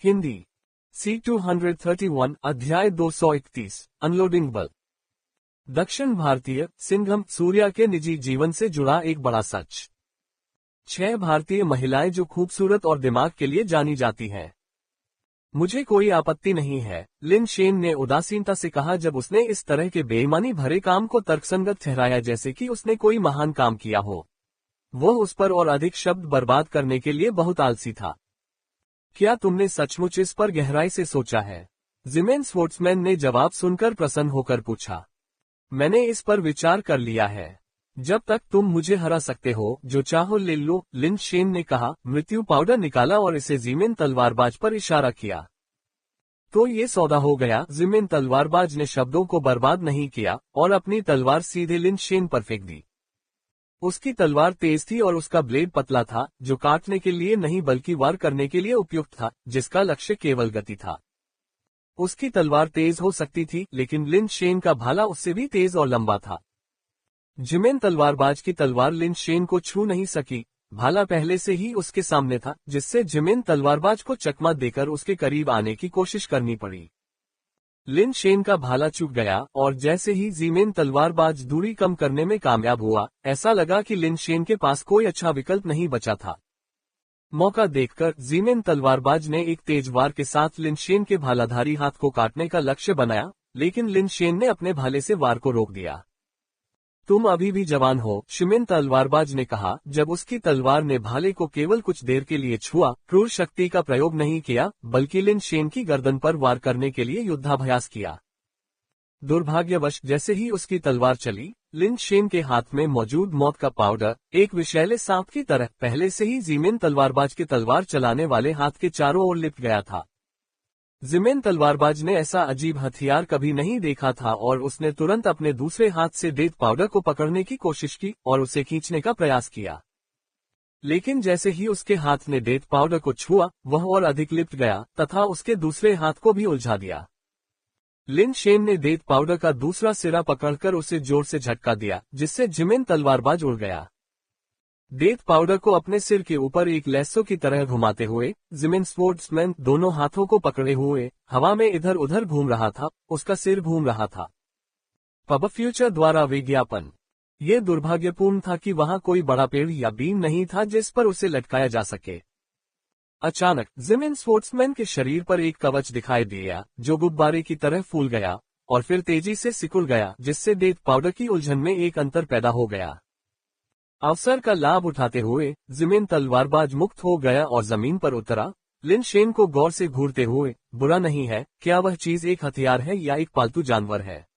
Hindi C231 अध्याय 231 unloading बल। दक्षिण भारतीय सिंघम सूर्या के निजी जीवन से जुड़ा एक बड़ा सच। 6 भारतीय महिलाएं जो खूबसूरत और दिमाग के लिए जानी जाती हैं। मुझे कोई आपत्ति नहीं है, लिन शेन ने उदासीनता से कहा जब उसने इस तरह के बेईमानी भरे काम को तर्कसंगत ठहराया जैसे कि उसने कोई महान काम किया हो। वो उस पर और अधिक शब्द बर्बाद करने के लिए बहुत आलसी था। क्या तुमने सचमुच इस पर गहराई से सोचा है? जिमेन स्पोर्ट्समैन ने जवाब सुनकर प्रसन्न होकर पूछा। मैंने इस पर विचार कर लिया है। जब तक तुम मुझे हरा सकते हो, जो चाहो ले लो, लिन शेन ने कहा। मृत्यु पाउडर निकाला और इसे जिमेन तलवारबाज पर इशारा किया। तो ये सौदा हो गया। जिमेन तलवारबाज ने शब्दों को बर्बाद नहीं किया और अपनी तलवार सीधे लिन शेन पर फेंक दी। उसकी तलवार तेज थी और उसका ब्लेड पतला था, जो काटने के लिए नहीं बल्कि वार करने के लिए उपयुक्त था, जिसका लक्ष्य केवल गति था। उसकी तलवार तेज हो सकती थी, लेकिन लिन शेन का भाला उससे भी तेज और लंबा था। जिमेन तलवारबाज की तलवार लिन शेन को छू नहीं सकी। भाला पहले से ही उसके सामने था, जिससे जिमेन तलवारबाज को चकमा देकर उसके करीब आने की कोशिश करनी पड़ी। लिन शेन का भाला चूक गया और जैसे ही जिमेन तलवारबाज दूरी कम करने में कामयाब हुआ, ऐसा लगा कि लिन शेन के पास कोई अच्छा विकल्प नहीं बचा था। मौका देखकर जिमेन तलवारबाज ने एक तेज वार के साथ लिन शेन के भालाधारी हाथ को काटने का लक्ष्य बनाया, लेकिन लिन शेन ने अपने भाले से वार को रोक दिया। तुम अभी भी जवान हो, जिमेन तलवारबाज ने कहा, जब उसकी तलवार ने भाले को केवल कुछ देर के लिए छुआ। क्रूर शक्ति का प्रयोग नहीं किया, बल्कि लिन शेन की गर्दन पर वार करने के लिए युद्धाभ्यास किया। दुर्भाग्यवश जैसे ही उसकी तलवार चली, लिन शेन के हाथ में मौजूद मौत का पाउडर एक विषैले सांप की तरह पहले से ही जिमेन तलवारबाज के तलवार चलाने वाले हाथ के चारों ओर लिपट गया था। जिमेन तलवारबाज ने ऐसा अजीब हथियार कभी नहीं देखा था और उसने तुरंत अपने दूसरे हाथ से डेथ पाउडर को पकड़ने की कोशिश की और उसे खींचने का प्रयास किया। लेकिन जैसे ही उसके हाथ ने डेथ पाउडर को छुआ, वह और अधिक लिपट गया तथा उसके दूसरे हाथ को भी उलझा दिया। लिन शेन ने डेथ पाउडर का दूसरा सिरा पकड़कर उसे जोर से झटका दिया, जिससे जिमेन तलवारबाज उड़ गया। डेथ पाउडर को अपने सिर के ऊपर एक लैसो की तरह घुमाते हुए जिमेन स्पोर्ट्समैन दोनों हाथों को पकड़े हुए हवा में इधर उधर घूम रहा था। उसका सिर घूम रहा था। पब फ्यूचर द्वारा विज्ञापन। ये दुर्भाग्यपूर्ण था कि वहां कोई बड़ा पेड़ या बीम नहीं था जिस पर उसे लटकाया जा सके। अचानक जिमेन स्पोर्ट्समैन के शरीर पर एक कवच दिखाई दिया, जो गुब्बारे की तरह फूल गया और फिर तेजी से सिकुड़ गया, जिससे डेथ पाउडर की उलझन में एक अंतर पैदा हो गया। अवसर का लाभ उठाते हुए जिमेन तलवारबाज मुक्त हो गया और जमीन पर उतरा। लिन शेन को गौर से घूरते हुए, बुरा नहीं है, क्या वह चीज एक हथियार है या एक पालतू जानवर है?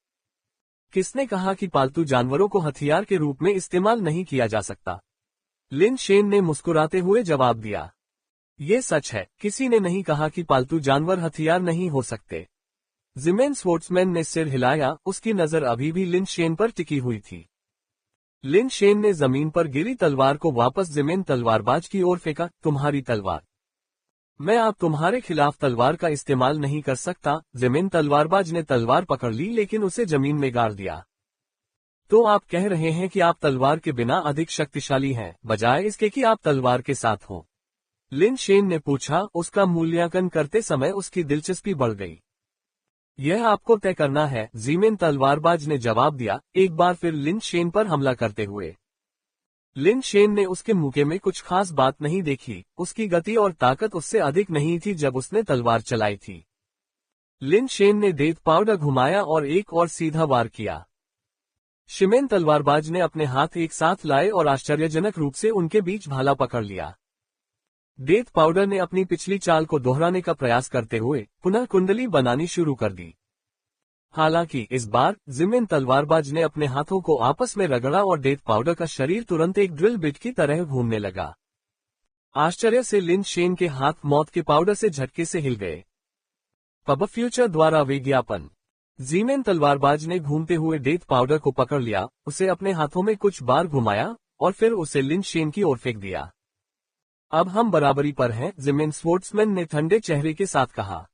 किसने कहा कि पालतू जानवरों को हथियार के रूप में इस्तेमाल नहीं किया जा सकता? लिन शेन ने मुस्कुराते हुए जवाब दिया। ये सच है, किसी ने नहीं कहा कि पालतू जानवर हथियार नहीं हो सकते। जिमेन स्पोर्ट्समैन ने सिर हिलाया, उसकी नजर अभी भी लिन शेन पर टिकी हुई थी। लिन शेन ने जमीन पर गिरी तलवार को वापस जिमेन तलवारबाज की ओर फेंका। तुम्हारी तलवार। मैं अब तुम्हारे खिलाफ तलवार का इस्तेमाल नहीं कर सकता। जिमेन तलवारबाज ने तलवार पकड़ ली, लेकिन उसे जमीन में गाड़ दिया। तो आप कह रहे हैं कि आप तलवार के बिना अधिक शक्तिशाली हैं, बजाय इसके कि आप तलवार के साथ हो? लिन शेन ने पूछा। उसका मूल्यांकन करते समय उसकी दिलचस्पी बढ़ गई। यह आपको तय करना है, जिमेन तलवारबाज ने जवाब दिया, एक बार फिर लिन शेन पर हमला करते हुए। लिन शेन ने उसके मुके में कुछ खास बात नहीं देखी। उसकी गति और ताकत उससे अधिक नहीं थी जब उसने तलवार चलाई थी। लिन शेन ने डेथ पाउडर घुमाया और एक और सीधा वार किया। जिमेन तलवारबाज ने अपने हाथ एक साथ लाए और आश्चर्यजनक रूप से उनके बीच भाला पकड़ लिया। डेथ पाउडर ने अपनी पिछली चाल को दोहराने का प्रयास करते हुए पुनः कुंडली बनानी शुरू कर दी। हालांकि इस बार जिमेन तलवारबाज ने अपने हाथों को आपस में रगड़ा और डेथ पाउडर का शरीर तुरंत एक ड्रिल बिट की तरह घूमने लगा। आश्चर्य से लिन शेन के हाथ मौत के पाउडर से झटके से हिल गए। पब फ्यूचर द्वारा विज्ञापन। जिमेन तलवारबाज ने घूमते हुए डेथ पाउडर को पकड़ लिया, उसे अपने हाथों में कुछ बार घुमाया और फिर उसे लिन शेन की ओर फेंक दिया। अब हम बराबरी पर हैं, जिमेन स्पोर्ट्समैन ने ठंडे चेहरे के साथ कहा।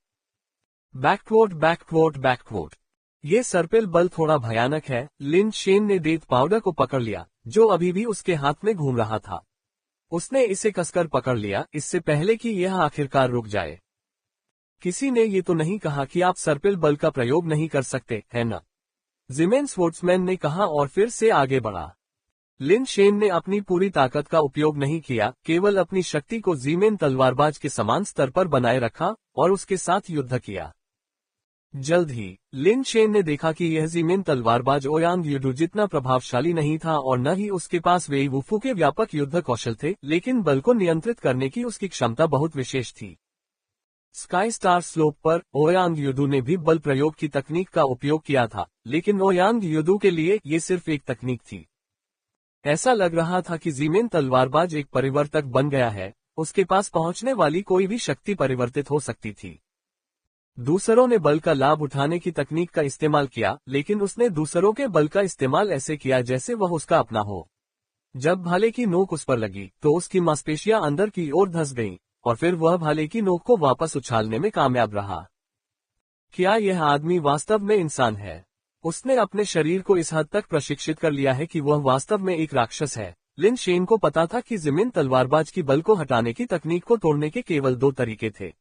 बैकवोट बैकवोट बैकवोट। ये सर्पिल बल थोड़ा भयानक है। लिन शेन ने डेथ पाउडर को पकड़ लिया, जो अभी भी उसके हाथ में घूम रहा था। उसने इसे कसकर पकड़ लिया, इससे पहले कि यह आखिरकार रुक जाए। किसी ने ये तो नहीं कहा कि आप सर्पिल बल का प्रयोग नहीं कर सकते, है ना? ज़िमेन स्वर्ट्समैन ने कहा और फिर से आगे बढ़ा। लिन शेन ने अपनी पूरी ताकत का उपयोग नहीं किया, केवल अपनी शक्ति को ज़िमेन तलवारबाज के समान स्तर पर बनाए रखा और उसके साथ युद्ध किया। जल्द ही लिन शेन ने देखा कि यह ज़िमेन तलवारबाज ओयांग युडू जितना प्रभावशाली नहीं था और न ही उसके पास वेई वुफू के व्यापक युद्ध कौशल थे, लेकिन बल को नियंत्रित करने की उसकी क्षमता बहुत विशेष थी। स्काई स्टार स्लोप पर ओयांग युडू ने भी बल प्रयोग की तकनीक का उपयोग किया था, लेकिन ओयांग युडू के लिए ये सिर्फ एक तकनीक थी। ऐसा लग रहा था कि ज़िमेन तलवारबाज एक परिवर्तक बन गया है, उसके पास पहुंचने वाली कोई भी शक्ति परिवर्तित हो सकती थी। दूसरों ने बल का लाभ उठाने की तकनीक का इस्तेमाल किया, लेकिन उसने दूसरों के बल का इस्तेमाल ऐसे किया जैसे वह उसका अपना हो। जब भाले की नोक उस पर लगी तो उसकी मांसपेशियां अंदर की ओर धंस गईं, और फिर वह भाले की नोक को वापस उछालने में कामयाब रहा। क्या यह आदमी वास्तव में इंसान है? उसने अपने शरीर को इस हद तक प्रशिक्षित कर लिया है कि वह वास्तव में एक राक्षस है। लिन शेन को पता था कि ज़िमेन तलवारबाज की बल को हटाने की तकनीक को तोड़ने के केवल दो तरीके थे।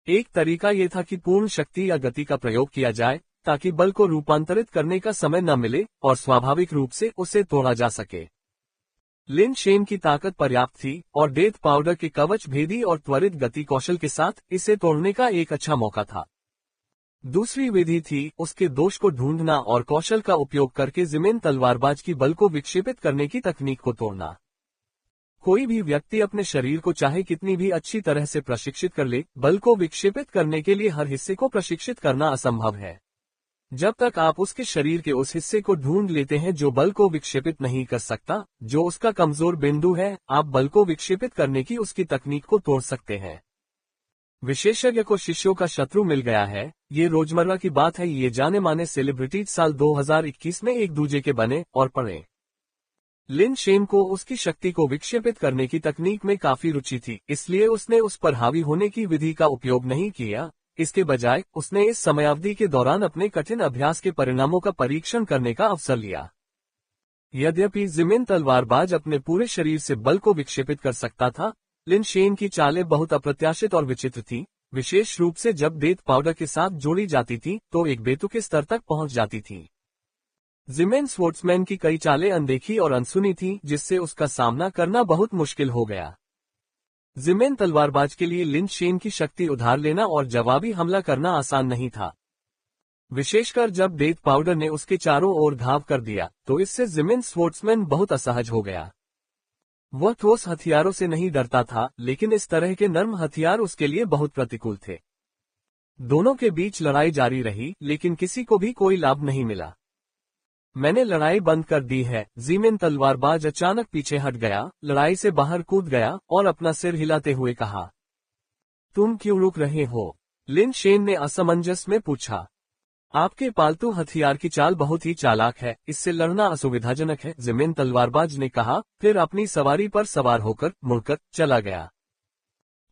एक तरीका यह था कि पूर्ण शक्ति या गति का प्रयोग किया जाए, ताकि बल को रूपांतरित करने का समय न मिले और स्वाभाविक रूप से उसे तोड़ा जा सके। लिन शेन की ताकत पर्याप्त थी और डेथ पाउडर के कवच भेदी और त्वरित गति कौशल के साथ इसे तोड़ने का एक अच्छा मौका था। दूसरी विधि थी उसके दोष को ढूंढना और कौशल का उपयोग करके ज़िमेन तलवारबाज की बल को विक्षेपित करने की तकनीक को तोड़ना। कोई भी व्यक्ति अपने शरीर को चाहे कितनी भी अच्छी तरह से प्रशिक्षित कर ले, बल को विक्षेपित करने के लिए हर हिस्से को प्रशिक्षित करना असंभव है। जब तक आप उसके शरीर के उस हिस्से को ढूंढ लेते हैं जो बल को विक्षेपित नहीं कर सकता, जो उसका कमजोर बिंदु है, आप बल को विक्षेपित करने की उसकी तकनीक को तोड़ सकते हैं। विशेषज्ञ को शिष्यों का शत्रु मिल गया है, ये रोजमर्रा की बात है। ये जाने माने सेलिब्रिटीज साल 2021 में एक दूजे के बने और पड़े। लिन शेन को उसकी शक्ति को विक्षेपित करने की तकनीक में काफी रुचि थी, इसलिए उसने उस पर हावी होने की विधि का उपयोग नहीं किया। इसके बजाय उसने इस समयावधि के दौरान अपने कठिन अभ्यास के परिणामों का परीक्षण करने का अवसर लिया। यद्यपि ज़िमेन तलवारबाज अपने पूरे शरीर से बल को विक्षेपित कर सकता था, लिन शेन की चालें बहुत अप्रत्याशित और विचित्र थीं, विशेष रूप से जब डेथ पाउडर के साथ जोड़ी जाती थी तो एक बेतुके स्तर तक पहुंच जाती थी। ज़िमेन स्वर्ट्समैन की कई चालें अनदेखी और अनसुनी थीं, जिससे उसका सामना करना बहुत मुश्किल हो गया। ज़िमेन तलवारबाज के लिए लिन शेन की शक्ति उधार लेना और जवाबी हमला करना आसान नहीं था। विशेषकर जब डेथ पाउडर ने उसके चारों ओर घाव कर दिया तो इससे ज़िमेन स्वर्ट्समैन बहुत असहज हो गया। वह ठोस हथियारों से नहीं डरता था, लेकिन इस तरह के नर्म हथियार उसके लिए बहुत प्रतिकूल थे। दोनों के बीच लड़ाई जारी रही, लेकिन किसी को भी कोई लाभ नहीं मिला। मैंने लड़ाई बंद कर दी है। ज़िमेन तलवारबाज अचानक पीछे हट गया, लड़ाई से बाहर कूद गया और अपना सिर हिलाते हुए कहा, तुम क्यों रुक रहे हो? लिन शेन ने असमंजस में पूछा। आपके पालतू हथियार की चाल बहुत ही चालाक है, इससे लड़ना असुविधाजनक है, ज़िमेन तलवारबाज ने कहा, फिर अपनी सवारी पर सवार होकर मुड़कर चला गया।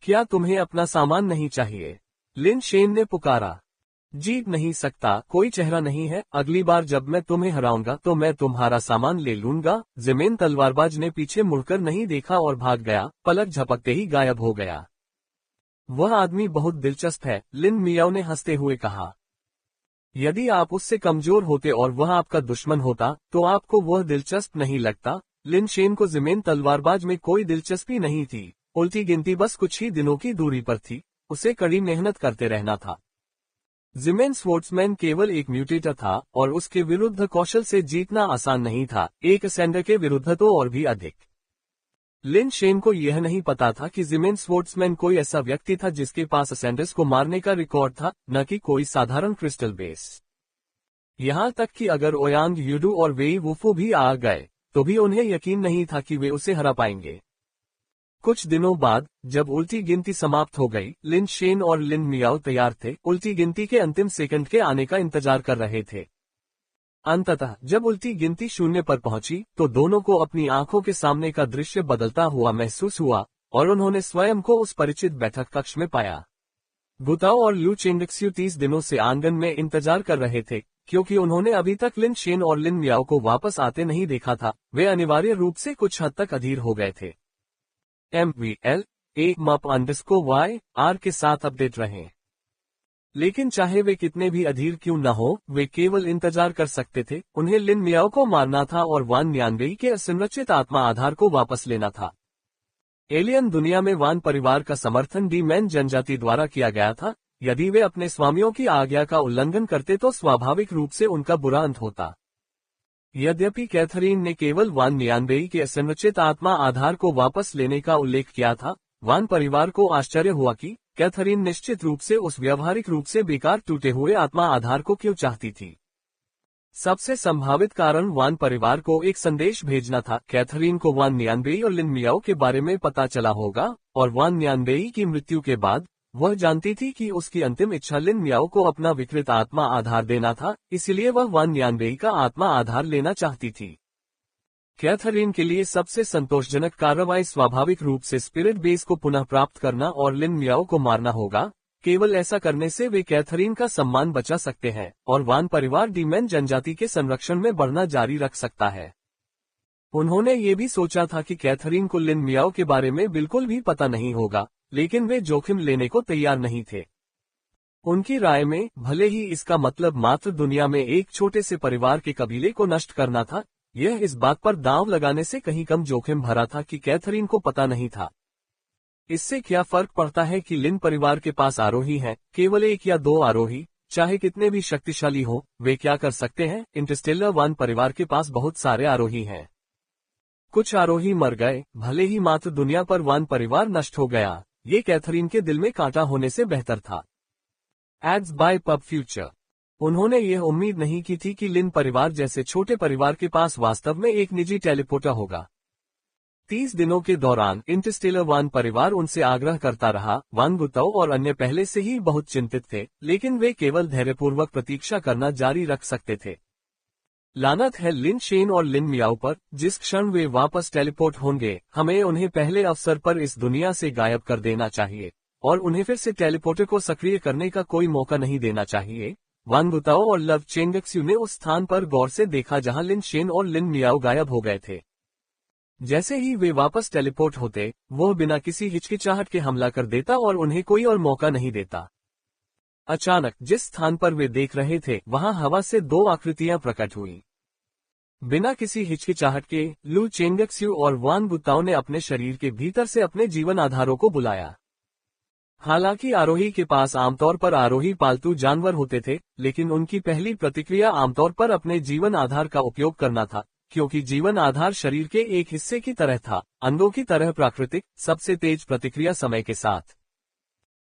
क्या तुम्हें अपना सामान नहीं चाहिए? लिन शेन ने पुकारा। जीत नहीं सकता, कोई चेहरा नहीं है। अगली बार जब मैं तुम्हें हराऊंगा तो मैं तुम्हारा सामान ले लूंगा। ज़िमेन तलवारबाज ने पीछे मुड़कर नहीं देखा और भाग गया, पलक झपकते ही गायब हो गया। वह आदमी बहुत दिलचस्प है, लिन मियाओ ने हंसते हुए कहा। यदि आप उससे कमजोर होते और वह आपका दुश्मन होता तो आपको वह दिलचस्प नहीं लगता। लिन शेन को ज़िमेन तलवारबाज में कोई दिलचस्पी नहीं थी, उल्टी गिनती बस कुछ ही दिनों की दूरी पर थी। उसे कड़ी मेहनत करते रहना था। ज़िमेन स्वर्ट्समैन केवल एक म्यूटेटर था और उसके विरुद्ध कौशल से जीतना आसान नहीं था, एक असेंडर के विरुद्ध तो और भी अधिक। लिन शेन को यह नहीं पता था कि ज़िमेन स्वर्ट्समैन कोई ऐसा व्यक्ति था जिसके पास असेंडर्स को मारने का रिकॉर्ड था, न कि कोई साधारण क्रिस्टल बेस। यहाँ तक कि अगर ओयांग युडू और वेई वुफू भी आ गए तो भी उन्हें यकीन नहीं था कि वे उसे हरा पाएंगे। कुछ दिनों बाद जब उल्टी गिनती समाप्त हो गई, लिन शेन और लिन मियाओ तैयार थे, उल्टी गिनती के अंतिम सेकंड के आने का इंतजार कर रहे थे। अंततः जब उल्टी गिनती 0 पर पहुंची तो दोनों को अपनी आंखों के सामने का दृश्य बदलता हुआ महसूस हुआ और उन्होंने स्वयं को उस परिचित बैठक कक्ष में पाया। गुताओ और लू चेंगक्स्यू 30 दिनों से आंगन में इंतजार कर रहे थे, क्योंकि उन्होंने अभी तक लिन शेन और लिन मियाओ को वापस आते नहीं देखा था। वे अनिवार्य रूप से कुछ हद तक अधीर हो गए थे। MVL, A MUP_YR के साथ अपडेट रहें। लेकिन चाहे वे कितने भी अधीर क्यों न हो, वे केवल इंतजार कर सकते थे। उन्हें लिन मियाओ को मारना था और वान न्यानबेई के असंरचित आत्मा आधार को वापस लेना था। एलियन दुनिया में वान परिवार का समर्थन डी मैन जनजाति द्वारा किया गया था। यदि वे अपने स्वामियों की आज्ञा का उल्लंघन करते तो स्वाभाविक रूप से उनका बुरा अंत होता। यद्यपि कैथरीन ने केवल वान न्यानबेई के असंरचित आत्मा आधार को वापस लेने का उल्लेख किया था, वान परिवार को आश्चर्य हुआ कि कैथरीन निश्चित रूप से उस व्यावहारिक रूप से बेकार टूटे हुए आत्मा आधार को क्यों चाहती थी। सबसे संभावित कारण वान परिवार को एक संदेश भेजना था। कैथरीन को वान न्यानबेई और लिन मियाओ के बारे में पता चला होगा, और वान न्यानबेई की मृत्यु के बाद वह जानती थी कि उसकी अंतिम इच्छा लिन मियाओ को अपना विकृत आत्मा आधार देना था, इसलिए वह वान न्यानबेई का आत्मा आधार लेना चाहती थी। कैथरीन के लिए सबसे संतोषजनक कार्रवाई स्वाभाविक रूप से स्पिरिट बेस को पुनः प्राप्त करना और लिन मियाओ को मारना होगा। केवल ऐसा करने से वे कैथरीन का सम्मान बचा सकते हैं और वान परिवार डीमैन जनजाति के संरक्षण में बढ़ना जारी रख सकता है। उन्होंने ये भी सोचा था कि कैथरीन को लिन मियाओ के बारे में बिल्कुल भी पता नहीं होगा, लेकिन वे जोखिम लेने को तैयार नहीं थे। उनकी राय में भले ही इसका मतलब मात्र दुनिया में एक छोटे से परिवार के कबीले को नष्ट करना था, यह इस बात पर दांव लगाने से कहीं कम जोखिम भरा था कि कैथरीन को पता नहीं था। इससे क्या फर्क पड़ता है कि लिन परिवार के पास आरोही हैं, केवल एक या दो आरोही, चाहे कितने भी शक्तिशाली हो, वे क्या कर सकते हैं। इंटरस्टेलर वान परिवार के पास बहुत सारे आरोही हैं। कुछ आरोही मर गए, भले ही मात्र दुनिया पर वान परिवार नष्ट हो गया, ये कैथरीन के दिल में कांटा होने से बेहतर था। Ads by PubFuture. उन्होंने यह उम्मीद नहीं की थी कि लिन परिवार जैसे छोटे परिवार के पास वास्तव में एक निजी टेलीपोर्टर होगा। 30 दिनों के दौरान इंटरस्टेलर वान परिवार उनसे आग्रह करता रहा। वान गुताओ और अन्य पहले से ही बहुत चिंतित थे, लेकिन वे केवल धैर्यपूर्वक प्रतीक्षा करना जारी रख सकते थे। लानत है लिन शेन और लिन मियाओ पर, जिस क्षण वे वापस टेलीपोर्ट होंगे, हमें उन्हें पहले अवसर पर इस दुनिया से गायब कर देना चाहिए और उन्हें फिर से टेलीपोर्टर को सक्रिय करने का कोई मौका नहीं देना चाहिए। वान गुताओ और लव चेंगक्स्यू ने उस स्थान पर गौर से देखा जहां लिन शेन और लिन मियाओ गायब हो गए थे। जैसे ही वे वापस टेलीपोर्ट होते, वह बिना किसी हिचकिचाहट के हमला कर देता और उन्हें कोई और मौका नहीं देता। अचानक जिस स्थान पर वे देख रहे थे, वहां हवा से दो आकृतियां प्रकट हुई। बिना किसी हिचकिचाहट के लू चेंगक्स्यू और वान गुताओ ने अपने शरीर के भीतर से अपने जीवन आधारों को बुलाया। हालांकि आरोही के पास आमतौर पर आरोही पालतू जानवर होते थे, लेकिन उनकी पहली प्रतिक्रिया आमतौर पर अपने जीवन आधार का उपयोग करना था, क्योंकि जीवन आधार शरीर के एक हिस्से की तरह था, अंगों की तरह प्राकृतिक, सबसे तेज प्रतिक्रिया समय के साथ।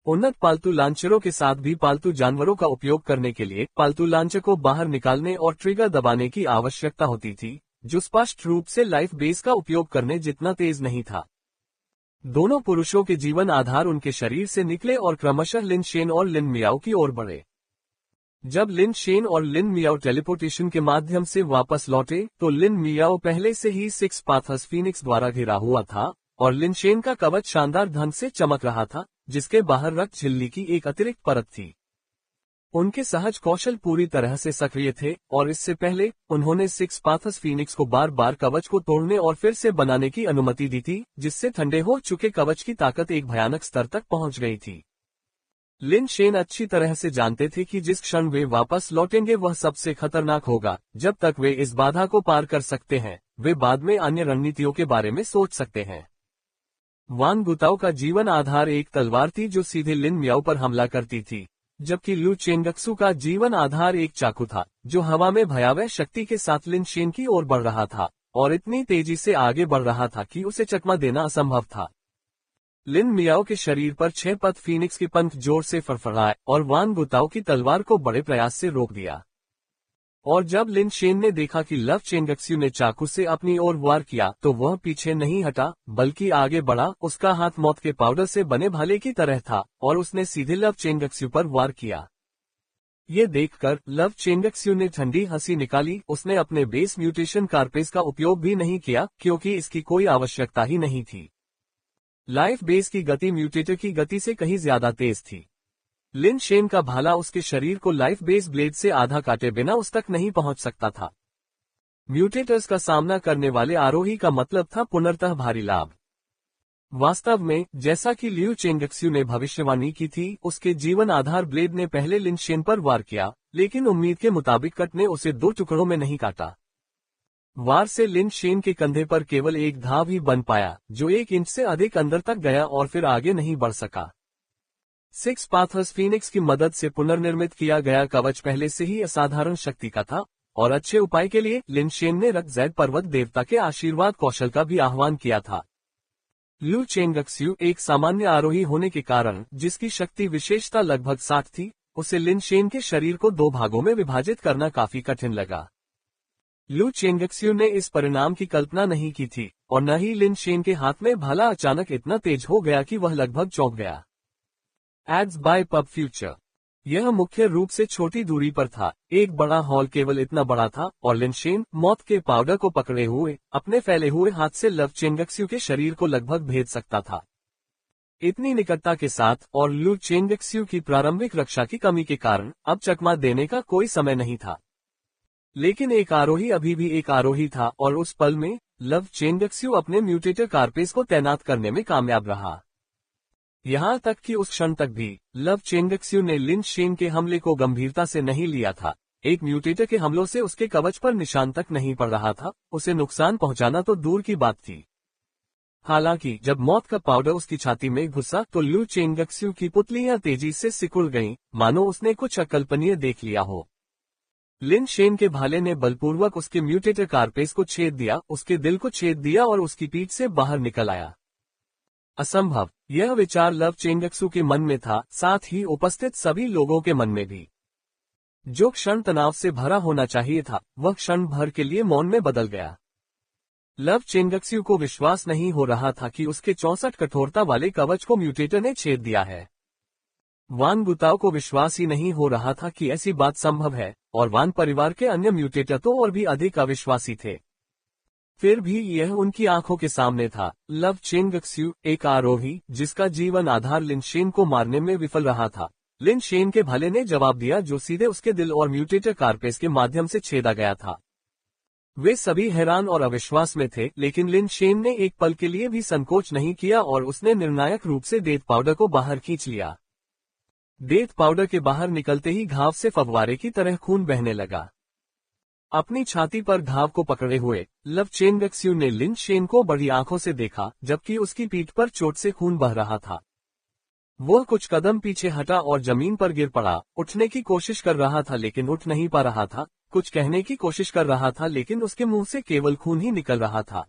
उन्नत पालतू लांचरों के साथ भी पालतू जानवरों का उपयोग करने के लिए पालतू लांचर को बाहर निकालने और ट्रिगर दबाने की आवश्यकता होती थी, जो स्पष्ट रूप से लाइफ बेस का उपयोग करने जितना तेज नहीं था। दोनों पुरुषों के जीवन आधार उनके शरीर से निकले और क्रमशः लिन शेन और लिन मियाओ की ओर बढ़े। जब लिन शेन और लिन मियाओ टेलीपोर्टेशन के माध्यम से वापस लौटे, तो लिन मियाओ पहले से ही सिक्स पाथस फीनिक्स द्वारा घिरा हुआ था और लिन शेन का कवच शानदार ढंग से चमक रहा था, जिसके बाहर रक्त झिल्ली की एक अतिरिक्त परत थी। उनके सहज कौशल पूरी तरह से सक्रिय थे और इससे पहले उन्होंने सिक्स पाथस फीनिक्स को बार बार कवच को तोड़ने और फिर से बनाने की अनुमति दी थी, जिससे ठंडे हो चुके कवच की ताकत एक भयानक स्तर तक पहुंच गई थी। लिन शेन अच्छी तरह से जानते थे कि जिस क्षण वे वापस लौटेंगे वह सबसे खतरनाक होगा। जब तक वे इस बाधा को पार कर सकते हैं, वे बाद में अन्य रणनीतियों के बारे में सोच सकते हैं। वान गुताओ का जीवन आधार एक तलवार थी जो सीधे लिन मियाओ पर हमला करती थी, जबकि लू चेंगक्सू का जीवन आधार एक चाकू था, जो हवा में भयावह शक्ति के साथ लिन शेन की ओर बढ़ रहा था और इतनी तेजी से आगे बढ़ रहा था कि उसे चकमा देना असंभव था। लिन मियाओ के शरीर पर 6 पद फीनिक्स के पंख जोर से फड़फड़ाए और वान गुताओ की तलवार को बड़े प्रयास से रोक दिया। और जब लिन शेन ने देखा कि लव चेंगक्स्यू ने चाकू से अपनी ओर वार किया, तो वह पीछे नहीं हटा बल्कि आगे बढ़ा। उसका हाथ मौत के पाउडर से बने भाले की तरह था और उसने सीधे लव चेंगक्स्यू पर वार किया। ये देखकर लव चेंगक्स्यू ने ठंडी हंसी निकाली। उसने अपने बेस म्यूटेशन कार्पेस का उपयोग भी नहीं किया, क्योंकि इसकी कोई आवश्यकता ही नहीं थी। लाइफ बेस की गति म्यूटेटर की गति से कहीं ज्यादा तेज थी। लिन शेन का भाला उसके शरीर को लाइफ बेस ब्लेड से आधा काटे बिना उस तक नहीं पहुंच सकता था। म्यूटेटर्स का सामना करने वाले आरोही का मतलब था पुनर्तः भारी लाभ। वास्तव में जैसा कि लियू चेंगक्स्यू ने भविष्यवाणी की थी, उसके जीवन आधार ब्लेड ने पहले लिन शेन पर वार किया, लेकिन उम्मीद के मुताबिक कट ने उसे 2 टुकड़ों में नहीं काटा। वार से लिन शेन के कंधे पर केवल एक घाव ही बन पाया, जो 1 इंच से अधिक अंदर तक गया और फिर आगे नहीं बढ़ सका। सिक्स पाथर्स फीनिक्स की मदद से पुनर्निर्मित किया गया कवच पहले से ही असाधारण शक्ति का था, और अच्छे उपाय के लिए लिन शेन ने रक्तजैद पर्वत देवता के आशीर्वाद कौशल का भी आह्वान किया था। लियू चेंगक्स्यू एक सामान्य आरोही होने के कारण, जिसकी शक्ति विशेषता लगभग 60 थी, उसे लिन शेन के शरीर को 2 भागों में विभाजित करना काफी कठिन लगा। लियू चेंगक्स्यू ने इस परिणाम की कल्पना नहीं की थी, और न ही लिन शेन के हाथ में भाला अचानक इतना तेज हो गया कि वह लगभग चौंक गया। Ads by PubFuture. यह मुख्य रूप से छोटी दूरी पर था। एक बड़ा हॉल केवल इतना बड़ा था, और लिन शेन मौत के पाउडर को पकड़े हुए अपने फैले हुए हाथ से लव चेंगक्स्यू के शरीर को लगभग भेद सकता था। इतनी निकटता के साथ और लियू चेंगक्स्यू की प्रारंभिक रक्षा की कमी के कारण अब चकमा देने का कोई समय नहीं था। लेकिन एक आरोही अभी भी एक आरोही था, और उस पल में लव चेंगक्स्यू अपने म्यूटेटर कारपेस को तैनात करने में कामयाब रहा। यहाँ तक कि उस क्षण तक भी लव चेंगक्स्यू ने लिन शेन के हमले को गंभीरता से नहीं लिया था। एक म्यूटेटर के हमलों से उसके कवच पर निशान तक नहीं पड़ रहा था, उसे नुकसान पहुंचाना तो दूर की बात थी। हालांकि जब मौत का पाउडर उसकी छाती में घुसा तो लियू चेंगक्स्यू की पुतलियां तेजी से सिकुड़ गईं, मानो उसने कुछ अकल्पनीय देख लिया हो। लिन शेन के भाले ने बलपूर्वक उसके म्यूटेटर कारपेस को छेद दिया, उसके दिल को छेद दिया और उसकी पीठ से बाहर निकल आया। असंभव, यह विचार लव चेंगक्स्यू के मन में था, साथ ही उपस्थित सभी लोगों के मन में भी। जो क्षण तनाव से भरा होना चाहिए था, वह क्षण भर के लिए मौन में बदल गया। लव चेंगक्स्यू को विश्वास नहीं हो रहा था कि उसके 64 कठोरता वाले कवच को म्यूटेटर ने छेद दिया है। वान गुताओ को विश्वास ही नहीं हो रहा था कि ऐसी बात संभव है, और वान परिवार के अन्य म्यूटेटर तो और भी अधिक अविश्वासी थे। फिर भी यह उनकी आंखों के सामने था। लव चेंगक्स्यू, एक आरोही जिसका जीवन आधार लिन शेन को मारने में विफल रहा था। लिन शेन के भाले ने जवाब दिया, जो सीधे उसके दिल और म्यूटेटर कारपेस के माध्यम से छेदा गया था। वे सभी हैरान और अविश्वास में थे, लेकिन लिन शेन ने एक पल के लिए भी संकोच नहीं किया और उसने निर्णायक रूप से डेथ पाउडर को बाहर खींच लिया। डेथ पाउडर के बाहर निकलते ही घाव से फव्वारे की तरह खून बहने लगा। अपनी छाती पर घाव को पकड़े हुए लव चेंगक्स्यू ने लिन शेन को बड़ी आंखों से देखा, जबकि उसकी पीठ पर चोट से खून बह रहा था। वह कुछ कदम पीछे हटा और जमीन पर गिर पड़ा। उठने की कोशिश कर रहा था लेकिन उठ नहीं पा रहा था। कुछ कहने की कोशिश कर रहा था लेकिन उसके मुंह से केवल खून ही निकल रहा था।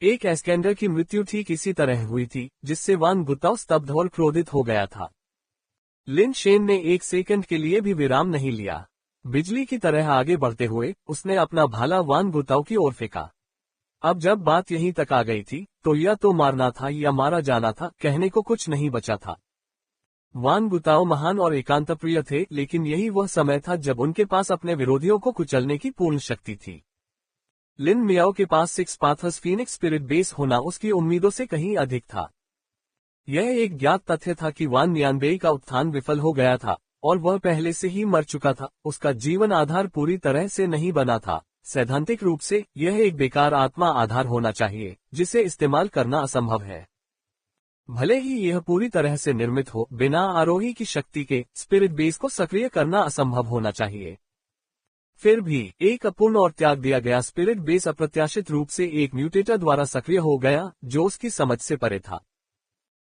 एक एस्केंडर की मृत्यु ठीक इसी तरह हुई थी, जिससे वान गुताओ स्तब्ध और क्रोधित हो गया था। लिन शेन ने एक सेकंड के लिए भी विराम नहीं लिया। बिजली की तरह आगे बढ़ते हुए उसने अपना भाला वान गुताओ की ओर फेंका। अब जब बात यहीं तक आ गई थी, तो या तो मारना था या मारा जाना था, कहने को कुछ नहीं बचा था। वान गुताओ महान और एकांतप्रिय थे, लेकिन यही वह समय था जब उनके पास अपने विरोधियों को कुचलने की पूर्ण शक्ति थी। लिन मियाओ के पास सिक्स पाथर्स फीनिक्स स्पिरिट बेस होना उसकी उम्मीदों से कहीं अधिक था। यह एक ज्ञात तथ्य था कि वान नियानबेई का उत्थान विफल हो गया था, और वह पहले से ही मर चुका था। उसका जीवन आधार पूरी तरह से नहीं बना था। सैद्धांतिक रूप से यह एक बेकार आत्मा आधार होना चाहिए, जिसे इस्तेमाल करना असंभव है। भले ही यह पूरी तरह से निर्मित हो, बिना आरोही की शक्ति के स्पिरिट बेस को सक्रिय करना असंभव होना चाहिए। फिर भी एक अपूर्ण और त्याग दिया गया स्पिरिट बेस अप्रत्याशित रूप से एक म्यूटेटर द्वारा सक्रिय हो गया, जो उसकी समझ से परे था।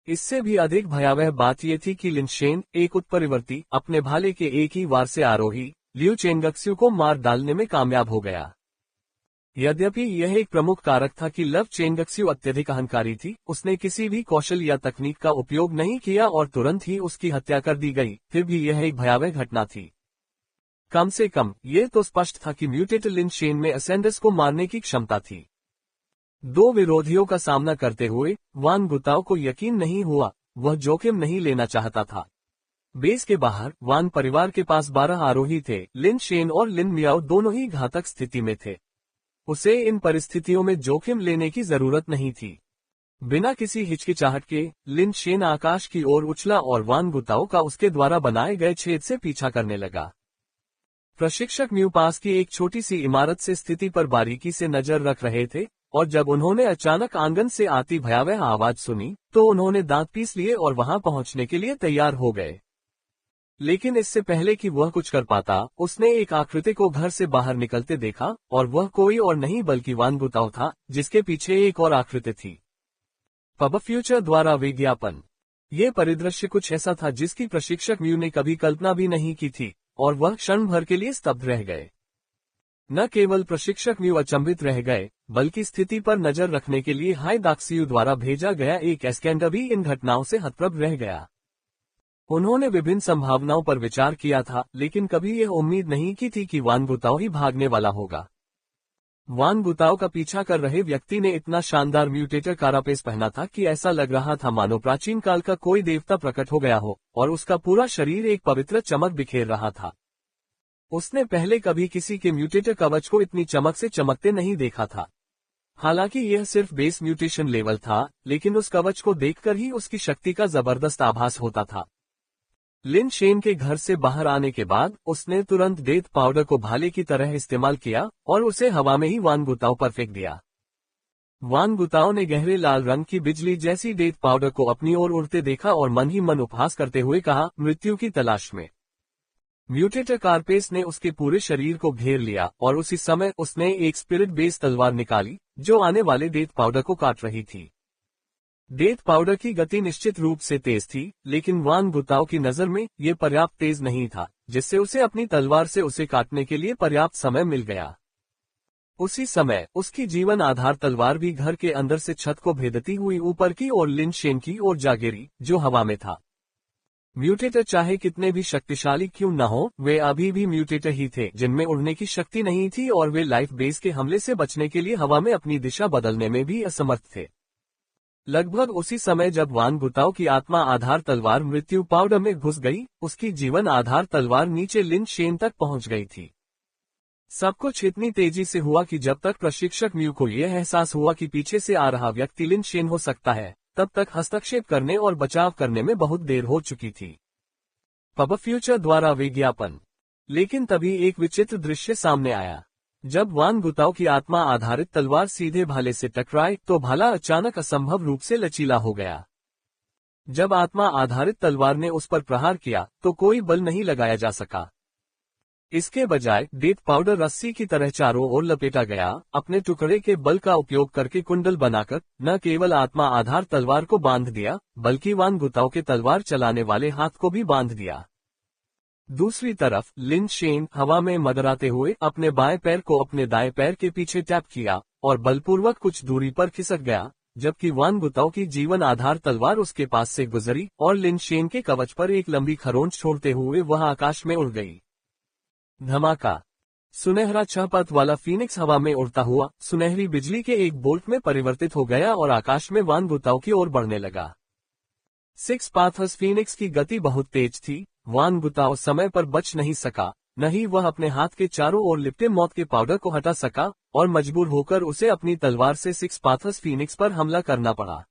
इससे भी अधिक भयावह बात यह थी कि लिन शेन, एक उत्परिवर्ती, अपने भाले के एक ही वार से आरोही लियू चेंगक्स्यू को मार डालने में कामयाब हो गया। यद्यपि यह एक प्रमुख कारक था कि लव चेंगक्स्यू अत्यधिक अहंकारी थी, उसने किसी भी कौशल या तकनीक का उपयोग नहीं किया और तुरंत ही उसकी हत्या कर दी गई। फिर भी यह एक भयावह घटना थी। कम से कम यह तो स्पष्ट था कि म्यूटेटर लिन शेन में असेंडस को मारने की क्षमता थी। दो विरोधियों का सामना करते हुए वान गुताओ को यकीन नहीं हुआ, वह जोखिम नहीं लेना चाहता था। बेस के बाहर वान परिवार के पास 12 आरोही थे। लिन शेन और लिन मियाओ दोनों ही घातक स्थिति में थे। उसे इन परिस्थितियों में जोखिम लेने की जरूरत नहीं थी। बिना किसी हिचकिचाहट के लिन शेन आकाश की ओर उछला और वान गुताओ का उसके द्वारा बनाए गए छेद से पीछा करने लगा। प्रशिक्षक म्यू पास की एक छोटी सी इमारत से स्थिति पर बारीकी से नजर रख रहे थे। और जब उन्होंने अचानक आंगन से आती भयावह आवाज सुनी तो उन्होंने दांत पीस लिए और वहां पहुंचने के लिए तैयार हो गए। लेकिन इससे पहले कि वह कुछ कर पाता, उसने एक आकृति को घर से बाहर निकलते देखा और वह कोई और नहीं बल्कि वान गुताओ था, जिसके पीछे एक और आकृति थी। पब फ्यूचर द्वारा विज्ञापन। ये परिदृश्य कुछ ऐसा था जिसकी प्रशिक्षक म्यू ने कभी कल्पना भी नहीं की थी, और वह क्षण भर के लिए स्तब्ध रह गए। न केवल प्रशिक्षक म्यू अचंभित रह गए, बल्कि स्थिति पर नजर रखने के लिए हाई दाक्सियू द्वारा भेजा गया एक एस्केंडर भी इन घटनाओं से हतप्रभ रह गया। उन्होंने विभिन्न संभावनाओं पर विचार किया था, लेकिन कभी यह उम्मीद नहीं की थी कि वान गुताओ ही भागने वाला होगा। वान गुताओ का पीछा कर रहे व्यक्ति ने इतना शानदार म्यूटेटर कारापेस पहना था कि ऐसा लग रहा था मानो प्राचीन काल का कोई देवता प्रकट हो गया हो, और उसका पूरा शरीर एक पवित्र चमक बिखेर रहा था। उसने पहले कभी किसी के म्यूटेटर कवच को इतनी चमक से चमकते नहीं देखा था। हालांकि यह सिर्फ बेस म्यूटेशन लेवल था, लेकिन उस कवच को देखकर ही उसकी शक्ति का जबरदस्त आभास होता था। लिन शेन के घर से बाहर आने के बाद उसने तुरंत डेथ पाउडर को भाले की तरह इस्तेमाल किया और उसे हवा में ही वान गुताओ पर फेंक दिया। वान गुताओ ने गहरे लाल रंग की बिजली जैसी डेथ पाउडर को अपनी ओर उड़ते देखा और मन ही मन उपहास करते हुए कहा, मृत्यु की तलाश में। म्यूटेटर कारपेस ने उसके पूरे शरीर को घेर लिया और उसी समय उसने एक स्पिरिट बेस तलवार निकाली जो आने वाले डेथ पाउडर को काट रही थी। डेथ पाउडर की गति निश्चित रूप से तेज थी, लेकिन वान गुताओ की नजर में ये पर्याप्त तेज नहीं था, जिससे उसे अपनी तलवार से उसे काटने के लिए पर्याप्त समय मिल गया। उसी समय उसकी जीवन आधार तलवार भी घर के अंदर से छत को भेदती हुई ऊपर की ओर लिन शेन की ओर जा गिरी, जो हवा में था। म्यूटेटर चाहे कितने भी शक्तिशाली क्यों न हो, वे अभी भी म्यूटेटर ही थे जिनमें उड़ने की शक्ति नहीं थी, और वे लाइफ बेस के हमले से बचने के लिए हवा में अपनी दिशा बदलने में भी असमर्थ थे। लगभग उसी समय जब वान गुताओ की आत्मा आधार तलवार मृत्यु पाउडर में घुस गई, उसकी जीवन आधार तलवार नीचे लिन शेन तक पहुंच गई थी। सब कुछ इतनी तेजी से हुआ कि जब तक प्रशिक्षक म्यू को यह एहसास हुआ कि पीछे से आ रहा व्यक्ति लिन शेन हो सकता है, तब तक हस्तक्षेप करने और बचाव करने में बहुत देर हो चुकी थी। पब फ्यूचर द्वारा विज्ञापन। लेकिन तभी एक विचित्र दृश्य सामने आया। जब वान गुताओ की आत्मा आधारित तलवार सीधे भाले से टकराई तो भाला अचानक असंभव रूप से लचीला हो गया। जब आत्मा आधारित तलवार ने उस पर प्रहार किया तो कोई बल नहीं लगाया जा सका। इसके बजाय डेथ पाउडर रस्सी की तरह चारों ओर लपेटा गया, अपने टुकड़े के बल का उपयोग करके कुंडल बनाकर न केवल आत्मा आधार तलवार को बांध दिया, बल्कि वान गुताओ के तलवार चलाने वाले हाथ को भी बांध दिया। दूसरी तरफ लिन शेन हवा में मडराते हुए अपने बाएं पैर को अपने दाएं पैर के पीछे टैप किया और बलपूर्वक कुछ दूरी पर खिसक गया, जबकि वान गुताओ की जीवन आधार तलवार उसके पास से गुजरी और लिन शेन के कवच पर एक लंबी खरोंच छोड़ते हुए वह आकाश में उड़ गई। धमाका। सुनहरा छह वाला फीनिक्स हवा में उड़ता हुआ सुनहरी बिजली के एक बोल्ट में परिवर्तित हो गया और आकाश में वान गुताओ की ओर बढ़ने लगा। सिक्स पाथर्स फीनिक्स की गति बहुत तेज थी। वान गुताओ समय पर बच नहीं सका, न ही वह अपने हाथ के चारों ओर लिपटे मौत के पाउडर को हटा सका, और मजबूर होकर उसे अपनी तलवार से सिक्स पाथर्स फीनिक्स पर हमला करना पड़ा।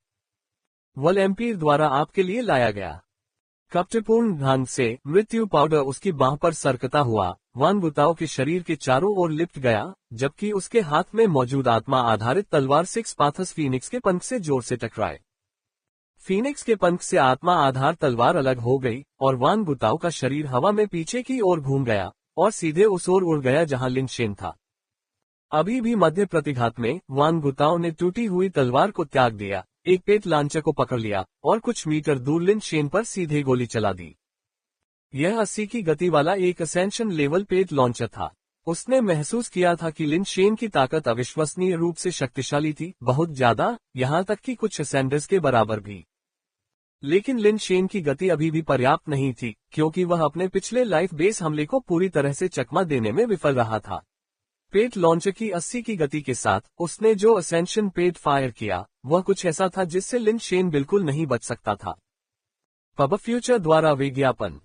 वल एम्पीर द्वारा आपके लिए लाया गया। कपटपूर्ण ढंग से मृत्यु पाउडर उसकी बांह पर सरकता हुआ वान गुताओ के शरीर के चारों ओर लिपट गया, जबकि उसके हाथ में मौजूद आत्मा आधारित तलवार सिक्स पाथर्स फीनिक्स के पंख से जोर से टकराए। फीनिक्स के पंख से आत्मा आधार तलवार अलग हो गई और वान गुताओ का शरीर हवा में पीछे की ओर घूम गया और सीधे उस ओर उड़ गया जहां लिन शेन था। अभी भी मध्य प्रतिघात में वान गुताओ ने टूटी हुई तलवार को त्याग दिया, एक पेट लांचर को पकड़ लिया और कुछ मीटर दूर लिन शेन पर सीधे गोली चला दी। यह 80 की गति वाला एक असेंशन लेवल पेट लॉन्चर था। उसने महसूस किया था कि लिन शेन की ताकत अविश्वसनीय रूप से शक्तिशाली थी, बहुत ज्यादा, यहाँ तक कि कुछ असेंडर्स के बराबर भी। लेकिन लिन शेन की गति अभी भी पर्याप्त नहीं थी, क्योंकि वह अपने पिछले लाइफ बेस हमले को पूरी तरह से चकमा देने में विफल रहा था। पेट लॉन्चर की 80 की गति के साथ उसने जो असेंशन पेट फायर किया, वह कुछ ऐसा था जिससे लिन शेन बिल्कुल नहीं बच सकता था। पब फ्यूचर द्वारा विज्ञापन।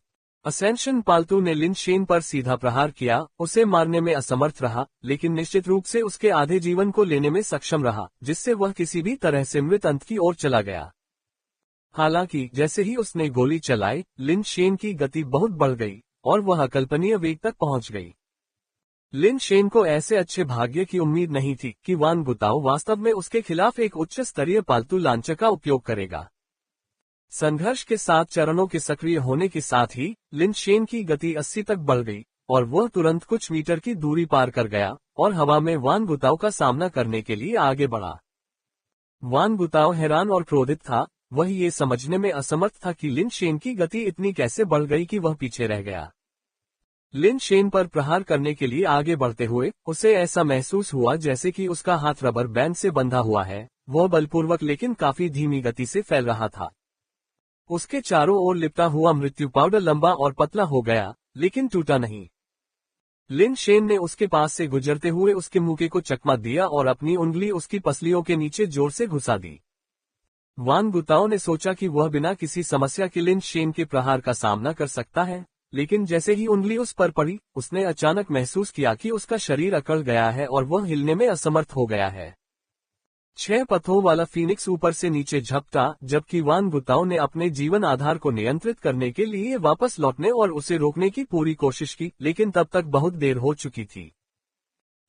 असेंशन पालतू ने लिन शेन पर सीधा प्रहार किया, उसे मारने में असमर्थ रहा, लेकिन निश्चित रूप से उसके आधे जीवन को लेने में सक्षम रहा, जिससे वह किसी भी तरह से मृत अंत की ओर चला गया। हालांकि जैसे ही उसने गोली चलाई, लिन शेन की गति बहुत बढ़ गई और वह अकल्पनीय वेग तक पहुंच गई। लिन शेन को ऐसे अच्छे भाग्य की उम्मीद नहीं थी कि वान बुताओ वास्तव में उसके खिलाफ एक उच्च स्तरीय पालतू लांचर का उपयोग करेगा। संघर्ष के 7 चरणों के सक्रिय होने के साथ ही लिन शेन की गति 80 तक बढ़ गई और वह तुरंत कुछ मीटर की दूरी पार कर गया और हवा में वान बुताओ का सामना करने के लिए आगे बढ़ा। वान बुताओ हैरान और क्रोधित था। वह ये समझने में असमर्थ था कि लिन शेन की गति इतनी कैसे बढ़ गई कि वह पीछे रह गया। लिन शेन पर प्रहार करने के लिए आगे बढ़ते हुए उसे ऐसा महसूस हुआ जैसे कि उसका हाथ रबर बैंड से बंधा हुआ है। वह बलपूर्वक लेकिन काफी धीमी गति से फैल रहा था। उसके चारों ओर लिपटा हुआ मृत्यु पाउडर लंबा और पतला हो गया, लेकिन टूटा नहीं। लिन शेन ने उसके पास से गुजरते हुए उसके मुके को चकमा दिया और अपनी उंगली उसकी पसलियों के नीचे जोर से घुसा दी। वान बुताओ ने सोचा कि वह बिना किसी समस्या के लिन शेन के प्रहार का सामना कर सकता है, लेकिन जैसे ही उंगली उस पर पड़ी, उसने अचानक महसूस किया कि उसका शरीर अकड़ गया है और वह हिलने में असमर्थ हो गया है। 6 पथों वाला फीनिक्स ऊपर से नीचे झपटा, जबकि वान बुताओ ने अपने जीवन आधार को नियंत्रित करने के लिए वापस लौटने और उसे रोकने की पूरी कोशिश की, लेकिन तब तक बहुत देर हो चुकी थी।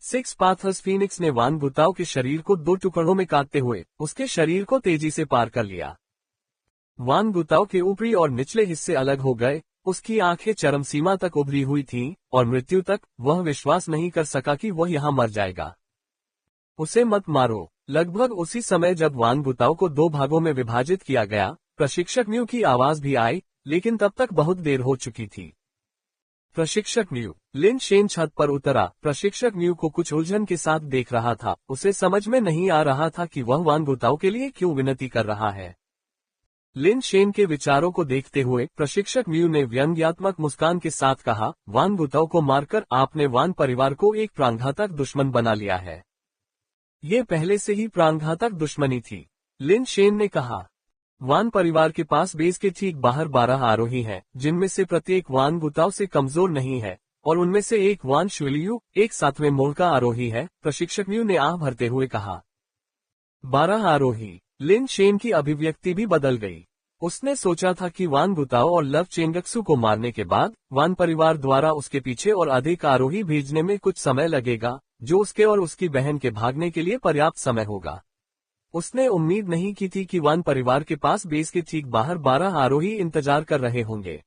6 पाथर्स फीनिक्स ने वान बुताओ के शरीर को 2 टुकड़ों में काटते हुए उसके शरीर को तेजी से पार कर लिया। वान बुताओ के ऊपरी और निचले हिस्से अलग हो गए, उसकी आंखें चरम सीमा तक उभरी हुई थीं, और मृत्यु तक वह विश्वास नहीं कर सका कि वह यहाँ मर जाएगा। उसे मत मारो। लगभग उसी समय जब वान बुताओ को 2 भागों में विभाजित किया गया, प्रशिक्षक म्यू की आवाज भी आई, लेकिन तब तक बहुत देर हो चुकी थी। प्रशिक्षक म्यू। लिन शेन छत पर उतरा। प्रशिक्षक म्यू को कुछ उलझन के साथ देख रहा था। उसे समझ में नहीं आ रहा था कि वह वान बुताओ के लिए क्यों विनती कर रहा है। लिन शेन के विचारों को देखते हुए प्रशिक्षक म्यू ने व्यंग्यात्मक मुस्कान के साथ कहा, वान बुताओ को मारकर आपने वान परिवार को एक प्राणघातक दुश्मन बना लिया है। ये पहले से ही प्राणघातक दुश्मनी थी। लिन शेन ने कहा। वान परिवार के पास बेस के ठीक बाहर 12 आरोही हैं, जिनमें से प्रत्येक वान बुताओ से कमजोर नहीं है, और उनमें से एक वान शुलियू एक 7वें मोड़ का आरोही है। प्रशिक्षक म्यू ने आह भरते हुए कहा। 12 आरोही। लिन शेन की अभिव्यक्ति भी बदल गई। उसने सोचा था कि वान बुताओ और लव चेंगक्सू को मारने के बाद वान परिवार द्वारा उसके पीछे और अधिक आरोही भेजने में कुछ समय लगेगा, जो उसके और उसकी बहन के भागने के लिए पर्याप्त समय होगा। उसने उम्मीद नहीं की थी कि वान परिवार के पास बेस के ठीक बाहर 12 आरोही इंतजार कर रहे होंगे।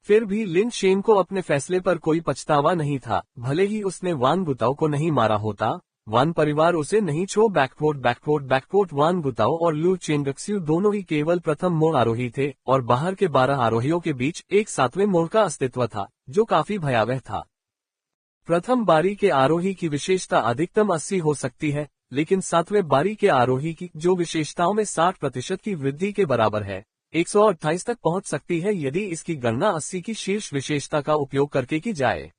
फिर भी लिन शेन को अपने फैसले पर कोई पछतावा नहीं था। भले ही उसने वान बुताओ को नहीं मारा होता, वान परिवार उसे नहीं छोड़। बैकपोर्ट वान बुताओ और लू चेंगक्सू दोनों ही केवल प्रथम मोड़ आरोही थे, और बाहर के 12 आरोहियों के बीच एक 7वें मोड़ का अस्तित्व था, जो काफी भयावह था। प्रथम बारी के आरोही की विशेषता अधिकतम 80 हो सकती है, लेकिन 7वें बारी के आरोही की जो विशेषताओं में 60% की वृद्धि के बराबर है, 128 तक पहुंच सकती है यदि इसकी गणना 80 की शीर्ष विशेषता का उपयोग करके की जाए।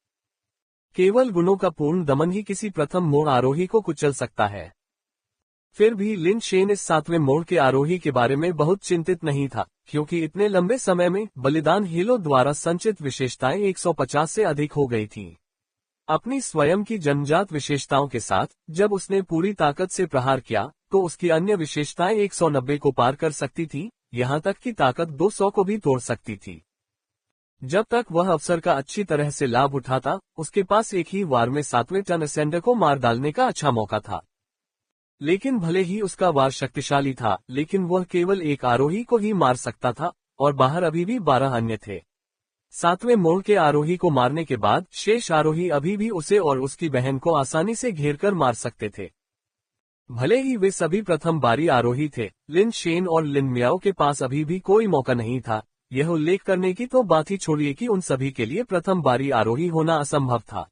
केवल गुणों का पूर्ण दमन ही किसी प्रथम मोड़ आरोही को कुचल सकता है। फिर भी लिन शेन इस 7वें मोड़ के आरोही के बारे में बहुत चिंतित नहीं था, क्योंकि इतने लंबे समय में बलिदान हीलो द्वारा संचित विशेषताएं 150 से अधिक हो गई थीं। अपनी स्वयं की जन्मजात विशेषताओं के साथ जब उसने पूरी ताकत से प्रहार किया, तो उसकी अन्य विशेषताएं 190 को पार कर सकती थी, यहाँ तक कि ताकत 200 को भी तोड़ सकती थी। जब तक वह अवसर का अच्छी तरह से लाभ उठाता, उसके पास एक ही वार में 7वें टन असेंडर को मार डालने का अच्छा मौका था। लेकिन भले ही उसका वार शक्तिशाली था, लेकिन वह केवल एक आरोही को ही मार सकता था, और बाहर अभी भी 12 अन्य थे। 7वें मोड़ के आरोही को मारने के बाद शेष आरोही अभी भी उसे और उसकी बहन को आसानी से घेरकर मार सकते थे। भले ही वे सभी प्रथम बारी आरोही थे, लिन शेन और लिन मियाओ के पास अभी भी कोई मौका नहीं था। यह उल्लेख करने की तो बात ही छोड़िए कि उन सभी के लिए प्रथम बारी आरोही होना असंभव था।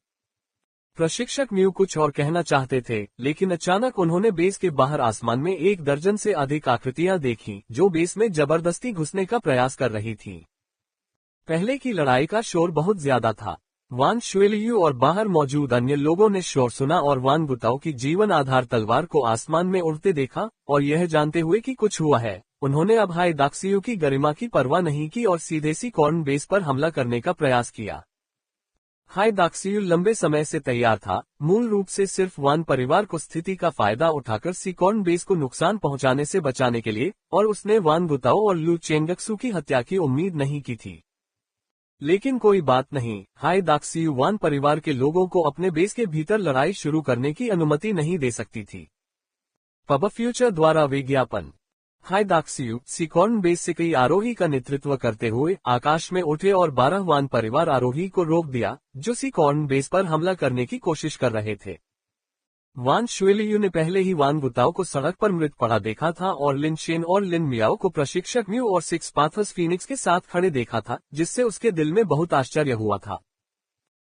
प्रशिक्षक म्यू कुछ और कहना चाहते थे, लेकिन अचानक उन्होंने बेस के बाहर आसमान में 1 दर्जन से अधिक आकृतियां देखीं, जो बेस में जबरदस्ती घुसने का प्रयास कर रही थीं। पहले की लड़ाई का शोर बहुत ज्यादा था। वान शुएलियू और बाहर मौजूद अन्य लोगों ने शोर सुना और वान बुताओ की जीवन आधार तलवार को आसमान में उड़ते देखा, और यह जानते हुए कि कुछ हुआ है, उन्होंने अब हाई दाक्सियू की गरिमा की परवाह नहीं की और सीधे सिकॉर्न बेस पर हमला करने का प्रयास किया। हाई दाक्सियू लंबे समय से तैयार था, मूल रूप से सिर्फ वान परिवार को स्थिति का फायदा उठाकर सिकॉर्न बेस को नुकसान पहुंचाने से बचाने के लिए, और उसने वान बुताओ और लू चेंगक्सू की हत्या की उम्मीद नहीं की थी। लेकिन कोई बात नहीं, हाईदाक्सियू वान परिवार के लोगों को अपने बेस के भीतर लड़ाई शुरू करने की अनुमति नहीं दे सकती थी। पब फ्यूचर द्वारा विज्ञापन। हाईदाक्सियू सीकॉर्न बेस से कई आरोही का नेतृत्व करते हुए आकाश में उठे और 12 वान परिवार आरोही को रोक दिया जो सीकॉर्न बेस पर हमला करने की कोशिश कर रहे थे। वान शुएलियू ने पहले ही वान गुताओ को सड़क पर मृत पड़ा देखा था और लिन शेन और लिन मियाओ को प्रशिक्षक म्यू और सिक्स पाथर्स फीनिक्स के साथ खड़े देखा था, जिससे उसके दिल में बहुत आश्चर्य हुआ था।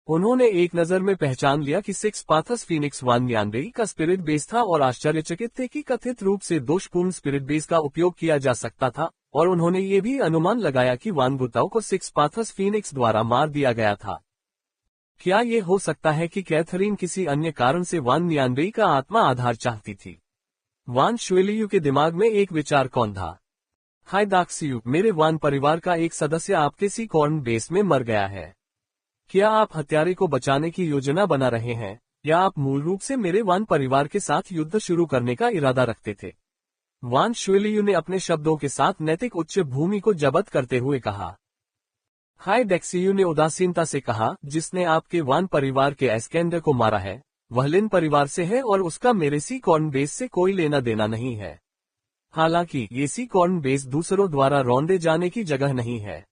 उन्होंने एक नज़र में पहचान लिया कि सिक्स पाथर्स फीनिक्स वान यानबेई का स्पिरिट बेस था और आश्चर्यचकित थे कि कथित रूप से दोषपूर्ण स्पिरिट बेस का उपयोग किया जा सकता था, और उन्होंने ये भी अनुमान लगाया कि वान गुताओ को सिक्स पाथर्स फीनिक्स द्वारा मार दिया गया था। क्या ये हो सकता है कि कैथरीन किसी अन्य कारण से वान यानबेई का आत्मा आधार चाहती थी? वान शुएलियू के दिमाग में एक विचार कौन था? हाईदाक्सियू, मेरे वान परिवार का एक सदस्य आपके सीकॉर्न बेस में मर गया है। क्या आप हत्यारे को बचाने की योजना बना रहे हैं, या आप मूल रूप से मेरे वान परिवार के साथ युद्ध शुरू करने का इरादा रखते थे? वान शुएलियू ने अपने शब्दों के साथ नैतिक उच्च भूमि को जब्त करते हुए कहा। हाईदाक्सियू ने उदासीनता से कहा, जिसने आपके वान परिवार के एस्केंडर को मारा है वह लिन परिवार से है और उसका मेरे सीकॉर्न बेस से कोई लेना देना नहीं है। हालांकि ये सीकॉर्न बेस दूसरों द्वारा रौंदे जाने की जगह नहीं है।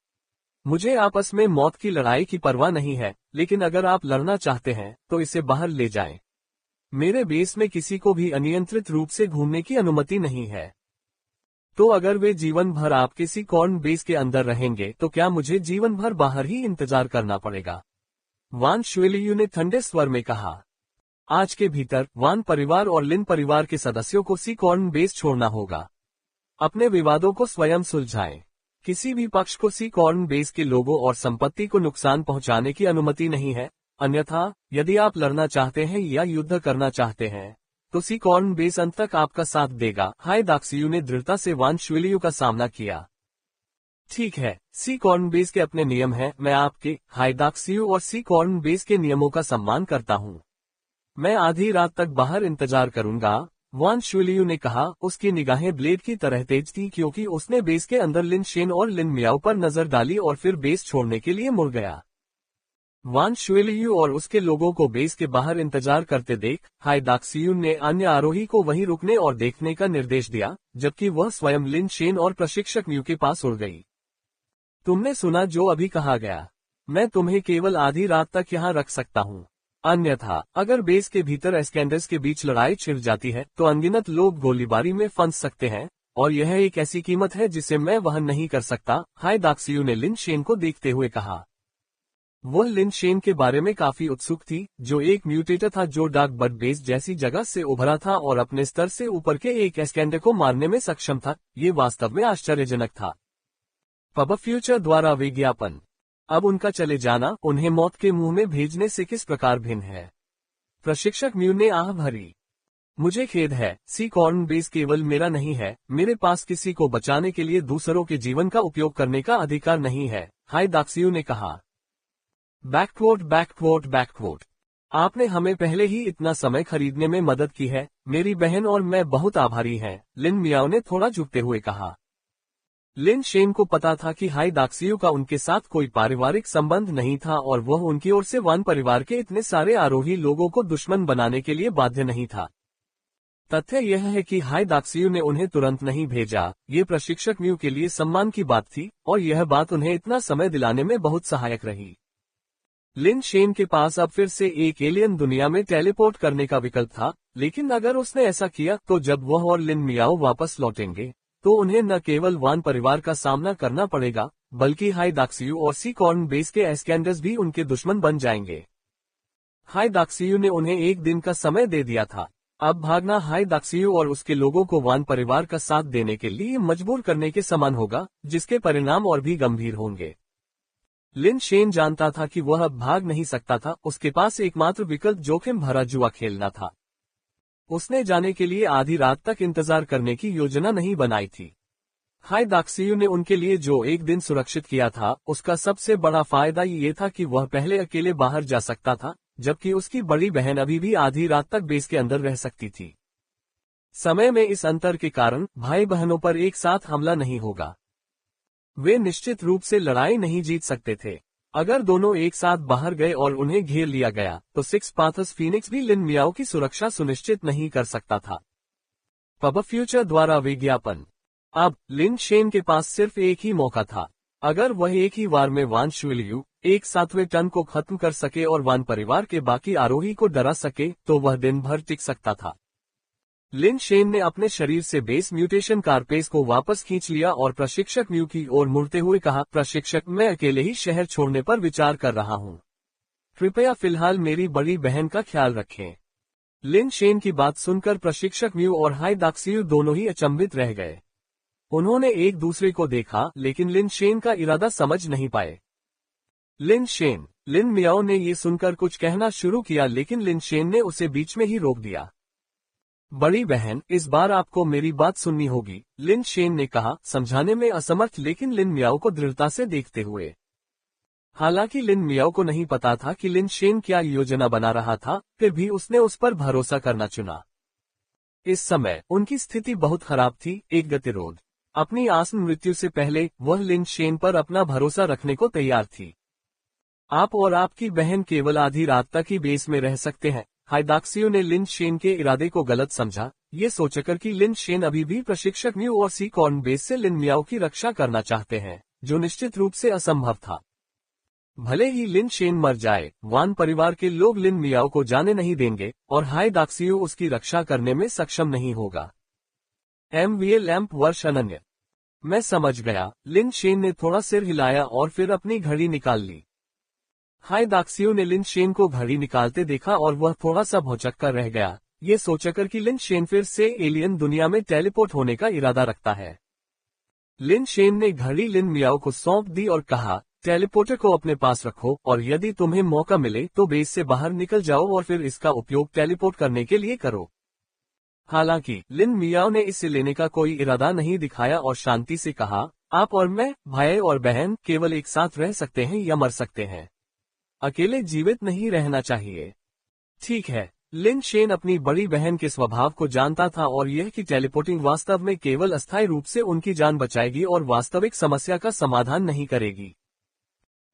मुझे आपस में मौत की लड़ाई की परवाह नहीं है, लेकिन अगर आप लड़ना चाहते हैं तो इसे बाहर ले जाएं। मेरे बेस में किसी को भी अनियंत्रित रूप से घूमने की अनुमति नहीं है। तो अगर वे जीवन भर आपके सीकॉर्न बेस के अंदर रहेंगे तो क्या मुझे जीवन भर बाहर ही इंतजार करना पड़ेगा? वान शुएलियू ने ठंडे स्वर में कहा। आज के भीतर वान परिवार और लिन परिवार के सदस्यों को सीकॉर्न बेस छोड़ना होगा। अपने विवादों को स्वयं सुलझाएं। किसी भी पक्ष को सीकॉर्न बेस के लोगों और संपत्ति को नुकसान पहुंचाने की अनुमति नहीं है, अन्यथा यदि आप लड़ना चाहते हैं या युद्ध करना चाहते हैं तो सीकॉर्न बेस अंत तक आपका साथ देगा। हाईदाक्सियू ने दृढ़ता से वान शुएलियू का सामना किया। ठीक है, सीकॉर्न बेस के अपने नियम हैं, मैं आपके हाईदाक्सियू और सीकॉर्न बेस के नियमों का सम्मान करता हूं। मैं आधी रात तक बाहर इंतजार करूंगा, वान शुएलियू ने कहा। उसकी निगाहें ब्लेड की तरह तेज थी क्योंकि उसने बेस के अंदर लिन शेन और लिन मियाओ पर नजर डाली और फिर बेस छोड़ने के लिए मुड़ गया। वान शुएलियू और उसके लोगों को बेस के बाहर इंतजार करते देख हाईदाक्सियू ने अन्य आरोही को वहीं रुकने और देखने का निर्देश दिया, जबकि वह स्वयं लिन शेन और प्रशिक्षक म्यू के पास उड़ गई। तुमने सुना जो अभी कहा गया। मैं तुम्हें केवल आधी रात तक यहाँ रख सकता हूँ, अन्यथा अगर बेस के भीतर एस्केंडर्स के बीच लड़ाई छिड़ जाती है तो अनगिनत लोग गोलीबारी में फंस सकते हैं, और यह एक ऐसी कीमत है जिसे मैं वहन नहीं कर सकता। हाईदाक्सियू ने लिन शेन को देखते हुए कहा। वह लिन शेन के बारे में काफी उत्सुक थी, जो एक म्यूटेटर था जो डार्क बर्ड बेस जैसी जगह से उभरा था और अपने स्तर से ऊपर के एक एस्केंडर को मारने में सक्षम था। ये वास्तव में आश्चर्यजनक था। पब फ्यूचर द्वारा विज्ञापन। अब उनका चले जाना उन्हें मौत के मुंह में भेजने से किस प्रकार भिन्न है? प्रशिक्षक म्यू ने आह भरी। मुझे खेद है, सीकॉर्न बेस केवल मेरा नहीं है, मेरे पास किसी को बचाने के लिए दूसरों के जीवन का उपयोग करने का अधिकार नहीं है, हाईदाक्सियू ने कहा। बैकवोट बैकवोट बैकवोट। आपने हमें पहले ही इतना समय खरीदने में मदद की है, मेरी बहन और मैं बहुत आभारी हैं, लिन मियाओ ने थोड़ा झुकते हुए कहा। लिन शेन को पता था कि हाईदाक्सियू का उनके साथ कोई पारिवारिक संबंध नहीं था और वह उनकी ओर से वान परिवार के इतने सारे आरोही लोगों को दुश्मन बनाने के लिए बाध्य नहीं था। तथ्य यह है कि हाईदाक्सियू ने उन्हें तुरंत नहीं भेजा, ये प्रशिक्षक म्यू के लिए सम्मान की बात थी और यह बात उन्हें इतना समय दिलाने में बहुत सहायक रही। लिन शेन के पास अब फिर से एक एलियन दुनिया में टेलीपोर्ट करने का विकल्प था, लेकिन अगर उसने ऐसा किया तो जब वह और लिन मियाओ वापस लौटेंगे तो उन्हें न केवल वान परिवार का सामना करना पड़ेगा, बल्कि हाईदाक्सियू और सीकॉर्न बेस के एस्केंडर्स भी उनके दुश्मन बन जाएंगे। हाईदाक्सियू ने उन्हें एक दिन का समय दे दिया था। अब भागना हाईदाक्सियू और उसके लोगों को वान परिवार का साथ देने के लिए मजबूर करने के समान होगा, जिसके परिणाम और भी गंभीर होंगे। लिन शेन जानता था कि वह अब भाग नहीं सकता था, उसके पास एकमात्र विकल्प जोखिम भरा जुआ खेलना था। उसने जाने के लिए आधी रात तक इंतजार करने की योजना नहीं बनाई थी। हाईदाक्सियू ने उनके लिए जो एक दिन सुरक्षित किया था, उसका सबसे बड़ा फायदा ये था कि वह पहले अकेले बाहर जा सकता था, जबकि उसकी बड़ी बहन अभी भी आधी रात तक बेस के अंदर रह सकती थी। समय में इस अंतर के कारण भाई बहनों पर एक साथ हमला नहीं होगा। वे निश्चित रूप से लड़ाई नहीं जीत सकते थे। अगर दोनों एक साथ बाहर गए और उन्हें घेर लिया गया तो सिक्स पाथर्स फीनिक्स भी लिन मियाओ की सुरक्षा सुनिश्चित नहीं कर सकता था। पब फ्यूचर द्वारा विज्ञापन। अब लिन शेन के पास सिर्फ एक ही मौका था। अगर वह एक ही वार में वान शुएलियू एक 7वें टन को खत्म कर सके और वान परिवार के बाकी आरोही को डरा सके तो वह दिन भर टिक सकता था। लिन शेन ने अपने शरीर से बेस म्यूटेशन कारपेस को वापस खींच लिया और प्रशिक्षक म्यू की ओर मुड़ते हुए कहा, प्रशिक्षक, मैं अकेले ही शहर छोड़ने पर विचार कर रहा हूँ। कृपया फिलहाल मेरी बड़ी बहन का ख्याल रखें। लिन शेन की बात सुनकर प्रशिक्षक म्यू और हाई दाक्सियू दोनों ही अचंभित रह गए। उन्होंने एक दूसरे को देखा लेकिन लिन शेन का इरादा समझ नहीं पाए। लिन मियाओ ने ये सुनकर कुछ कहना शुरू किया लेकिन लिन शेन ने उसे बीच में ही रोक दिया। बड़ी बहन, इस बार आपको मेरी बात सुननी होगी, लिन शेन ने कहा, समझाने में असमर्थ लेकिन लिन मियाओ को दृढ़ता से देखते हुए। हालांकि लिन मियाओ को नहीं पता था कि लिन शेन क्या योजना बना रहा था, फिर भी उसने उस पर भरोसा करना चुना। इस समय उनकी स्थिति बहुत खराब थी। एक गतिरोध। अपनी आसन मृत्यु से पहले वह लिन शेन पर अपना भरोसा रखने को तैयार थी। आप और आपकी बहन केवल आधी रात तक ही बेस में रह सकते हैं। हाइदाक्सियो ने लिन शेन के इरादे को गलत समझा, ये सोचकर कि लिन शेन अभी भी प्रशिक्षक म्यू और सी कॉर्न बेस से लिन मियाओ की रक्षा करना चाहते हैं, जो निश्चित रूप से असंभव था। भले ही लिन शेन मर जाए, वान परिवार के लोग लिन मियाओ को जाने नहीं देंगे और हाइदाक्सियो उसकी रक्षा करने में सक्षम नहीं होगा। MVA लैंप वर्ष अनन्य। मैं समझ गया। लिन शेन ने थोड़ा सिर हिलाया और फिर अपनी घड़ी निकाल ली। हाइदाक्सियो ने लिन शेन को घड़ी निकालते देखा और वह थोड़ा सा भौचक कर रह गया, ये सोचकर कि लिन शेन फिर से एलियन दुनिया में टेलीपोर्ट होने का इरादा रखता है। लिन शेन ने घड़ी लिन मियाओ को सौंप दी और कहा, टेलीपोर्टर को अपने पास रखो और यदि तुम्हें मौका मिले तो बेस से बाहर निकल जाओ और फिर इसका उपयोग टेलीपोर्ट करने के लिए करो। हालांकि लिन मियाओ ने इसे लेने का कोई इरादा नहीं दिखाया और शांति से कहा, आप और मैं, भाई और बहन, केवल एक साथ रह सकते हैं या मर सकते हैं। अकेले जीवित नहीं रहना चाहिए। ठीक है। लिन शेन अपनी बड़ी बहन के स्वभाव को जानता था और यह कि टेलीपोर्टिंग वास्तव में केवल अस्थायी रूप से उनकी जान बचाएगी और वास्तविक समस्या का समाधान नहीं करेगी।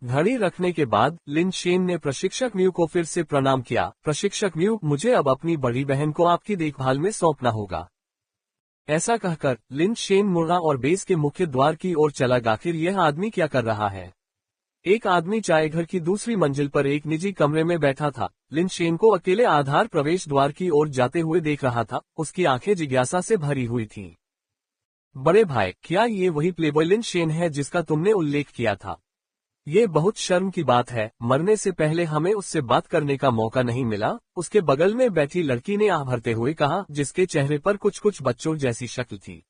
घड़ी रखने के बाद लिन शेन ने प्रशिक्षक म्यू को फिर से प्रणाम किया। प्रशिक्षक म्यू, मुझे अब अपनी बड़ी बहन को आपकी देखभाल में सौंपना होगा। ऐसा कहकर लिन शेन मुड़ा और बेस के मुख्य द्वार की ओर चला। आखिर यह आदमी क्या कर रहा है? एक आदमी चाय घर की दूसरी मंजिल पर एक निजी कमरे में बैठा था। लिन शेन को अकेले आधार प्रवेश द्वार की ओर जाते हुए देख रहा था। उसकी आंखें जिज्ञासा से भरी हुई थीं। बड़े भाई, क्या ये वही प्लेबॉय लिन शेन है जिसका तुमने उल्लेख किया था? ये बहुत शर्म की बात है, मरने से पहले हमें उससे बात करने का मौका नहीं मिला। उसके बगल में बैठी लड़की ने आह भरते हुए कहा, जिसके चेहरे पर कुछ बच्चों जैसी शक्ल थी।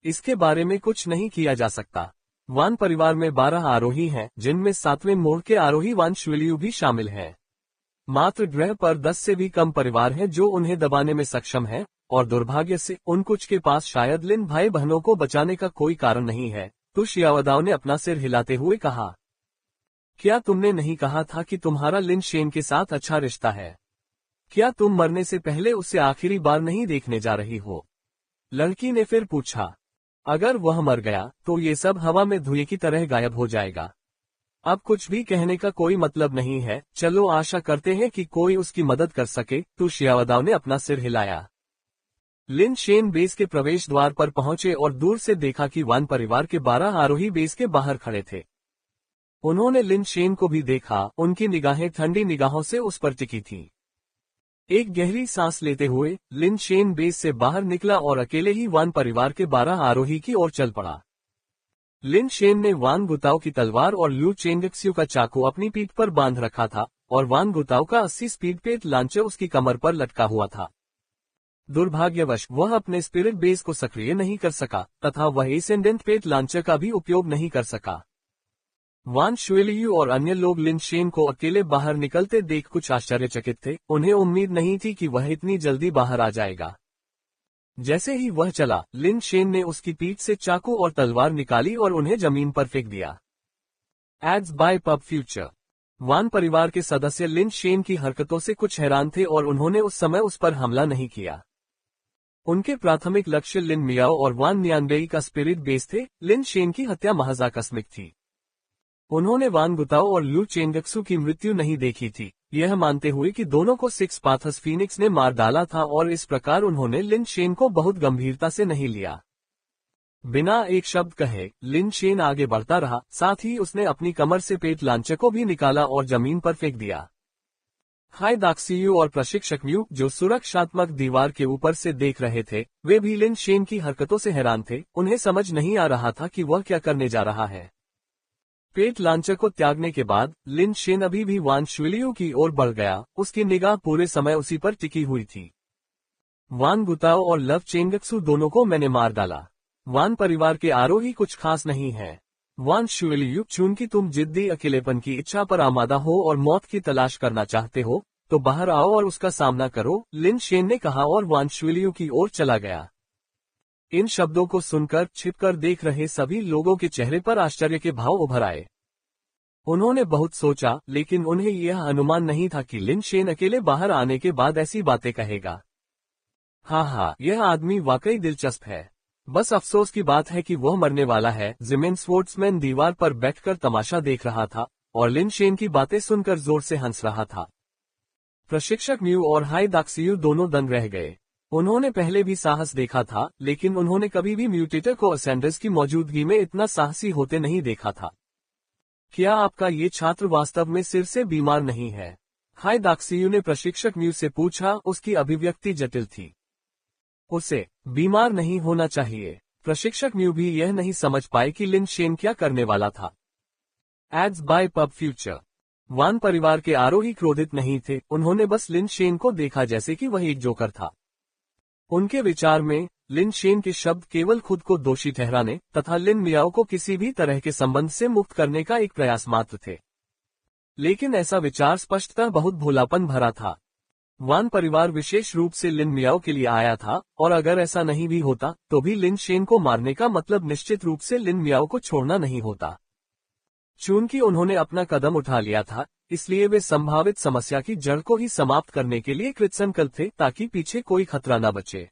इसके बारे में कुछ नहीं किया जा सकता। वान परिवार में 12 आरोही हैं, जिनमें 7वें मोड़ के आरोही वान शुएलियू भी शामिल हैं। मात्र ग्रह पर 10 से भी कम परिवार हैं जो उन्हें दबाने में सक्षम हैं, और दुर्भाग्य से उन कुछ के पास शायद लिन भाई बहनों को बचाने का कोई कारण नहीं है। तो शियावदाओ ने अपना सिर हिलाते हुए कहा, क्या तुमने नहीं कहा था कि तुम्हारा लिन शेन के साथ अच्छा रिश्ता है? क्या तुम मरने से पहले उसे आखिरी बार नहीं देखने जा रही हो? लड़की ने फिर पूछा। अगर वह मर गया तो ये सब हवा में धुएं की तरह गायब हो जाएगा। अब कुछ भी कहने का कोई मतलब नहीं है। चलो आशा करते हैं कि कोई उसकी मदद कर सके। तो शियावदाओ ने अपना सिर हिलाया। लिन शेन बेस के प्रवेश द्वार पर पहुंचे और दूर से देखा कि वान परिवार के 12 आरोही बेस के बाहर खड़े थे। उन्होंने लिन शेन को भी देखा। उनकी निगाहें ठंडी निगाहों से उस पर टिकी थीं। एक गहरी सांस लेते हुए लिन शेन बेस से बाहर निकला और अकेले ही वान परिवार के 12 आरोही की ओर चल पड़ा। लिन शेन ने वान गुताओ की तलवार और लू चेंगक्स्यू का चाकू अपनी पीठ पर बांध रखा था और वान गुताओ का 80 स्पीड पेट लांचर उसकी कमर पर लटका हुआ था। दुर्भाग्यवश वह अपने स्पिरिट बेस को सक्रिय नहीं कर सका तथा वह एसेंडेंट पेट लांचर का भी उपयोग नहीं कर सका। वान शुएलियू और अन्य लोग लिन शेन को अकेले बाहर निकलते देख कुछ आश्चर्यचकित थे। उन्हें उम्मीद नहीं थी कि वह इतनी जल्दी बाहर आ जाएगा। जैसे ही वह चला, लिन शेन ने उसकी पीठ से चाकू और तलवार निकाली और उन्हें जमीन पर फेंक दिया। Ads by PubFuture. Wan परिवार के सदस्य लिन शेन की हरकतों से कुछ हैरान थे और उन्होंने उस समय उस पर हमला नहीं किया। उनके प्राथमिक लक्ष्य लिन मियाओ और वान नियानबेई का स्पिरिट बेस थे। लिन शेन की हत्या महज आकस्मिक थी। उन्होंने वान गुताओ और लू चेंगक्सू की मृत्यु नहीं देखी थी, यह मानते हुए कि दोनों को सिक्स पाथस फीनिक्स ने मार डाला था, और इस प्रकार उन्होंने लिन शेन को बहुत गंभीरता से नहीं लिया। बिना एक शब्द कहे लिन शेन आगे बढ़ता रहा, साथ ही उसने अपनी कमर से पेट लांचे को भी निकाला और जमीन पर फेंक दिया। हाई दाक्सियू और प्रशिक्षक म्यू, जो सुरक्षात्मक दीवार के ऊपर से देख रहे थे, वे भी लिन शेन की हरकतों से हैरान थे। उन्हें समझ नहीं आ रहा था कि वह क्या करने जा रहा है। पेट लांचर को त्यागने के बाद लिन शेन अभी भी वान शुलियू की ओर बढ़ गया। उसकी निगाह पूरे समय उसी पर टिकी हुई थी। वान गुताओ और लव चेंगक्सू दोनों को मैंने मार डाला। वान परिवार के आरोही कुछ खास नहीं है। वान शुलियू, चूंकि तुम जिद्दी अकेलेपन की इच्छा पर आमादा हो और मौत की तलाश करना चाहते हो, तो बाहर आओ और उसका सामना करो, लिन शेन ने कहा और वान शुलियू की ओर चला गया। इन शब्दों को सुनकर छिपकर देख रहे सभी लोगों के चेहरे पर आश्चर्य के भाव उभर आए। उन्होंने बहुत सोचा, लेकिन उन्हें यह अनुमान नहीं था कि लिन शेन अकेले बाहर आने के बाद ऐसी बातें कहेगा। हाँ, यह आदमी वाकई दिलचस्प है। बस अफसोस की बात है कि वह मरने वाला है। जिमेन स्पोर्ट्समैन दीवार पर बैठकर तमाशा देख रहा था और लिन शेन की बातें सुनकर जोर से हंस रहा था। प्रशिक्षक म्यू और हाई दाक्सियू दोनों दंग रह गए। उन्होंने पहले भी साहस देखा था, लेकिन उन्होंने कभी भी म्यूटेटर को असेंडर्स की मौजूदगी में इतना साहसी होते नहीं देखा था। क्या आपका ये छात्र वास्तव में सिर से बीमार नहीं है? हाई दाक्सियू ने प्रशिक्षक म्यू से पूछा। उसकी अभिव्यक्ति जटिल थी। उसे बीमार नहीं होना चाहिए। प्रशिक्षक म्यू भी यह नहीं समझ पाए कि लिन शेन क्या करने वाला था। Ads by PubFuture. Wan परिवार के आरोही क्रोधित नहीं थे। उन्होंने बस लिन शेन को देखा जैसे कि वह एक जोकर था। उनके विचार में लिन शेन के शब्द केवल खुद को दोषी ठहराने तथा लिन मियाओ को किसी भी तरह के संबंध से मुक्त करने का एक प्रयास मात्र थे। लेकिन ऐसा विचार स्पष्टतः बहुत भोलापन भरा था। वान परिवार विशेष रूप से लिन मियाओ के लिए आया था, और अगर ऐसा नहीं भी होता तो भी लिन शेन को मारने का मतलब निश्चित रूप से लिन मियाओ को छोड़ना नहीं होता। चूंकि उन्होंने अपना कदम उठा लिया था, इसलिए वे संभावित समस्या की जड़ को ही समाप्त करने के लिए कृतसंकल्प थे, ताकि पीछे कोई खतरा न बचे।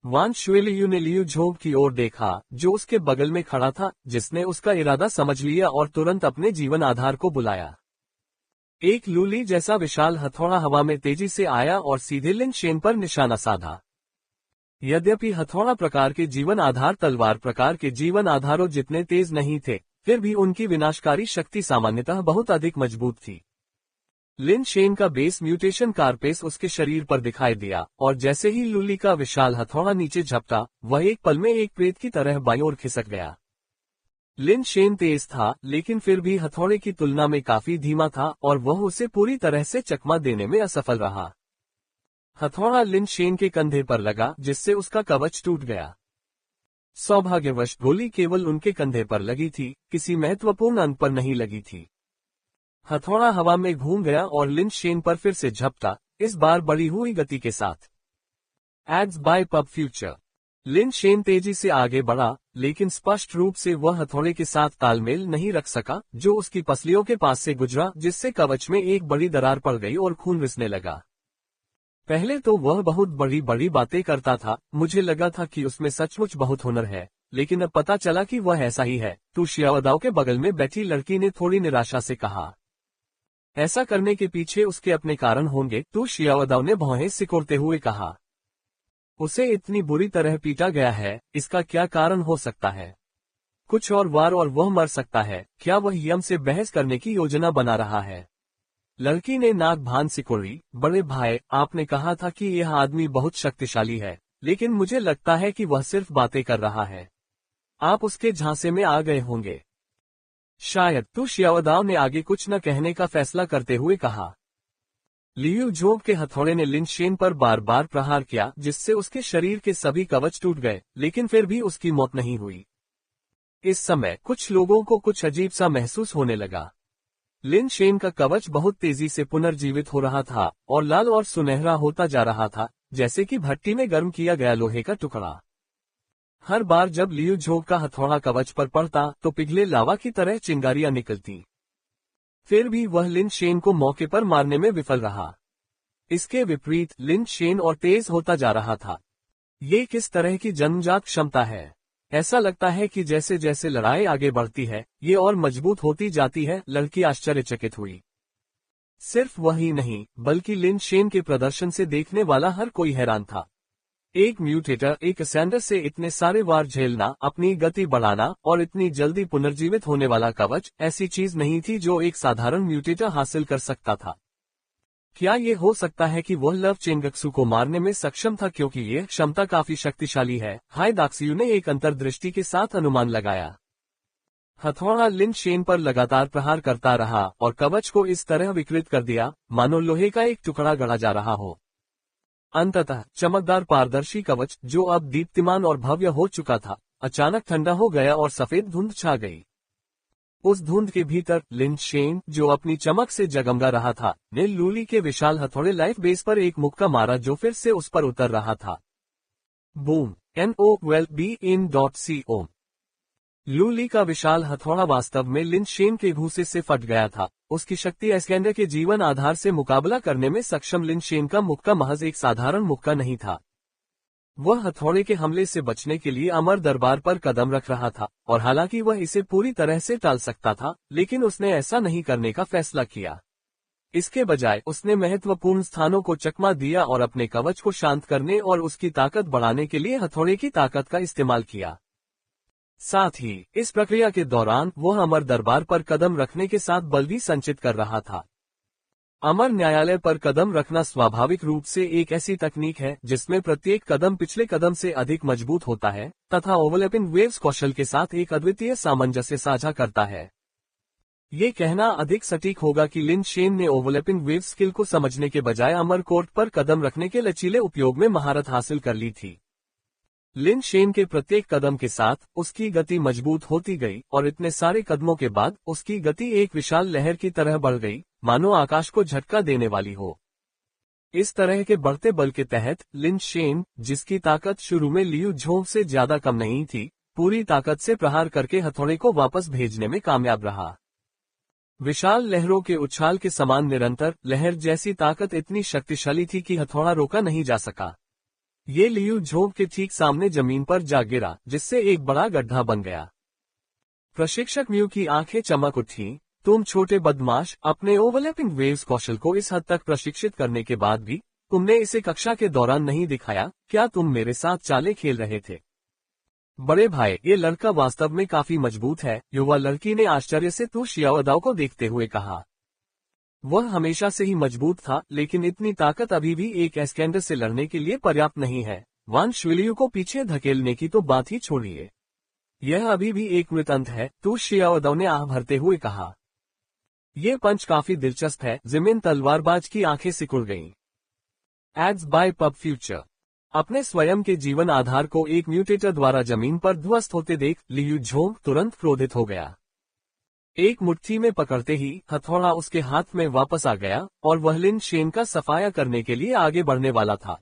वान शुलियू ने लियू झोंग की ओर देखा, जो उसके बगल में खड़ा था, जिसने उसका इरादा समझ लिया और तुरंत अपने जीवन आधार को बुलाया। एक लूली जैसा विशाल हथौड़ा हवा में तेजी से आया और सीधे लिन शेन पर निशाना साधा। यद्यपि हथौड़ा प्रकार के जीवन आधार तलवार प्रकार के जीवन आधारों जितने तेज नहीं थे, फिर भी उनकी विनाशकारी शक्ति सामान्यतः बहुत अधिक मजबूत थी। लिन शेन का बेस म्यूटेशन कारपेस उसके शरीर पर दिखाई दिया, और जैसे ही लूली का विशाल हथौड़ा नीचे झपटा, वह एक पल में एक प्रेत की तरह बाईं ओर खिसक गया। लिन शेन तेज था, लेकिन फिर भी हथौड़े की तुलना में काफी धीमा था, और वह उसे पूरी तरह से चकमा देने में असफल रहा। हथौड़ा लिन शेन के कंधे पर लगा, जिससे उसका कवच टूट गया। सौभाग्यवश गोली केवल उनके कंधे पर लगी थी, किसी महत्वपूर्ण अंग पर नहीं लगी थी। हथौड़ा हवा में घूम गया और लिन शेन पर फिर से झपटा, इस बार बढ़ी हुई गति के साथ। Ads by PubFuture. Lin Shen तेजी से आगे बढ़ा, लेकिन स्पष्ट रूप से वह हथौड़े के साथ तालमेल नहीं रख सका, जो उसकी पसलियों के पास से गुजरा, जिससे कवच में एक बड़ी दरार पड़ गई और खून रिसने लगा। पहले तो वह बहुत बड़ी बड़ी बातें करता था, मुझे लगा था कि उसमें सचमुच बहुत हुनर है, लेकिन अब पता चला कि वह ऐसा ही है। तू शियावदाओ के बगल में बैठी लड़की ने थोड़ी निराशा से कहा। ऐसा करने के पीछे उसके अपने कारण होंगे, तू शियावदाओ ने भौहें सिकोड़ते हुए कहा। उसे इतनी बुरी तरह पीटा गया है, इसका क्या कारण हो सकता है? कुछ और वार और वह मर सकता है। क्या वह यम से बहस करने की योजना बना रहा है? लड़की ने नाक भान सिकोड़ी। बड़े भाई, आपने कहा था कि यह आदमी बहुत शक्तिशाली है, लेकिन मुझे लगता है कि वह सिर्फ बातें कर रहा है। आप उसके झांसे में आ गए होंगे। शायद। तू शियावदाओ ने आगे कुछ न कहने का फैसला करते हुए कहा। लियू झोंग के हथौड़े ने लिन शेन पर बार बार प्रहार किया, जिससे उसके शरीर के सभी कवच टूट गए, लेकिन फिर भी उसकी मौत नहीं हुई। इस समय कुछ लोगों को कुछ अजीब सा महसूस होने लगा। लिन शेन का कवच बहुत तेजी से पुनर्जीवित हो रहा था और लाल और सुनहरा होता जा रहा था, जैसे कि भट्टी में गर्म किया गया लोहे का टुकड़ा। हर बार जब लियू झोंग का हथौड़ा कवच पर पड़ता तो पिघले लावा की तरह चिंगारियां निकलती। फिर भी वह लिन शेन को मौके पर मारने में विफल रहा। इसके विपरीत लिन शेन और तेज होता जा रहा था। ये किस तरह की जन्मजात क्षमता है? ऐसा लगता है कि जैसे जैसे लड़ाई आगे बढ़ती है ये और मजबूत होती जाती है, लड़की आश्चर्यचकित हुई। सिर्फ वही नहीं बल्कि लिन शेन के प्रदर्शन से देखने वाला हर कोई हैरान था। एक म्यूटेटर एक सैंडर से इतने सारे वार झेलना, अपनी गति बढ़ाना और इतनी जल्दी पुनर्जीवित होने वाला कवच ऐसी चीज नहीं थी जो एक साधारण म्यूटेटर हासिल कर सकता था। क्या ये हो सकता है कि वह लव चेंगक्सू को मारने में सक्षम था क्योंकि ये क्षमता काफी शक्तिशाली है? हाइदाक्सियू ने एक अंतर्दृष्टि के साथ अनुमान लगाया। हथौड़ा लिन शेन पर लगातार प्रहार करता रहा और कवच को इस तरह विकृत कर दिया मानो लोहे का एक टुकड़ा गढ़ा जा रहा हो। अंततः चमकदार पारदर्शी कवच, जो अब दीप्तिमान और भव्य हो चुका था, अचानक ठंडा हो गया और सफेद धुंध छा गई। उस धुंध के भीतर लिन शेन, जो अपनी चमक से जगमगा रहा था, ने लूली के विशाल हथौड़े लाइफ बेस पर एक मुक्का मारा जो फिर से उस पर उतर रहा था। बूम। NOWELL-BE-IN.CO। लूली का विशाल हथौड़ा वास्तव में लिन शेन के घूंसे से फट गया था। उसकी शक्ति एस्केंडर के जीवन आधार से मुकाबला करने में सक्षम लिन शेन का मुक्का महज एक साधारण मुक्का नहीं था। वह हथौड़े के हमले से बचने के लिए अमर दरबार पर कदम रख रहा था, और हालांकि वह इसे पूरी तरह से टाल सकता था, लेकिन उसने ऐसा नहीं करने का फैसला किया। इसके बजाय उसने महत्वपूर्ण स्थानों को चकमा दिया और अपने कवच को शांत करने और उसकी ताकत बढ़ाने के लिए हथौड़े की ताकत का इस्तेमाल किया। साथ ही इस प्रक्रिया के दौरान वह अमर दरबार पर कदम रखने के साथ बल भी संचित कर रहा था। अमर न्यायालय पर कदम रखना स्वाभाविक रूप से एक ऐसी तकनीक है जिसमें प्रत्येक कदम पिछले कदम से अधिक मजबूत होता है तथा ओवरलैपिंग वेव्स कौशल के साथ एक अद्वितीय सामंजस्य साझा करता है। ये कहना अधिक सटीक होगा कि लिन शेन ने ओवरलैपिंग वेव स्किल को समझने के बजाय अमर कोर्ट पर कदम रखने के लचीले उपयोग में महारत हासिल कर ली थी। लिन शेन के प्रत्येक कदम के साथ उसकी गति मजबूत होती गई और इतने सारे कदमों के बाद उसकी गति एक विशाल लहर की तरह बढ़ गई, मानो आकाश को झटका देने वाली हो। इस तरह के बढ़ते बल के तहत लिन शेन, जिसकी ताकत शुरू में लियू झोंग से ज्यादा कम नहीं थी, पूरी ताकत से प्रहार करके हथौड़े को वापस भेजने में कामयाब रहा। विशाल लहरों के उछाल के समान निरंतर लहर जैसी ताकत इतनी शक्तिशाली थी कि हथौड़ा रोका नहीं जा सका। ये लियू झोंग के ठीक सामने जमीन पर जा गिरा, जिससे एक बड़ा गड्ढा बन गया। प्रशिक्षक म्यू की आंखें चमक उठी। तुम छोटे बदमाश, अपने ओवरलैपिंग वेव्स कौशल को इस हद तक प्रशिक्षित करने के बाद भी तुमने इसे कक्षा के दौरान नहीं दिखाया। क्या तुम मेरे साथ चालें खेल रहे थे? बड़े भाई, ये लड़का वास्तव में काफी मजबूत है, युवा लड़की ने आश्चर्य से तू शियाओदाओ को देखते हुए कहा। वह हमेशा से ही मजबूत था, लेकिन इतनी ताकत अभी भी एक एस्केंडर से लड़ने के लिए पर्याप्त नहीं है। वान शुलियू को पीछे धकेलने की तो बात ही छोड़िए, यह अभी भी एक मृतंत है, तू शियाओदाओ ने आह भरते हुए कहा। ये पंच काफी दिलचस्प है। जिमिन तलवारबाज की आंखें सिकुड़ गईं। Ads by PubFuture. अपने स्वयं के जीवन आधार को एक म्यूटेटर द्वारा जमीन पर ध्वस्त होते देख लियू झोंग तुरंत क्रोधित हो गया। एक मुट्ठी में पकड़ते ही हथौड़ा उसके हाथ में वापस आ गया और वह लिन शेन का सफाया करने के लिए आगे बढ़ने वाला था।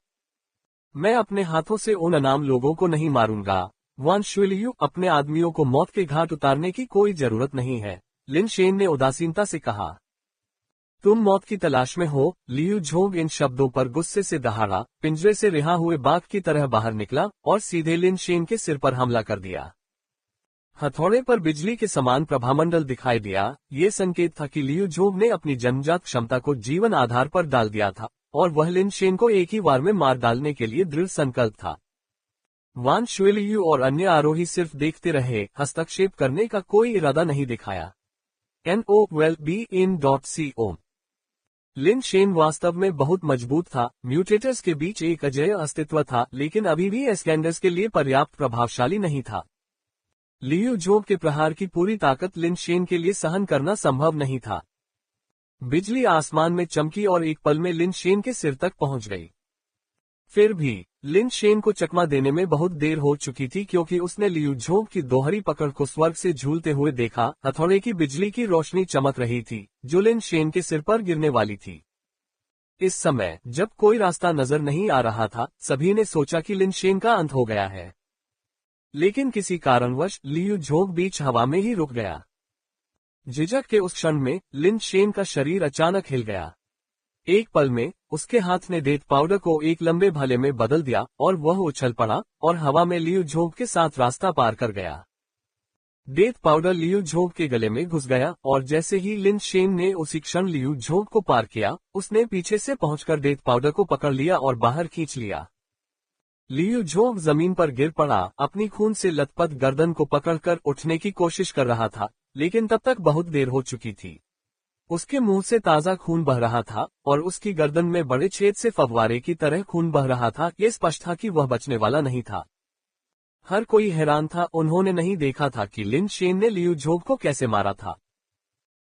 मैं अपने हाथों से उन अनाम लोगों को नहीं मारूंगा। वान शुलियू, अपने आदमियों को मौत के घाट उतारने की कोई जरूरत नहीं है, लिन शेन ने उदासीनता से कहा। तुम मौत की तलाश में हो? लियू झोंग इन शब्दों पर गुस्से से दहाड़ा, पिंजरे से रिहा हुए बाघ की तरह बाहर निकला और सीधे लिन शेन के सिर पर हमला कर दिया। हथौड़े पर बिजली के समान प्रभामंडल दिखाई दिया। ये संकेत था कि लियू झोंग ने अपनी जन्मजात क्षमता को जीवन आधार पर डाल दिया था और वह लिन शेन को एक ही वार में मार डालने के लिए दृढ़ संकल्प था। वान शुलियू और अन्य आरोही सिर्फ देखते रहे, हस्तक्षेप करने का कोई इरादा नहीं दिखाया। NOWELL-BE-IN.CO। लिन शेन वास्तव में बहुत मजबूत था। म्यूटेटर्स के बीच एक अजेय अस्तित्व था, लेकिन अभी भी एस्केंडर्स के लिए पर्याप्त प्रभावशाली नहीं था। लियू झोंग के प्रहार की पूरी ताकत लिन शेन के लिए सहन करना संभव नहीं था। बिजली आसमान में चमकी और एक पल में लिन शेन के सिर तक पहुंच गई। फिर भी लिन शेन को चकमा देने में बहुत देर हो चुकी थी, क्योंकि उसने लियू झोंग की दोहरी पकड़ को स्वर्ग से झूलते हुए देखा। हथौड़े की बिजली की रोशनी चमक रही थी जो लिन शेन के सिर पर गिरने वाली थी। इस समय जब कोई रास्ता नजर नहीं आ रहा था, सभी ने सोचा कि लिन शेन का अंत हो गया है। लेकिन किसी कारणवश लियू झोंग बीच हवा में ही रुक गया। झिझक के उस क्षण में लिन शेन का शरीर अचानक हिल गया। एक पल में उसके हाथ ने डेथ पाउडर को एक लंबे भाले में बदल दिया और वह उछल पड़ा और हवा में लियू झोंग के साथ रास्ता पार कर गया। डेथ पाउडर लियू झोंग के गले में घुस गया और जैसे ही लिन शेन ने उसी क्षण लियू झोंग को पार किया, उसने पीछे से पहुंचकर डेथ पाउडर को पकड़ लिया और बाहर खींच लिया। लियू झोंग जमीन पर गिर पड़ा, अपनी खून से लथपथ गर्दन को पकड़कर उठने की कोशिश कर रहा था, लेकिन तब तक बहुत देर हो चुकी थी। उसके मुंह से ताजा खून बह रहा था और उसकी गर्दन में बड़े छेद से फव्वारे की तरह खून बह रहा था। ये स्पष्ट था कि वह बचने वाला नहीं था। हर कोई हैरान था, उन्होंने नहीं देखा था कि लिन शेन ने लियू झोंग को कैसे मारा था।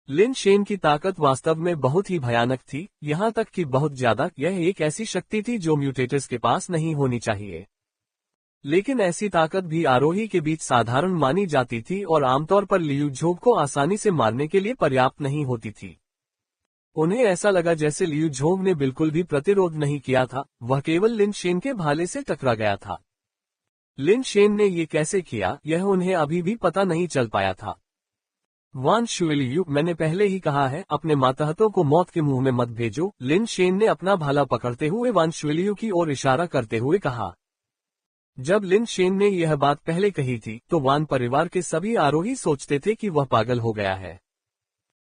लिन शेन की ताकत वास्तव में बहुत ही भयानक थी, यहाँ तक कि बहुत ज्यादा। यह एक ऐसी शक्ति थी जो म्यूटेटर्स के पास नहीं होनी चाहिए, लेकिन ऐसी ताकत भी आरोही के बीच साधारण मानी जाती थी और आमतौर पर लियू झोंग को आसानी से मारने के लिए पर्याप्त नहीं होती थी। उन्हें ऐसा लगा जैसे लियू झोंग ने बिल्कुल भी प्रतिरोध नहीं किया था, वह केवल लिन शेन के भाले से टकरा गया था। लिन शेन ने ये कैसे किया, यह उन्हें अभी भी पता नहीं चल पाया था। वान शुएलियू, मैंने पहले ही कहा है, अपने मातहतों को मौत के मुंह में मत भेजो, लिन शेन ने अपना भाला पकड़ते हुए वान शुएलियू की ओर इशारा करते हुए कहा। जब लिन शेन ने यह बात पहले कही थी तो वान परिवार के सभी आरोही सोचते थे कि वह पागल हो गया है,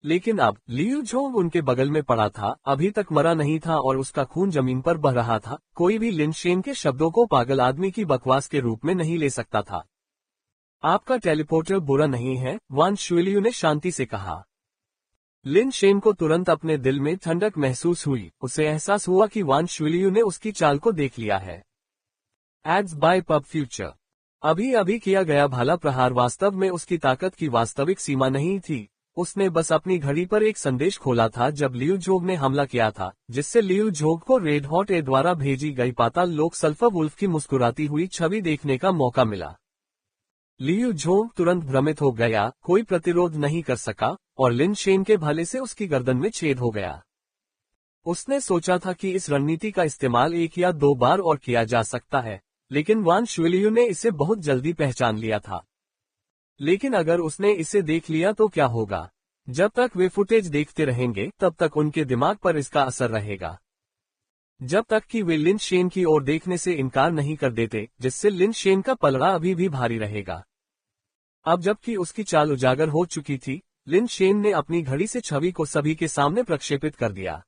लेकिन अब लियू झोंग उनके बगल में पड़ा था, अभी तक मरा नहीं था और उसका खून जमीन पर बह रहा था। कोई भी लिन शेन के शब्दों को पागल आदमी की बकवास के रूप में नहीं ले सकता था। आपका टेलीपोर्टर बुरा नहीं है, वान शुएलियू ने शांति से कहा। लिन शेन को तुरंत अपने दिल में ठंडक महसूस हुई। उसे एहसास हुआ कि वान शुएलियू ने उसकी चाल को देख लिया है। Ads by PubFuture. अभी अभी किया गया भाला प्रहार वास्तव में उसकी ताकत की वास्तविक सीमा नहीं थी। उसने बस अपनी घड़ी पर एक संदेश खोला था जब लियू झोंग ने हमला किया था, जिससे लियू झोंग को रेड हॉट ए द्वारा भेजी गई पाताल लोक सल्फर वुल्फ की मुस्कुराती हुई छवि देखने का मौका मिला। लियू झोंग तुरंत भ्रमित हो गया, कोई प्रतिरोध नहीं कर सका और लिन शेन के भाले से उसकी गर्दन में छेद हो गया। उसने सोचा था कि इस रणनीति का इस्तेमाल एक या दो बार और किया जा सकता है, लेकिन वान शुएलियू ने इसे बहुत जल्दी पहचान लिया था। लेकिन अगर उसने इसे देख लिया तो क्या होगा? जब तक वे फुटेज देखते रहेंगे तब तक उनके दिमाग पर इसका असर रहेगा, जब तक कि वे लिन शेन की ओर देखने से इनकार नहीं कर देते, जिससे लिन शेन का पलड़ा अभी भी भारी रहेगा। अब जबकि उसकी चाल उजागर हो चुकी थी, लिन शेन ने अपनी घड़ी से छवि को सभी के सामने प्रक्षेपित कर दिया।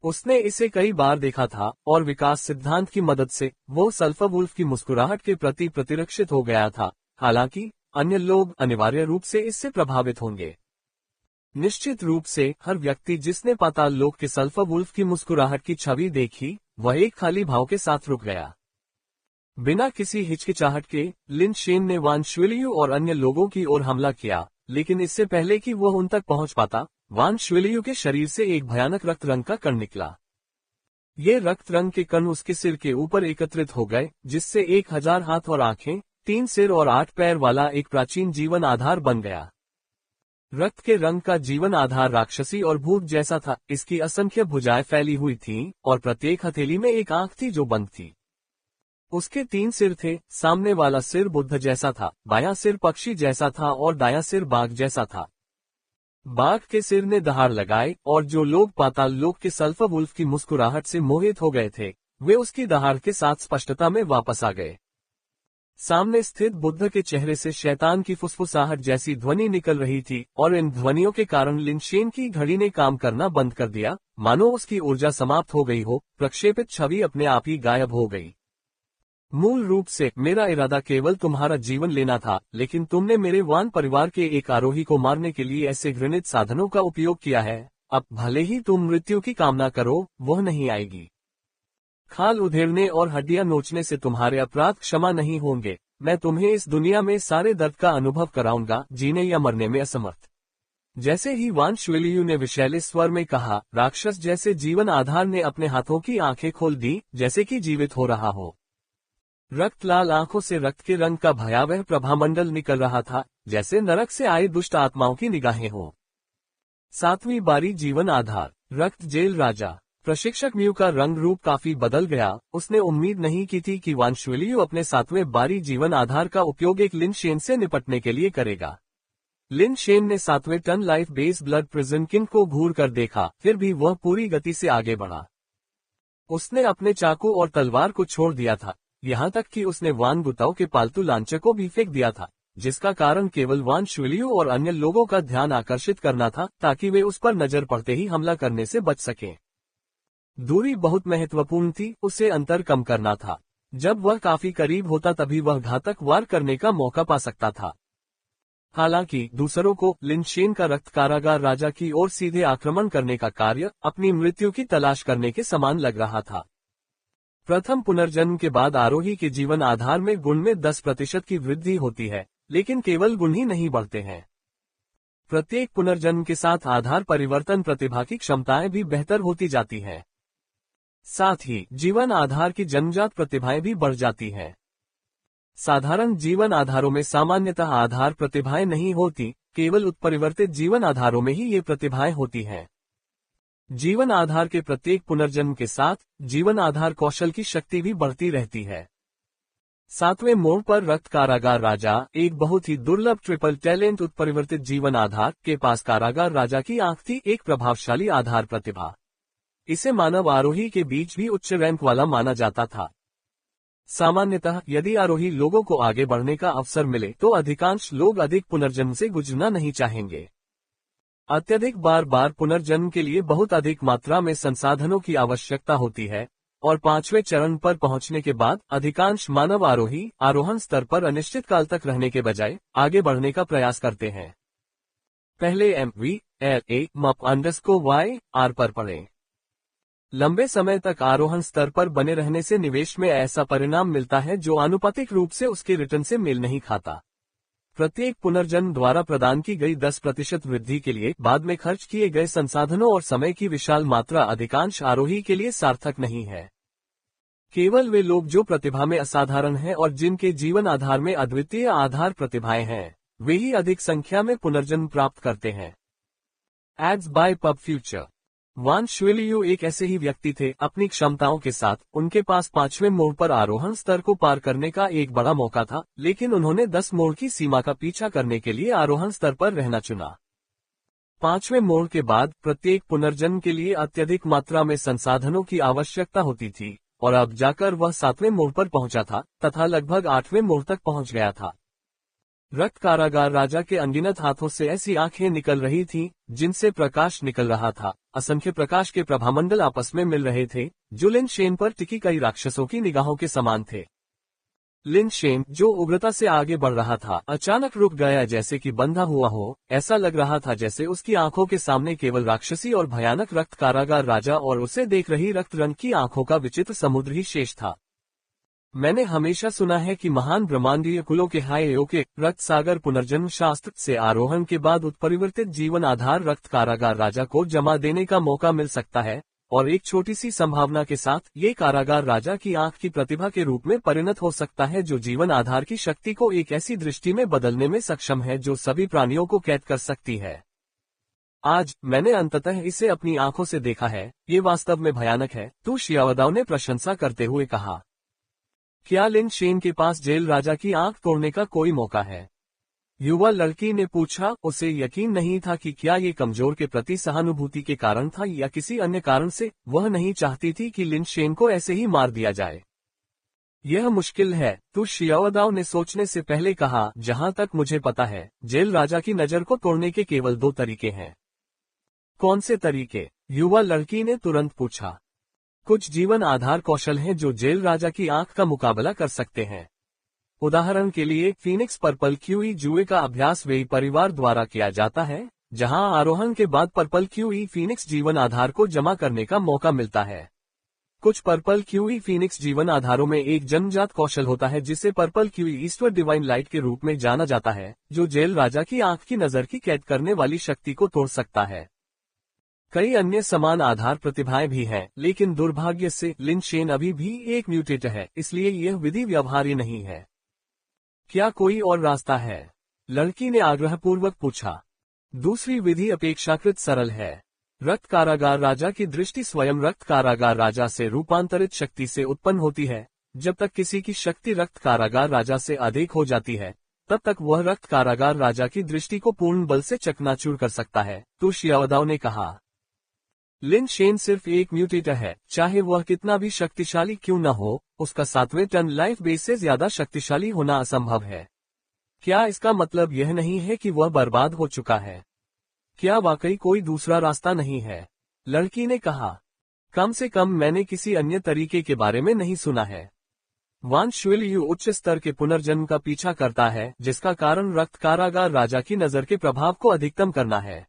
उसने इसे कई बार देखा था और विकास सिद्धांत की मदद से वो सल्फर वुल्फ की मुस्कुराहट के प्रति प्रतिरक्षित हो गया था। हालांकि अन्य लोग अनिवार्य रूप से इससे प्रभावित होंगे। निश्चित रूप से हर व्यक्ति जिसने पाताल लोक के सल्फर वुल्फ की मुस्कुराहट की छवि देखी, वह एक खाली भाव के साथ रुक गया। बिना किसी हिचकिचाहट के लिन शेन ने वान शुएलियू और अन्य लोगों की ओर हमला किया, लेकिन इससे पहले कि वह उन तक पहुंच पाता, वान शुएलियू के शरीर से एक भयानक रक्त रंग का कण निकला। ये रक्त रंग के कण उसके सिर के ऊपर एकत्रित हो गए, जिससे 1000 हाथ और आंखें, 3 सिर और 8 पैर वाला एक प्राचीन जीवन आधार बन गया। रक्त के रंग का जीवन आधार राक्षसी और भूत जैसा था। इसकी असंख्य भुजाएं फैली हुई थीं और प्रत्येक हथेली में एक आंख थी जो बंद थी। उसके 3 सिर थे, सामने वाला सिर बुद्ध जैसा था, बायां सिर पक्षी जैसा था और दायां सिर बाघ जैसा था। बाघ के सिर ने दहाड़ लगाए और जो लोग पाताल लोक के सल्फर वुल्फ की मुस्कुराहट से मोहित हो गए थे, वे उसकी दहाड़ के साथ स्पष्टता में वापस आ गए। सामने स्थित बुद्ध के चेहरे से शैतान की फुसफुसाहट जैसी ध्वनि निकल रही थी और इन ध्वनियों के कारण लिन शेन की घड़ी ने काम करना बंद कर दिया, मानो उसकी ऊर्जा समाप्त हो गई हो। प्रक्षेपित छवि अपने आप ही गायब हो गई। मूल रूप से मेरा इरादा केवल तुम्हारा जीवन लेना था, लेकिन तुमने मेरे वान परिवार के एक आरोही को मारने के लिए ऐसे घृणित साधनों का उपयोग किया है। अब भले ही तुम मृत्यु की कामना करो, वह नहीं आएगी। खाल उधेड़ने और हड्डियां नोचने से तुम्हारे अपराध क्षमा नहीं होंगे। मैं तुम्हें इस दुनिया में सारे दर्द का अनुभव कराऊंगा, जीने या मरने में असमर्थ। जैसे ही वान शुएलियू ने विषैले स्वर में कहा, राक्षस जैसे जीवन आधार ने अपने हाथों की आंखें खोल दी, जैसे कि जीवित हो रहा हो। रक्त लाल आंखों से रक्त के रंग का भयावह प्रभामंडल निकल रहा था, जैसे नरक से आए दुष्ट आत्माओं की निगाहें हों। 7वीं बारी जीवन आधार, रक्त जेल राजा। प्रशिक्षक म्यू का रंग रूप काफी बदल गया। उसने उम्मीद नहीं की थी कि वान शुएलियू अपने 7वें बारी जीवन आधार का उपयोग एक लिन शेन से निपटने के लिए करेगा। लिन शेन ने 7वें टन life base blood prison king को घूर कर देखा, फिर भी वह पूरी गति से आगे बढ़ा। उसने अपने चाकू और तलवार को छोड़ दिया था, यहाँ तक कि उसने वान गुताओ के पालतू लांचर को भी फेंक दिया था, जिसका कारण केवल वान शुलियो और अन्य लोगों का ध्यान आकर्षित करना था ताकि वे उस पर नजर पड़ते ही हमला करने से बच सकें। दूरी बहुत महत्वपूर्ण थी, उसे अंतर कम करना था। जब वह काफी करीब होता तभी वह घातक वार करने का मौका पा सकता था। हालांकि दूसरों को लिन शेन का रक्त कारागार राजा की ओर सीधे आक्रमण करने का कार्य अपनी मृत्यु की तलाश करने के समान लग रहा था। प्रथम पुनर्जन्म के बाद आरोही के जीवन आधार में गुण में 10% की वृद्धि होती है, लेकिन केवल गुण ही नहीं बढ़ते हैं। प्रत्येक पुनर्जन्म के साथ आधार परिवर्तन प्रतिभा की क्षमताएं भी बेहतर होती जाती हैं। साथ ही जीवन आधार की जन्मजात प्रतिभाएं भी बढ़ जाती हैं। साधारण जीवन आधारों में सामान्यतः आधार प्रतिभाएं नहीं होती, केवल उत्परिवर्तित जीवन आधारों में ही ये प्रतिभाएं होती हैं। जीवन आधार के प्रत्येक पुनर्जन्म के साथ जीवन आधार कौशल की शक्ति भी बढ़ती रहती है। 7वें मोड़ पर रक्त कारागार राजा, एक बहुत ही दुर्लभ ट्रिपल टैलेंट उत्परिवर्तित जीवन आधार के पास कारागार राजा की आंख थी, एक प्रभावशाली आधार प्रतिभा। इसे मानव आरोही के बीच भी उच्च रैंक वाला माना जाता था। सामान्यतः यदि आरोही लोगों को आगे बढ़ने का अवसर मिले तो अधिकांश लोग अधिक पुनर्जन्म से गुजरना नहीं चाहेंगे। अत्यधिक बार बार पुनर्जन्म के लिए बहुत अधिक मात्रा में संसाधनों की आवश्यकता होती है, और 5वें चरण पर पहुंचने के बाद अधिकांश मानव आरोही आरोहण स्तर पर अनिश्चित काल तक रहने के बजाय आगे बढ़ने का प्रयास करते हैं। पहले MV-LA-MUP_YR पर पढ़ें। लंबे समय तक आरोहण स्तर पर बने रहने से निवेश में ऐसा परिणाम मिलता है जो आनुपातिक रूप से उसके रिटर्न से मेल नहीं खाता। प्रत्येक पुनर्जन्म द्वारा प्रदान की गई 10% वृद्धि के लिए बाद में खर्च किए गए संसाधनों और समय की विशाल मात्रा अधिकांश आरोही के लिए सार्थक नहीं है। केवल वे लोग जो प्रतिभा में असाधारण हैं और जिनके जीवन आधार में अद्वितीय आधार प्रतिभाएं हैं, वे ही अधिक संख्या में पुनर्जन्म प्राप्त करते हैं। Ads by PubFuture. Wan शुलियो एक ऐसे ही व्यक्ति थे, अपनी क्षमताओं के साथ उनके पास 5वें मोड़ पर आरोहण स्तर को पार करने का एक बड़ा मौका था, लेकिन उन्होंने 10 मोड़ की सीमा का पीछा करने के लिए आरोहण स्तर पर रहना चुना। 5वें मोड़ के बाद प्रत्येक पुनर्जन्म के लिए अत्यधिक मात्रा में संसाधनों की आवश्यकता होती थी, और अब जाकर वह 7वें मोड़ पर पहुंचा था तथा लगभग 8वें मोड़ तक पहुंच गया था। रक्त कारागार राजा के अनगिनत हाथों से ऐसी आंखें निकल रही थीं, जिनसे प्रकाश निकल रहा था। असंख्य प्रकाश के प्रभामंडल आपस में मिल रहे थे, जो लिन शेन पर टिकी कई राक्षसों की निगाहों के समान थे। लिन शेन, जो उग्रता से आगे बढ़ रहा था, अचानक रुक गया, जैसे कि बंधा हुआ हो। ऐसा लग रहा था जैसे उसकी आंखों के सामने केवल राक्षसी और भयानक रक्त कारागार राजा और उसे देख रही रक्त रंग की आंखों का विचित्र समुद्र ही शेष था। मैंने हमेशा सुना है कि महान ब्रह्मांडीय कुलों के हाइयो के रक्त सागर पुनर्जन्म शास्त्र से आरोहण के बाद उत्परिवर्तित जीवन आधार रक्त कारागार राजा को जमा देने का मौका मिल सकता है, और एक छोटी सी संभावना के साथ ये कारागार राजा की आंख की प्रतिभा के रूप में परिणत हो सकता है, जो जीवन आधार की शक्ति को एक ऐसी दृष्टि में बदलने में सक्षम है जो सभी प्राणियों को कैद कर सकती है। आज मैंने अंततः इसे अपनी आंखों से देखा है, ये वास्तव में भयानक है, तू शियावदाओ ने प्रशंसा करते हुए कहा। क्या लिन शेन के पास जेल राजा की आंख तोड़ने का कोई मौका है? युवा लड़की ने पूछा। उसे यकीन नहीं था कि क्या ये कमजोर के प्रति सहानुभूति के कारण था या किसी अन्य कारण से। वह नहीं चाहती थी कि लिन शेन को ऐसे ही मार दिया जाए। यह मुश्किल है, तू शियावदाओ ने सोचने से पहले कहा। जहां तक मुझे पता है, जेल राजा की नजर को तोड़ने के केवल 2 तरीके हैं। कौन से तरीके? युवा लड़की ने तुरंत पूछा। कुछ जीवन आधार कौशल हैं जो जेल राजा की आंख का मुकाबला कर सकते हैं। उदाहरण के लिए फीनिक्स पर्पल क्यूई जुए का अभ्यास वेई परिवार द्वारा किया जाता है, जहां आरोहण के बाद पर्पल क्यूई फीनिक्स जीवन आधार को जमा करने का मौका मिलता है। कुछ पर्पल क्यूई फीनिक्स जीवन आधारों में एक जन्मजात कौशल होता है जिसे purple QE eastward divine light के रूप में जाना जाता है, जो जेल राजा की आंख की नजर की कैद करने वाली शक्ति को तोड़ सकता है। कई अन्य समान आधार प्रतिभाएं भी हैं, लेकिन दुर्भाग्य से लिन शेन अभी भी एक म्यूटेट है, इसलिए यह विधि व्यवहार्य नहीं है। क्या कोई और रास्ता है? लड़की ने आग्रहपूर्वक पूछा। दूसरी विधि अपेक्षाकृत सरल है। रक्त कारागार राजा की दृष्टि स्वयं रक्त कारागार राजा से रूपांतरित शक्ति से उत्पन्न होती है। जब तक किसी की शक्ति रक्त कारागार राजा से अधिक हो जाती है, तब तक वह रक्त कारागार राजा की दृष्टि को पूर्ण बल से चकनाचूर कर सकता है, तो शियावदाओ ने कहा। लिन शेन सिर्फ एक म्यूटेटर है, चाहे वह कितना भी शक्तिशाली क्यों न हो, उसका 7वें टन लाइफ बेस से ज्यादा शक्तिशाली होना असंभव है। क्या इसका मतलब यह नहीं है कि वह बर्बाद हो चुका है? क्या वाकई कोई दूसरा रास्ता नहीं है? लड़की ने कहा। कम से कम मैंने किसी अन्य तरीके के बारे में नहीं सुना है। वान शुएलियू उच्च स्तर के पुनर्जन्म का पीछा करता है, जिसका कारण रक्त कारागार राजा की नजर के प्रभाव को अधिकतम करना है।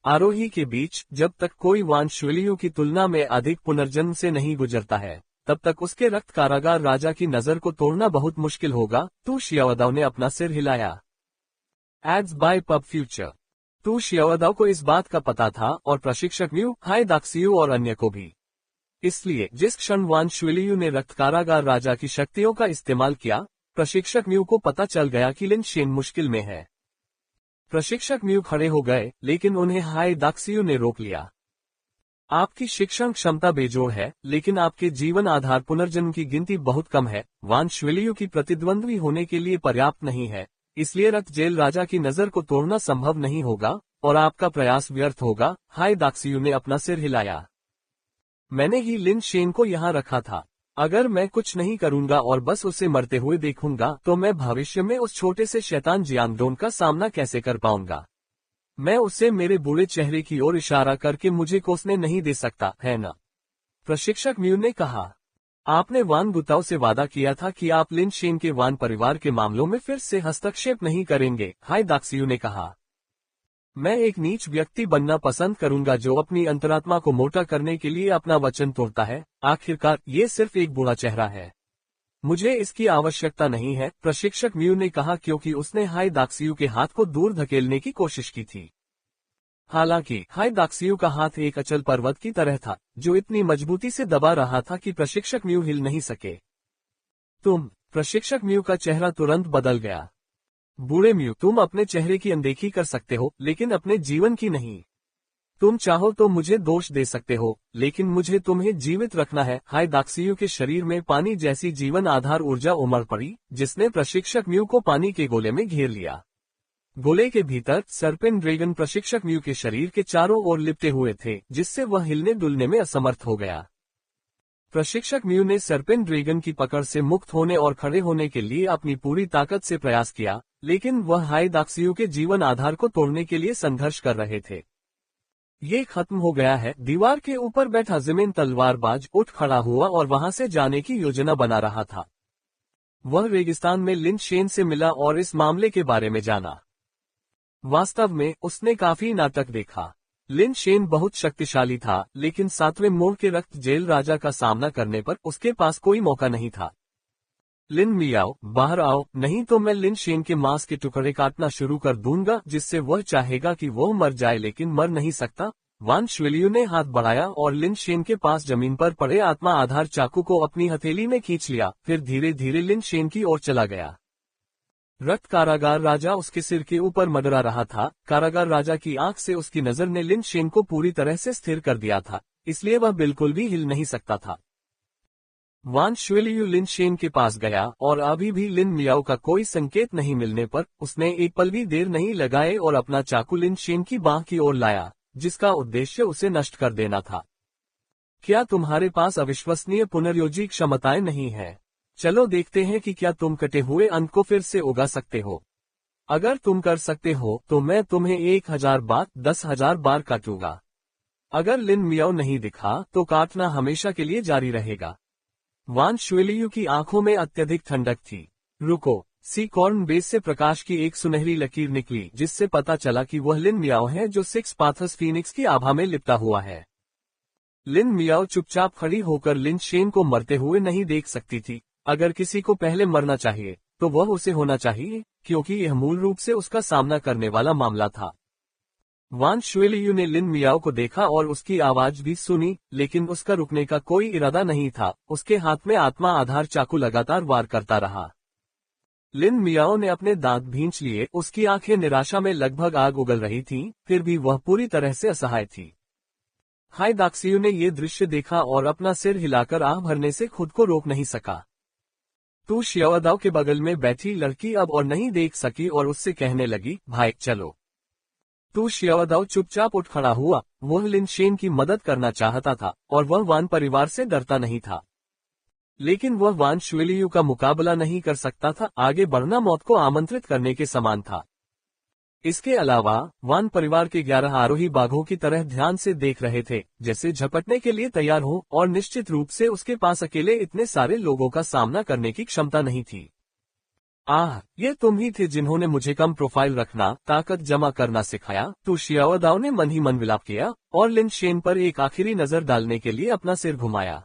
आरोही के बीच जब तक कोई वान शुएलियू की तुलना में अधिक पुनर्जन्म से नहीं गुजरता है, तब तक उसके रक्त कारागार राजा की नजर को तोड़ना बहुत मुश्किल होगा, तो शियावदाओ ने अपना सिर हिलाया। Ads by PubFuture. तो शियावदाओ को इस बात का पता था और प्रशिक्षक म्यू, हाइदाक्सियू और अन्य को भी। इसलिए जिस क्षण वान शुएलियू ने रक्त कारागार राजा की शक्तियों का इस्तेमाल किया, प्रशिक्षक म्यू को पता चल गया कि लिन शेन मुश्किल में है। प्रशिक्षक म्यू खड़े हो गए, लेकिन उन्हें हाइदाक्सियू ने रोक लिया। आपकी शिक्षण क्षमता बेजोड़ है, लेकिन आपके जीवन आधार पुनर्जन्म की गिनती बहुत कम है, वान शुएलियू की प्रतिद्वंद्वी होने के लिए पर्याप्त नहीं है, इसलिए रक्त जेल राजा की नजर को तोड़ना संभव नहीं होगा और आपका प्रयास व्यर्थ होगा। हाइदाक्सियू ने अपना सिर हिलाया। मैंने ही लिन शेन को यहाँ रखा था। अगर मैं कुछ नहीं करूंगा और बस उसे मरते हुए देखूंगा, तो मैं भविष्य में उस छोटे से शैतान जियांगडोन का सामना कैसे कर पाऊंगा? मैं उसे मेरे बुरे चेहरे की ओर इशारा करके मुझे कोसने नहीं दे सकता, है ना? प्रशिक्षक म्यू ने कहा। आपने वान गुताओ से वादा किया था कि आप लिन शेन के वान परिवार के मामलों में फिर से हस्तक्षेप नहीं करेंगे, हाइदाक्सियू ने कहा। मैं एक नीच व्यक्ति बनना पसंद करूंगा जो अपनी अंतरात्मा को मोटा करने के लिए अपना वचन तोड़ता है। आखिरकार ये सिर्फ एक बुरा चेहरा है। मुझे इसकी आवश्यकता नहीं है, प्रशिक्षक म्यू ने कहा, क्योंकि उसने हाइदाक्सियू के हाथ को दूर धकेलने की कोशिश की थी। हालांकि हाइदाक्सियू का हाथ एक अचल पर्वत की तरह था, जो इतनी मजबूती से दबा रहा था कि प्रशिक्षक म्यू हिल नहीं सके। प्रशिक्षक म्यू का चेहरा तुरंत बदल गया। बूढ़े म्यू, तुम अपने चेहरे की अनदेखी कर सकते हो, लेकिन अपने जीवन की नहीं। तुम चाहो तो मुझे दोष दे सकते हो, लेकिन मुझे तुम्हें जीवित रखना है। हाइदाक्सियू के शरीर में पानी जैसी जीवन आधार ऊर्जा उमड़ पड़ी, जिसने प्रशिक्षक म्यू को पानी के गोले में घेर लिया। गोले के भीतर सर्पेंट ड्रैगन प्रशिक्षक म्यू के शरीर के चारों ओर लिपटे हुए थे, जिससे वह हिलने डुलने में असमर्थ हो गया। प्रशिक्षक म्यू ने सर्पेंट ड्रैगन की पकड़ से मुक्त होने और खड़े होने के लिए अपनी पूरी ताकत से प्रयास किया, लेकिन वह हाइदाक्सियू के जीवन आधार को तोड़ने के लिए संघर्ष कर रहे थे। ये खत्म हो गया है। दीवार के ऊपर बैठा ज़मीन तलवारबाज उठ खड़ा हुआ और वहां से जाने की योजना बना रहा था। वह रेगिस्तान में लिन शेन से मिला और इस मामले के बारे में जाना। वास्तव में उसने काफी नाटक देखा। लिन शेन बहुत शक्तिशाली था, लेकिन 7वें मोड़ के रक्त जेल राजा का सामना करने पर उसके पास कोई मौका नहीं था। लिन मियाओ, बाहर आओ, नहीं तो मैं लिन शेन के मांस के टुकड़े काटना शुरू कर दूंगा, जिससे वह चाहेगा कि वह मर जाए लेकिन मर नहीं सकता। वान शुएलियू ने हाथ बढ़ाया और लिन शेन के पास जमीन पर पड़े आत्मा आधार चाकू को अपनी हथेली में खींच लिया, फिर धीरे धीरे लिन शेन की ओर चला गया। रक्त कारागार राजा उसके सिर के ऊपर मडरा रहा था। कारागार राजा की आंख से उसकी नजर ने लिन शेन को पूरी तरह से स्थिर कर दिया था, इसलिए वह बिल्कुल भी हिल नहीं सकता था। वान शुएलियू लिन शेन के पास गया और अभी भी लिन मियाओ का कोई संकेत नहीं मिलने पर उसने एक पल भी देर नहीं लगाए और अपना चाकू लिन शेन की बांह की ओर लाया, जिसका उद्देश्य उसे नष्ट कर देना था। क्या तुम्हारे पास अविश्वसनीय पुनर्योजी क्षमताएं नहीं है? चलो देखते हैं कि क्या तुम कटे हुए अंत को फिर से उगा सकते हो। अगर तुम कर सकते हो तो मैं तुम्हें 1000 बार 10,000 बार काटूंगा। अगर लिन मियाओ नहीं दिखा तो काटना हमेशा के लिए जारी रहेगा। वान शुएलियू की आंखों में अत्यधिक ठंडक थी। रुको, सी कॉर्न बेस से प्रकाश की एक सुनहरी लकीर निकली, जिससे पता चला कि वह लिन मियाओ है जो 6 पाथर्स फीनिक्स की आभा में लिपटा हुआ है। लिन मियाओ चुपचाप खड़ी होकर लिन शेन को मरते हुए नहीं देख सकती थी। अगर किसी को पहले मरना चाहिए तो वह उसे होना चाहिए, क्योंकि यह मूल रूप से उसका सामना करने वाला मामला था। वान शुएलियू ने लिन मियाओ को देखा और उसकी आवाज भी सुनी, लेकिन उसका रुकने का कोई इरादा नहीं था। उसके हाथ में आत्मा आधार चाकू लगातार वार करता रहा। लिन मियाओ ने अपने दांत भींच लिए, उसकी आंखें निराशा में लगभग आग उगल रही थीं, फिर भी वह पूरी तरह से असहाय थी। हाइदाक्सियू ने ये दृश्य देखा और अपना सिर हिलाकर आह भरने से खुद को रोक नहीं सका। तू शियाओदाओ के बगल में बैठी लड़की अब और नहीं देख सकी और उससे कहने लगी, भाई चलो। तू शियाओदाओ चुपचाप उठ खड़ा हुआ। वह लिन शेन की मदद करना चाहता था और वह वान परिवार से डरता नहीं था, लेकिन वह वान शुएलियू का मुकाबला नहीं कर सकता था। आगे बढ़ना मौत को आमंत्रित करने के समान था। इसके अलावा वान परिवार के 11 आरोही बाघों की तरह ध्यान से देख रहे थे, जैसे झपटने के लिए तैयार हो, और निश्चित रूप से उसके पास अकेले इतने सारे लोगों का सामना करने की क्षमता नहीं थी। ये तुम ही थे जिन्होंने मुझे कम प्रोफाइल रखना, ताकत जमा करना सिखाया। तू शियाओदाओ ने मन ही मन विलाप किया और लिन शेन पर एक आखिरी नजर डालने के लिए अपना सिर घुमाया।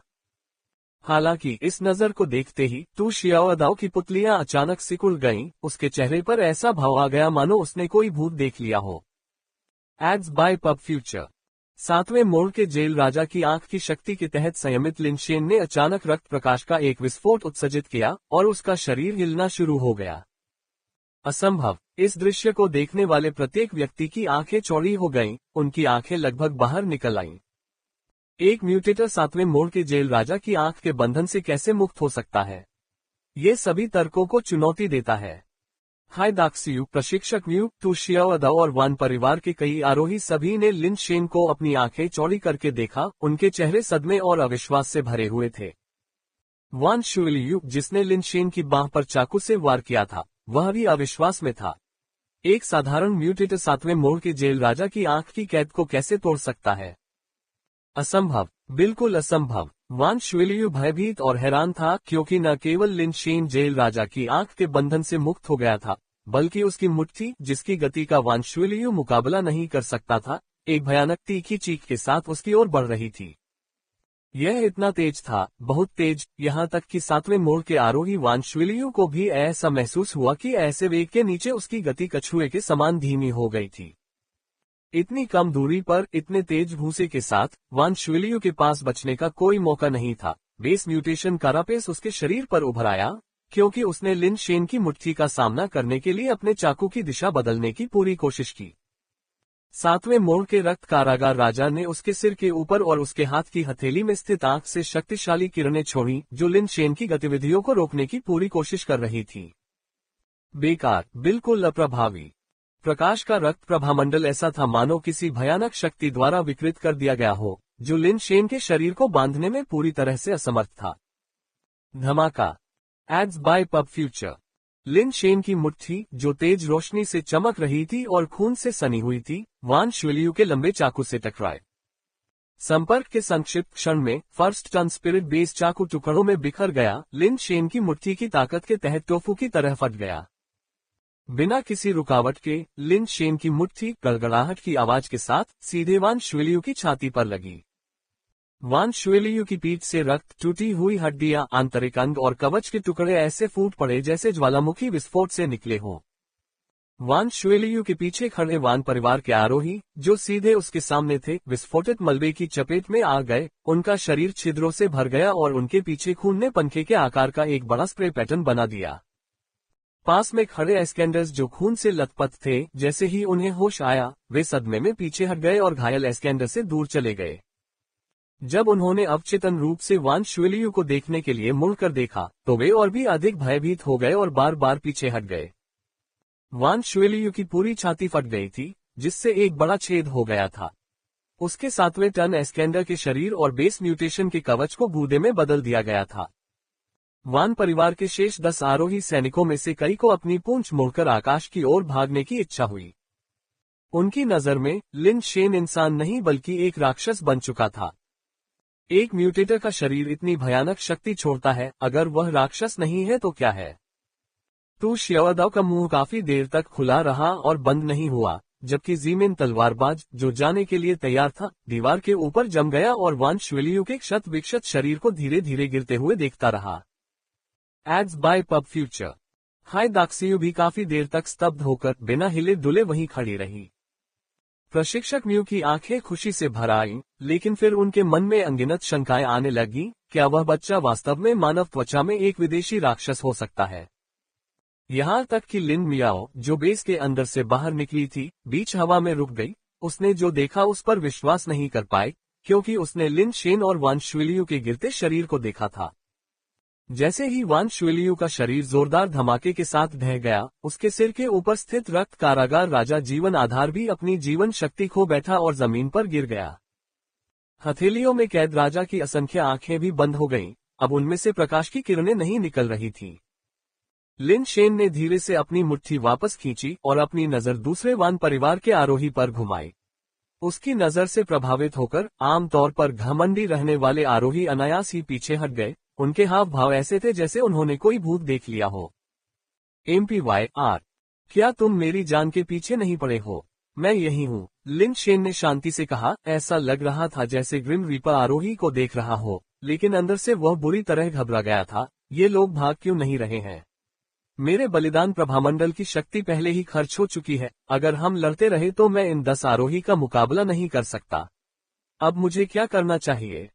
हालांकि इस नजर को देखते ही तू शियाओदाओ की पुतलियां अचानक सिकुड़ गईं। उसके चेहरे पर ऐसा भाव आ गया मानो उसने कोई भूत देख लिया हो। Ads by PubFuture. 7वें मोड़ के जेल राजा की आंख की शक्ति के तहत संयमित लिन शेन ने अचानक रक्त प्रकाश का एक विस्फोट उत्सर्जित किया और उसका शरीर हिलना शुरू हो गया। असंभव। इस दृश्य को देखने वाले प्रत्येक व्यक्ति की आंखें चौड़ी हो गईं, उनकी आंखें लगभग बाहर निकल आईं। एक म्यूटेटर 7वें मोड़ के जेल राजा की आंख के बंधन से कैसे मुक्त हो सकता है? ये सभी तर्कों को चुनौती देता है। हाय दाक्सियू, प्रशिक्षक म्यू, तू शियाओदाओ और वान परिवार के कई आरोही सभी ने लिन शेन को अपनी आंखें चौड़ी करके देखा। उनके चेहरे सदमे और अविश्वास से भरे हुए थे। वान शुएलियू, जिसने लिन शेन की बांह पर चाकू से वार किया था, वह भी अविश्वास में था। एक साधारण म्यूटेटर 7वें मोड़ के जेल राजा की आंख की कैद को कैसे तोड़ सकता है? असंभव, बिल्कुल असंभव। वान शुएलियू भयभीत और हैरान था, क्योंकि न केवल लिन शेन जेल राजा की आंख के बंधन से मुक्त हो गया था, बल्कि उसकी मुट्ठी, जिसकी गति का वान शुएलियू मुकाबला नहीं कर सकता था, एक भयानक तीखी चीख के साथ उसकी ओर बढ़ रही थी। यह इतना तेज था, बहुत तेज, यहाँ तक कि 7वें मोड़ के आरोही वान शुएलियू को भी ऐसा महसूस हुआ कि ऐसे वेग के नीचे उसकी गति कछुए के समान धीमी हो गई थी। इतनी कम दूरी पर इतने तेज भूसे के साथ वान शुएलियू के पास बचने का कोई मौका नहीं था। बेस म्यूटेशन कारापेस उसके शरीर पर उभर आया, क्योंकि उसने लिन शेन की मुट्ठी का सामना करने के लिए अपने चाकू की दिशा बदलने की पूरी कोशिश की। 7वें मोड़ के रक्त कारागार राजा ने उसके सिर के ऊपर और उसके हाथ की हथेली में स्थित आंख से शक्तिशाली किरणें छोड़ी, जो लिन शेन की गतिविधियों को रोकने की पूरी कोशिश कर रही थी। बेकार, बिल्कुल अप्रभावी। प्रकाश का रक्त प्रभामंडल ऐसा था मानो किसी भयानक शक्ति द्वारा विकृत कर दिया गया हो, जो लिन शेन के शरीर को बांधने में पूरी तरह से असमर्थ था। धमाका। Ads by PubFuture. Lin Shen की मुट्ठी, जो तेज रोशनी से चमक रही थी और खून से सनी हुई थी, वान शुएलियू के लंबे चाकू से टकराए। संपर्क के संक्षिप्त क्षण में फर्स्ट टन स्पिरिट बेस चाकू टुकड़ों में बिखर गया। लिन शेन की मुट्ठी की ताकत के तहत टोफू की तरह फट गया। बिना किसी रुकावट के लिन शेन की मुट्ठी गड़गड़ाहट की आवाज के साथ सीधे वान शुएलियू की छाती पर लगी। वान शुएलियू की पीठ से रक्त, टूटी हुई हड्डियां, आंतरिक अंग और कवच के टुकड़े ऐसे फूट पड़े जैसे ज्वालामुखी विस्फोट से निकले हों। वान शुएलियू के पीछे खड़े वान परिवार के आरोही, जो सीधे उसके सामने थे, विस्फोटित मलबे की चपेट में आ गए। उनका शरीर छिद्रों से भर गया और उनके पीछे खून ने पंखे के आकार का एक बड़ा स्प्रे पैटर्न बना दिया। पास में खड़े एस्केंडर्स, जो खून से लथपथ थे, जैसे ही उन्हें होश आया, वे सदमे में पीछे हट गए और घायल एस्केंडर से दूर चले गए। जब उन्होंने अवचेतन रूप से वान शुएलियू को देखने के लिए मुड़कर देखा, तो वे और भी अधिक भयभीत हो गए और बार बार पीछे हट गए। वान शुएलियू की पूरी छाती फट गई थी, जिससे एक बड़ा छेद हो गया था। उसके 7वें टन एस्केंडर के शरीर और बेस म्यूटेशन के कवच को गूदे में बदल दिया गया था। वान परिवार के शेष 10 आरोही सैनिकों में से कई को अपनी पूंछ मोड़कर आकाश की ओर भागने की इच्छा हुई। उनकी नजर में लिन शेन इंसान नहीं बल्कि एक राक्षस बन चुका था। एक म्यूटेटर का शरीर इतनी भयानक शक्ति छोड़ता है, अगर वह राक्षस नहीं है तो क्या है? तू शियाओदाओ का मुंह काफी देर तक खुला रहा और बंद नहीं हुआ, जबकि जीमिन तलवारबाज, जो जाने के लिए तैयार था, दीवार के ऊपर जम गया और वान शुएलियू के क्षत विक्षत शरीर को धीरे धीरे गिरते हुए देखता रहा। Ads by PubFuture. Hai Daxiu भी काफी देर तक स्तब्ध होकर बिना हिले डुले वहीं खड़ी रही। प्रशिक्षक म्यू की आंखें खुशी से भर आईं, लेकिन फिर उनके मन में अनगिनत शंकाएं आने लगीं। क्या वह बच्चा वास्तव में मानव त्वचा में एक विदेशी राक्षस हो सकता है? यहाँ तक कि लिन मियाओ, जो बेस के अंदर से बाहर निकली थी, बीच हवा में रुक गई। उसने जो देखा उस पर विश्वास नहीं कर पाई, क्योंकि उसने लिन शेन और वान शुएलियू के गिरते शरीर को देखा था। जैसे ही वान शुएलियू का शरीर जोरदार धमाके के साथ ढह गया, उसके सिर के ऊपर स्थित रक्त कारागार राजा जीवन आधार भी अपनी जीवन शक्ति खो बैठा और जमीन पर गिर गया। हथेलियों में कैद राजा की असंख्य आंखें भी बंद हो गईं, अब उनमें से प्रकाश की किरणें नहीं निकल रही थीं। लिन शेन ने धीरे से अपनी मुट्ठी वापस खींची और अपनी नजर दूसरे वान परिवार के आरोही पर घुमाई। उसकी नजर से प्रभावित होकर आमतौर पर घमंडी रहने वाले आरोही अनायास ही पीछे हट गए। उनके हाव भाव ऐसे थे जैसे उन्होंने कोई भूत देख लिया हो। MPYR, क्या तुम मेरी जान के पीछे नहीं पड़े हो? मैं यही हूँ, लिन शेन ने शांति से कहा। ऐसा लग रहा था जैसे ग्रिम रीपर आरोही को देख रहा हो, लेकिन अंदर से वह बुरी तरह घबरा गया था। ये लोग भाग क्यों नहीं रहे हैं? मेरे बलिदान प्रभामंडल की शक्ति पहले ही खर्च हो चुकी है। अगर हम लड़ते रहे तो मैं इन 10 आरोही का मुकाबला नहीं कर सकता। अब मुझे क्या करना चाहिए?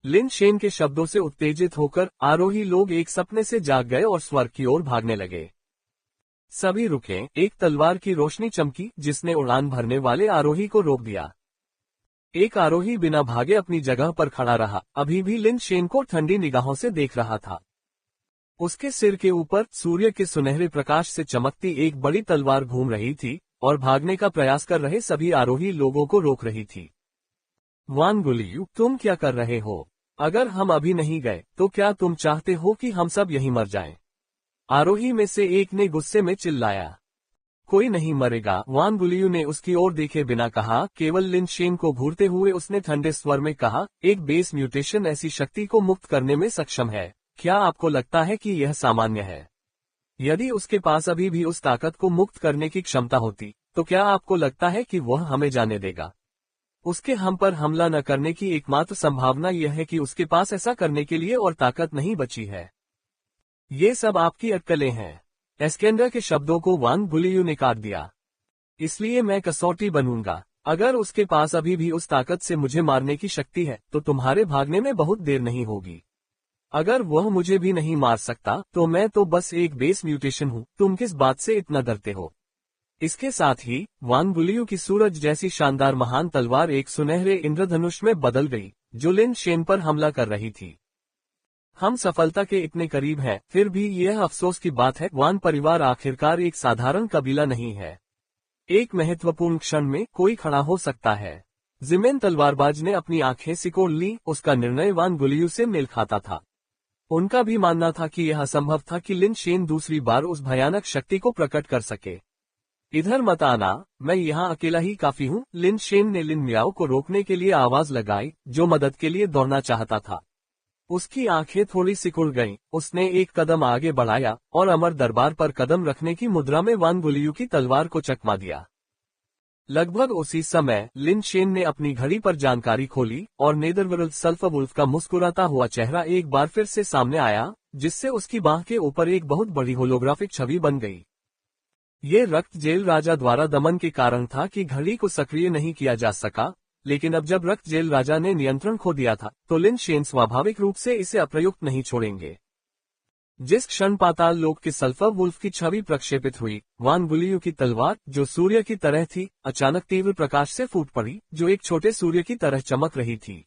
लिन शेन के शब्दों से उत्तेजित होकर आरोही लोग एक सपने से जाग गए और स्वर्ग की ओर भागने लगे। सभी रुके। एक तलवार की रोशनी चमकी जिसने उड़ान भरने वाले आरोही को रोक दिया। एक आरोही बिना भागे अपनी जगह पर खड़ा रहा, अभी भी लिन शेन को ठंडी निगाहों से देख रहा था। उसके सिर के ऊपर सूर्य के सुनहरे प्रकाश से चमकती एक बड़ी तलवार घूम रही थी और भागने का प्रयास कर रहे सभी आरोही लोगों को रोक रही थी। वान गुलियू, तुम क्या कर रहे हो? अगर हम अभी नहीं गए तो क्या तुम चाहते हो कि हम सब यहीं मर जाएं? आरोही में से एक ने गुस्से में चिल्लाया। कोई नहीं मरेगा, वान गुलियू ने उसकी ओर देखे बिना कहा। केवल लिन शेन को घूरते हुए उसने ठंडे स्वर में कहा, एक बेस म्यूटेशन ऐसी शक्ति को मुक्त करने में सक्षम है। क्या आपको लगता है कि यह सामान्य है? यदि उसके पास अभी भी उस ताकत को मुक्त करने की क्षमता होती, तो क्या आपको लगता है कि वह हमें जाने देगा? उसके हम पर हमला न करने की एकमात्र संभावना यह है कि उसके पास ऐसा करने के लिए और ताकत नहीं बची है। ये सब आपकी अटकलें हैं। एस्केंडर के शब्दों को वान गुलियू ने काट दिया। इसलिए मैं कसौटी बनूंगा। अगर उसके पास अभी भी उस ताकत से मुझे मारने की शक्ति है तो तुम्हारे भागने में बहुत देर नहीं होगी। अगर वह मुझे भी नहीं मार सकता तो मैं तो बस एक बेस म्यूटेशन हूँ। तुम किस बात से इतना डरते हो? इसके साथ ही वान गुलियू की सूरज जैसी शानदार महान तलवार एक सुनहरे इंद्रधनुष में बदल गई जो लिन शेन पर हमला कर रही थी। हम सफलता के इतने करीब हैं, फिर भी यह अफसोस की बात है। वान परिवार आखिरकार एक साधारण कबीला नहीं है। एक महत्वपूर्ण क्षण में कोई खड़ा हो सकता है। जिमेन तलवारबाज ने अपनी आंखें सिकोड़ ली। उसका निर्णय वान गुलियू से मेल खाता था। उनका भी मानना था कि यह असंभव था कि लिन शेन दूसरी बार उस भयानक शक्ति को प्रकट कर सके। इधर मत आना, मैं यहाँ अकेला ही काफी हूँ। लिन शेन ने लिन मियाओ को रोकने के लिए आवाज लगाई, जो मदद के लिए दौड़ना चाहता था। उसकी आंखें थोड़ी सिकुड़ गईं। उसने एक कदम आगे बढ़ाया और अमर दरबार पर कदम रखने की मुद्रा में वान गुलियू की तलवार को चकमा दिया। लगभग उसी समय लिन शेन ने अपनी घड़ी पर जानकारी खोली और नेदरवर्ल्ड सल्फवुल्फ का मुस्कुराता हुआ चेहरा एक बार फिर से सामने आया, जिससे उसकी बाह के ऊपर एक बहुत बड़ी होलोग्राफिक छवि बन गई। ये रक्त जेल राजा द्वारा दमन के कारण था कि घड़ी को सक्रिय नहीं किया जा सका, लेकिन अब जब रक्त जेल राजा ने नियंत्रण खो दिया था तो लिन शेन स्वाभाविक रूप से इसे अप्रयुक्त नहीं छोड़ेंगे। जिस क्षण पाताल लोक की सल्फवुल्फ की छवि प्रक्षेपित हुई, वान गुलियू की तलवार, जो सूर्य की तरह थी, अचानक तीव्र प्रकाश से फूट पड़ी, जो एक छोटे सूर्य की तरह चमक रही थी।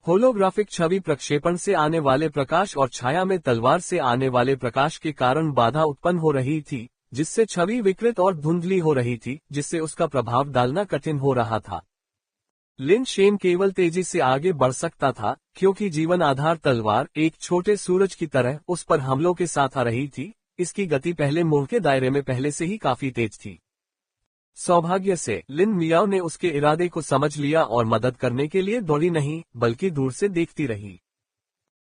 होलोग्राफिक छवि प्रक्षेपण से आने वाले प्रकाश और छाया में तलवार से आने वाले प्रकाश के कारण बाधा उत्पन्न हो रही थी, जिससे छवि विकृत और धुंधली हो रही थी, जिससे उसका प्रभाव डालना कठिन हो रहा था। लिन शेन केवल तेजी से आगे बढ़ सकता था, क्योंकि जीवन आधार तलवार एक छोटे सूरज की तरह उस पर हमलों के साथ आ रही थी। इसकी गति पहले मुंह के दायरे में पहले से ही काफी तेज थी। सौभाग्य से लिन मियाओ ने उसके इरादे को समझ लिया और मदद करने के लिए दौड़ी नहीं, बल्कि दूर से देखती रही।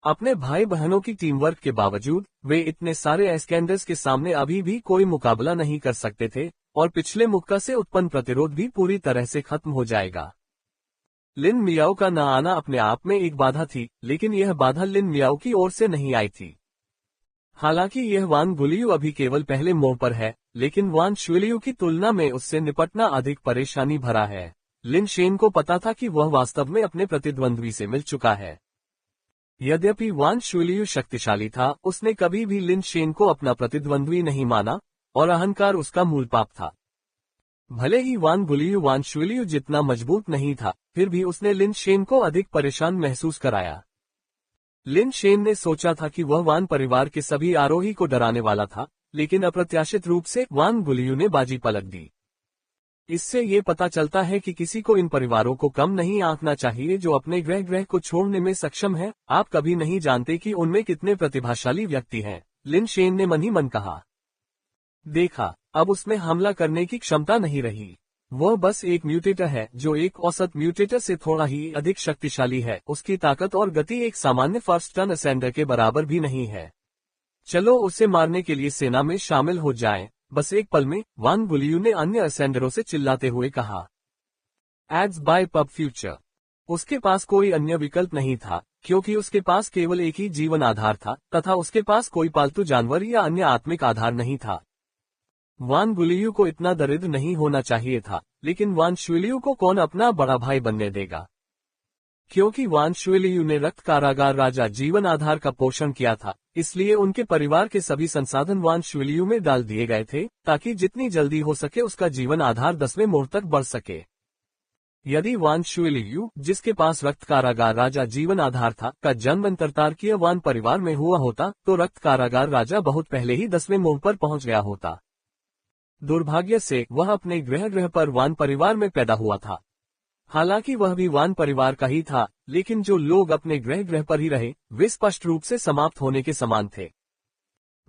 अपने भाई बहनों की टीम वर्क के बावजूद वे इतने सारे एस्केंडर्स के सामने अभी भी कोई मुकाबला नहीं कर सकते थे, और पिछले मुक्का से उत्पन्न प्रतिरोध भी पूरी तरह से खत्म हो जाएगा। लिन मियाओ का न आना अपने आप में एक बाधा थी, लेकिन यह बाधा लिन मियाओ की ओर से नहीं आई थी। हालांकि यह वान गुलियू अभी केवल पहले मोड़ पर है, लेकिन वान शुएलियू की तुलना में उससे निपटना अधिक परेशानी भरा है। लिन शेन को पता था कि वह वास्तव में अपने प्रतिद्वंद्वी से मिल चुका है। यद्यपि वान शुएलियू शक्तिशाली था, उसने कभी भी लिन शेन को अपना प्रतिद्वंद्वी नहीं माना, और अहंकार उसका मूल पाप था। भले ही वान शुएलियू जितना मजबूत नहीं था, फिर भी उसने लिन शेन को अधिक परेशान महसूस कराया। लिन शेन ने सोचा था कि वह वान परिवार के सभी आरोही को डराने वाला था, लेकिन अप्रत्याशित रूप से वान गुलियू ने बाजी पलट दी। इससे ये पता चलता है कि किसी को इन परिवारों को कम नहीं आंकना चाहिए जो अपने ग्रह को छोड़ने में सक्षम है। आप कभी नहीं जानते कि उनमें कितने प्रतिभाशाली व्यक्ति हैं, लिन शेन ने मन ही मन कहा। देखा, अब उसमें हमला करने की क्षमता नहीं रही। वह बस एक म्यूटेटर है जो एक औसत म्यूटेटर से थोड़ा ही अधिक शक्तिशाली है। उसकी ताकत और गति एक सामान्य फर्स्ट टर्न असेंडर के बराबर भी नहीं है। चलो उसे मारने के लिए सेना में शामिल हो जाएं। बस एक पल में वान गुलियू ने अन्य असेंडरों से चिल्लाते हुए कहा। Ads by PubFuture. उसके पास कोई अन्य विकल्प नहीं था, क्योंकि उसके पास केवल एक ही जीवन आधार था तथा उसके पास कोई पालतू जानवर या अन्य आत्मिक आधार नहीं था। वान गुलियू को इतना दरिद्र नहीं होना चाहिए था, लेकिन वान शुलियू को कौन अपना बड़ा भाई बनने देगा? क्योंकि वान शुलियू ने रक्त कारागार राजा जीवन आधार का पोषण किया था, इसलिए उनके परिवार के सभी संसाधन वान शुलियू में डाल दिए गए थे, ताकि जितनी जल्दी हो सके उसका जीवन आधार 10वें मोड़ तक बढ़ सके। यदि वान शुलियू, जिसके पास रक्त कारागार राजा जीवन आधार था, का जन्म अंतरतारकीय वान परिवार में हुआ होता, तो रक्त कारागार राजा बहुत पहले ही 10वें मोड़ पर पहुंच गया होता। दुर्भाग्य से वह अपने ग्रह पर वान परिवार में पैदा हुआ था। हालांकि वह भी वान परिवार का ही था, लेकिन जो लोग अपने ग्रह पर ही रहे, वे स्पष्ट रूप से समाप्त होने के समान थे।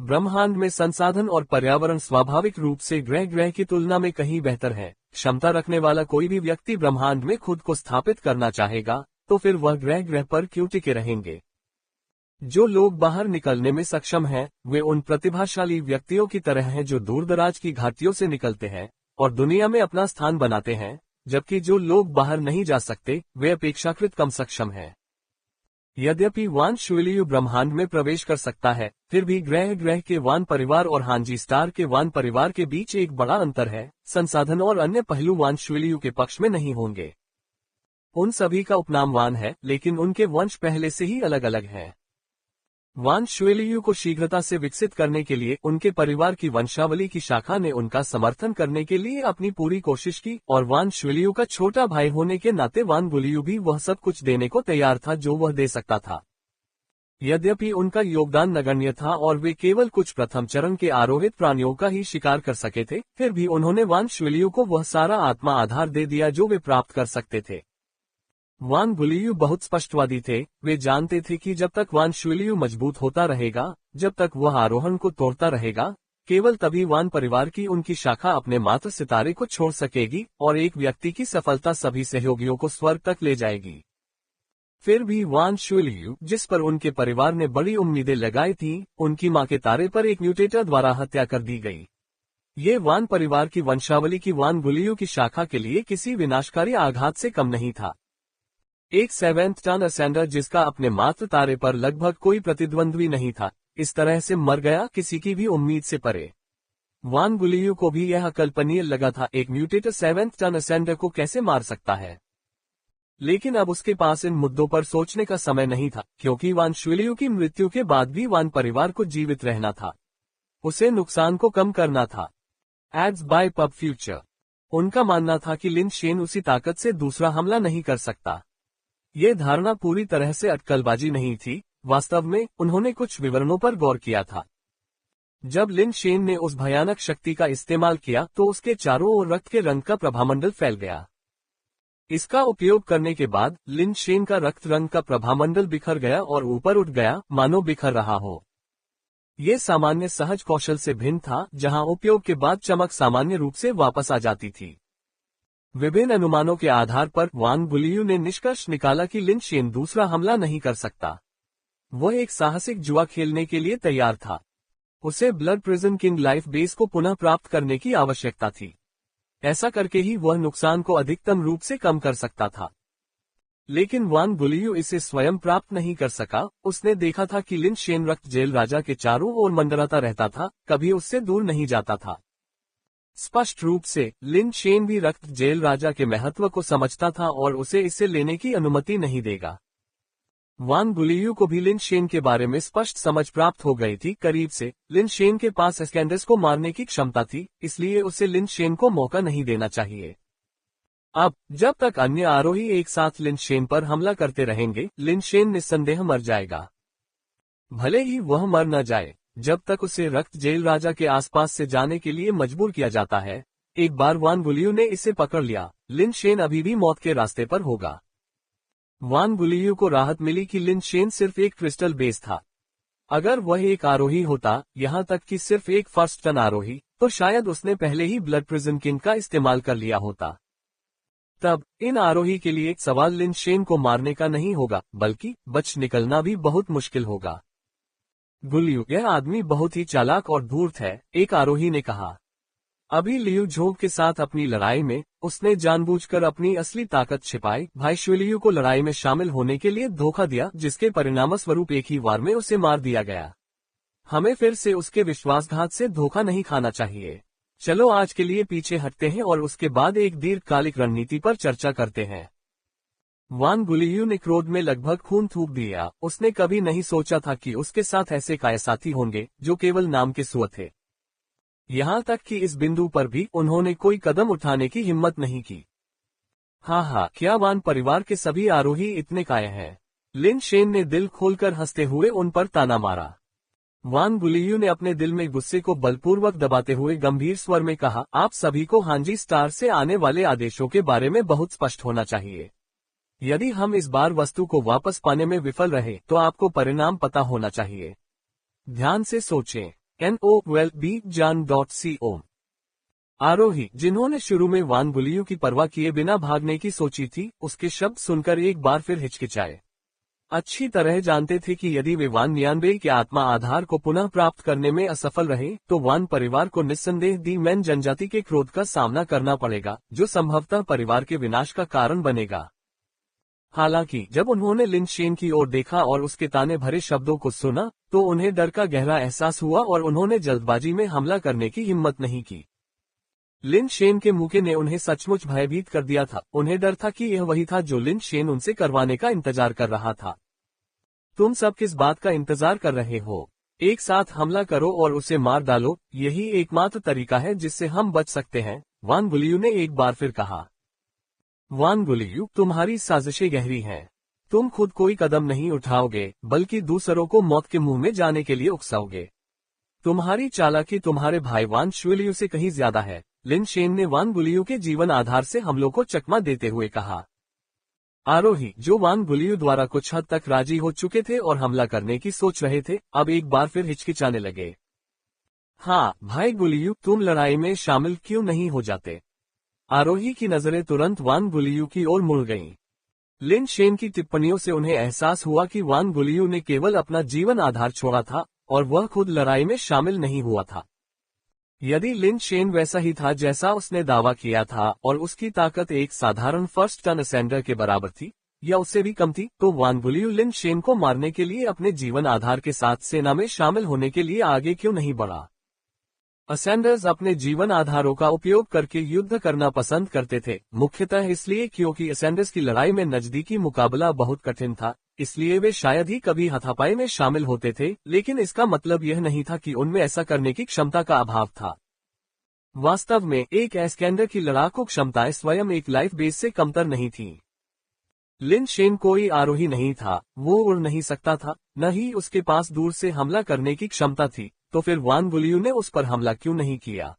ब्रह्मांड में संसाधन और पर्यावरण स्वाभाविक रूप से ग्रह की तुलना में कहीं बेहतर है। क्षमता रखने वाला कोई भी व्यक्ति ब्रह्मांड में खुद को स्थापित करना चाहेगा, तो फिर वह ग्रह पर क्यों टिके रहेंगे? जो लोग बाहर निकलने में सक्षम हैं, वे उन प्रतिभाशाली व्यक्तियों की तरह हैं जो दूरदराज की घाटियों से निकलते हैं और दुनिया में अपना स्थान बनाते हैं, जबकि जो लोग बाहर नहीं जा सकते, वे अपेक्षाकृत कम सक्षम हैं। यद्यपि वान शुलियू ब्रह्मांड में प्रवेश कर सकता है, फिर भी ग्रह के वान परिवार और हांजी स्टार के वान परिवार के बीच एक बड़ा अंतर है। संसाधन और अन्य पहलू वान शुलियू के पक्ष में नहीं होंगे। उन सभी का उपनाम वान है, लेकिन उनके वंश पहले से ही अलग अलग हैं। वान शुलियू को शीघ्रता से विकसित करने के लिए उनके परिवार की वंशावली की शाखा ने उनका समर्थन करने के लिए अपनी पूरी कोशिश की, और वान शुलियू का छोटा भाई होने के नाते वान गुलियू भी वह सब कुछ देने को तैयार था जो वह दे सकता था। यद्यपि उनका योगदान नगण्य था और वे केवल कुछ प्रथम चरण के आरोहित प्राणियों का ही शिकार कर सके थे, फिर भी उन्होंने वान शुलियू को वह सारा आत्मा आधार दे दिया जो वे प्राप्त कर सकते थे। वान गुलियू बहुत स्पष्टवादी थे। वे जानते थे कि जब तक वान शुलियू मजबूत होता रहेगा, जब तक वह आरोहण को तोड़ता रहेगा, केवल तभी वान परिवार की उनकी शाखा अपने मात्र सितारे को छोड़ सकेगी और एक व्यक्ति की सफलता सभी सहयोगियों को स्वर्ग तक ले जाएगी। फिर भी वान शुलियू, जिस पर उनके परिवार ने बड़ी उम्मीदें लगाई थीं, उनकी मां के तारे पर एक म्यूटेटर द्वारा हत्या कर दी गई। ये वान परिवार की वंशावली की वान गुलियू की शाखा के लिए किसी विनाशकारी आघात से कम नहीं था। एक 7th टर्न असेंडर जिसका अपने मात्र तारे पर लगभग कोई प्रतिद्वंद्वी नहीं था, इस तरह से मर गया, किसी की भी उम्मीद से परे। वान गुलियू को भी यह अकल्पनीय लगा था, एक म्यूटेटर 7th टर्न असेंडर को कैसे मार सकता है। लेकिन अब उसके पास इन मुद्दों पर सोचने का समय नहीं था, क्योंकि वान शुलियू की मृत्यु के बाद भी वान परिवार को जीवित रहना था। उसे नुकसान को कम करना था। Ads by PubFuture. उनका मानना था कि लिन शेन उसी ताकत से दूसरा हमला नहीं कर सकता। ये धारणा पूरी तरह से अटकलबाजी नहीं थी। वास्तव में उन्होंने कुछ विवरणों पर गौर किया था। जब लिन शेन ने उस भयानक शक्ति का इस्तेमाल किया तो उसके चारों ओर रक्त के रंग का प्रभामंडल फैल गया। इसका उपयोग करने के बाद लिन शेन का रक्त रंग का प्रभामंडल बिखर गया और ऊपर उठ गया, मानो बिखर रहा हो। ये सामान्य सहज कौशल से भिन्न था, जहां उपयोग के बाद चमक सामान्य रूप से वापस आ जाती थी। विभिन्न अनुमानों के आधार पर वान गुलियू ने निष्कर्ष निकाला कि लिन शेन दूसरा हमला नहीं कर सकता। वह एक साहसिक जुआ खेलने के लिए तैयार था। उसे blood prison king life base को पुनः प्राप्त करने की आवश्यकता थी। ऐसा करके ही वह नुकसान को अधिकतम रूप से कम कर सकता था। लेकिन वान गुलियू इसे स्वयं प्राप्त नहीं कर सका। उसने देखा था कि लिन शेन रक्त जेल राजा के चारों ओर मंडराता रहता था, कभी उससे दूर नहीं जाता था। स्पष्ट रूप से लिन शेन भी रक्त जेल राजा के महत्व को समझता था और उसे इसे लेने की अनुमति नहीं देगा। वान गुलियू को भी लिन शेन के बारे में स्पष्ट समझ प्राप्त हो गई थी। करीब से लिन शेन के पास एस्केंडस को मारने की क्षमता थी, इसलिए उसे लिन शेन को मौका नहीं देना चाहिए। अब जब तक अन्य आरोही एक साथ लिन शेन पर हमला करते रहेंगे, लिन शेन निस्संदेह मर जाएगा। भले ही वह मर न जाए, जब तक उसे रक्त जेल राजा के आसपास से जाने के लिए मजबूर किया जाता है। एक बार वान बुलियू ने इसे पकड़ लिया, लिन शेन अभी भी मौत के रास्ते पर होगा। वान बुलियू को राहत मिली कि लिन शेन सिर्फ एक क्रिस्टल बेस था। अगर वह एक आरोही होता, यहाँ तक कि सिर्फ एक फर्स्ट टन आरोही, तो शायद उसने पहले ही ब्लड प्रिजन किंग का इस्तेमाल कर लिया होता। तब इन आरोही के लिए सवाल लिन शेन को मारने का नहीं होगा, बल्कि बच निकलना भी बहुत मुश्किल होगा। गुलियू, यह आदमी बहुत ही चालाक और धूर्त है, एक आरोही ने कहा। अभी लियू झोंग के साथ अपनी लड़ाई में उसने जानबूझकर अपनी असली ताकत छिपाई। भाई शुलियू को लड़ाई में शामिल होने के लिए धोखा दिया, जिसके परिणामस्वरूप एक ही वार में उसे मार दिया गया। हमें फिर से उसके विश्वासघात से धोखा नहीं खाना चाहिए। चलो आज के लिए पीछे हटते हैं और उसके बाद एक दीर्घकालिक रणनीति पर चर्चा करते हैं। वान बुलियू ने क्रोध में लगभग खून थूक दिया। उसने कभी नहीं सोचा था कि उसके साथ ऐसे कायसाथी होंगे जो केवल नाम के सुअ थे। यहाँ तक कि इस बिंदु पर भी उन्होंने कोई कदम उठाने की हिम्मत नहीं की। हाँ, क्या वान परिवार के सभी आरोही इतने कायर हैं? लिन शेन ने दिल खोलकर हंसते हुए उन पर ताना मारा। वान बुलियू ने अपने दिल में गुस्से को बलपूर्वक दबाते हुए गंभीर स्वर में कहा, आप सभी को हांजी स्टार से आने वाले आदेशों के बारे में बहुत स्पष्ट होना चाहिए। यदि हम इस बार वस्तु को वापस पाने में विफल रहे तो आपको परिणाम पता होना चाहिए। ध्यान से सोचें। NOLB-JAN.CO। आरोही, जिन्होंने शुरू में वान बुलियू की परवाह किए बिना भागने की सोची थी, उसके शब्द सुनकर एक बार फिर हिचकिचाए। अच्छी तरह जानते थे कि यदि वे वान नियानबे के आत्मा आधार को पुनः प्राप्त करने में असफल रहे तो वान परिवार को निस्संदेह दी मैन जनजाति के क्रोध का सामना करना पड़ेगा, जो संभवतः परिवार के विनाश का कारण बनेगा। हालांकि जब उन्होंने लिन शेन की ओर देखा और उसके ताने भरे शब्दों को सुना, तो उन्हें डर का गहरा एहसास हुआ और उन्होंने जल्दबाजी में हमला करने की हिम्मत नहीं की। लिन शेन के मुके ने उन्हें सचमुच भयभीत कर दिया था। उन्हें डर था कि यह वही था जो लिन शेन उनसे करवाने का इंतजार कर रहा था। तुम सब किस बात का इंतजार कर रहे हो? एक साथ हमला करो और उसे मार डालो, यही एकमात्र तरीका है जिससे हम बच सकते हैं, वान बुलियू ने एक बार फिर कहा। वान बुलियू, तुम्हारी साजिशें गहरी हैं। तुम खुद कोई कदम नहीं उठाओगे, बल्कि दूसरों को मौत के मुंह में जाने के लिए उकसाओगे। तुम्हारी चालाकी तुम्हारे भाई वान शुलियू से कहीं ज्यादा है, लिन शेन ने वान बुलियू के जीवन आधार से हमलों को चकमा देते हुए कहा। आरोही, जो वान बुलियू द्वारा कुछ हद तक राजी हो चुके थे और हमला करने की सोच रहे थे, अब एक बार फिर हिचकिचाने लगे। हाँ भाई बुलियू, तुम लड़ाई में शामिल क्यों नहीं हो जाते? आरोही की नजरें तुरंत वान बुलियू की ओर मुड़ गईं। लिन शेन की टिप्पणियों से उन्हें एहसास हुआ कि वान बुलियू ने केवल अपना जीवन आधार छोड़ा था और वह खुद लड़ाई में शामिल नहीं हुआ था। यदि लिन शेन वैसा ही था जैसा उसने दावा किया था और उसकी ताकत एक साधारण फर्स्ट टन असेंडर के बराबर थी या उससे भी कम थी, तो वान बुलियू लिन शेन को मारने के लिए अपने जीवन आधार के साथ सेना में शामिल होने के लिए आगे क्यों नहीं बढ़ा? असेंडर्स अपने जीवन आधारों का उपयोग करके युद्ध करना पसंद करते थे, मुख्यतः इसलिए क्योंकि असेंडर्स की लड़ाई में नजदीकी मुकाबला बहुत कठिन था, इसलिए वे शायद ही कभी हाथापाई में शामिल होते थे, लेकिन इसका मतलब यह नहीं था कि उनमें ऐसा करने की क्षमता का अभाव था। वास्तव में एक एस्केंडर की लड़ाकू क्षमताएं स्वयं एक लाइफ बेस से कमतर नहीं थीं। लिन शेन कोई आरोही नहीं था, वो उड़ नहीं सकता था, न ही उसके पास दूर से हमला करने की क्षमता थी, तो फिर वान बुलियू ने उस पर हमला क्यों नहीं किया?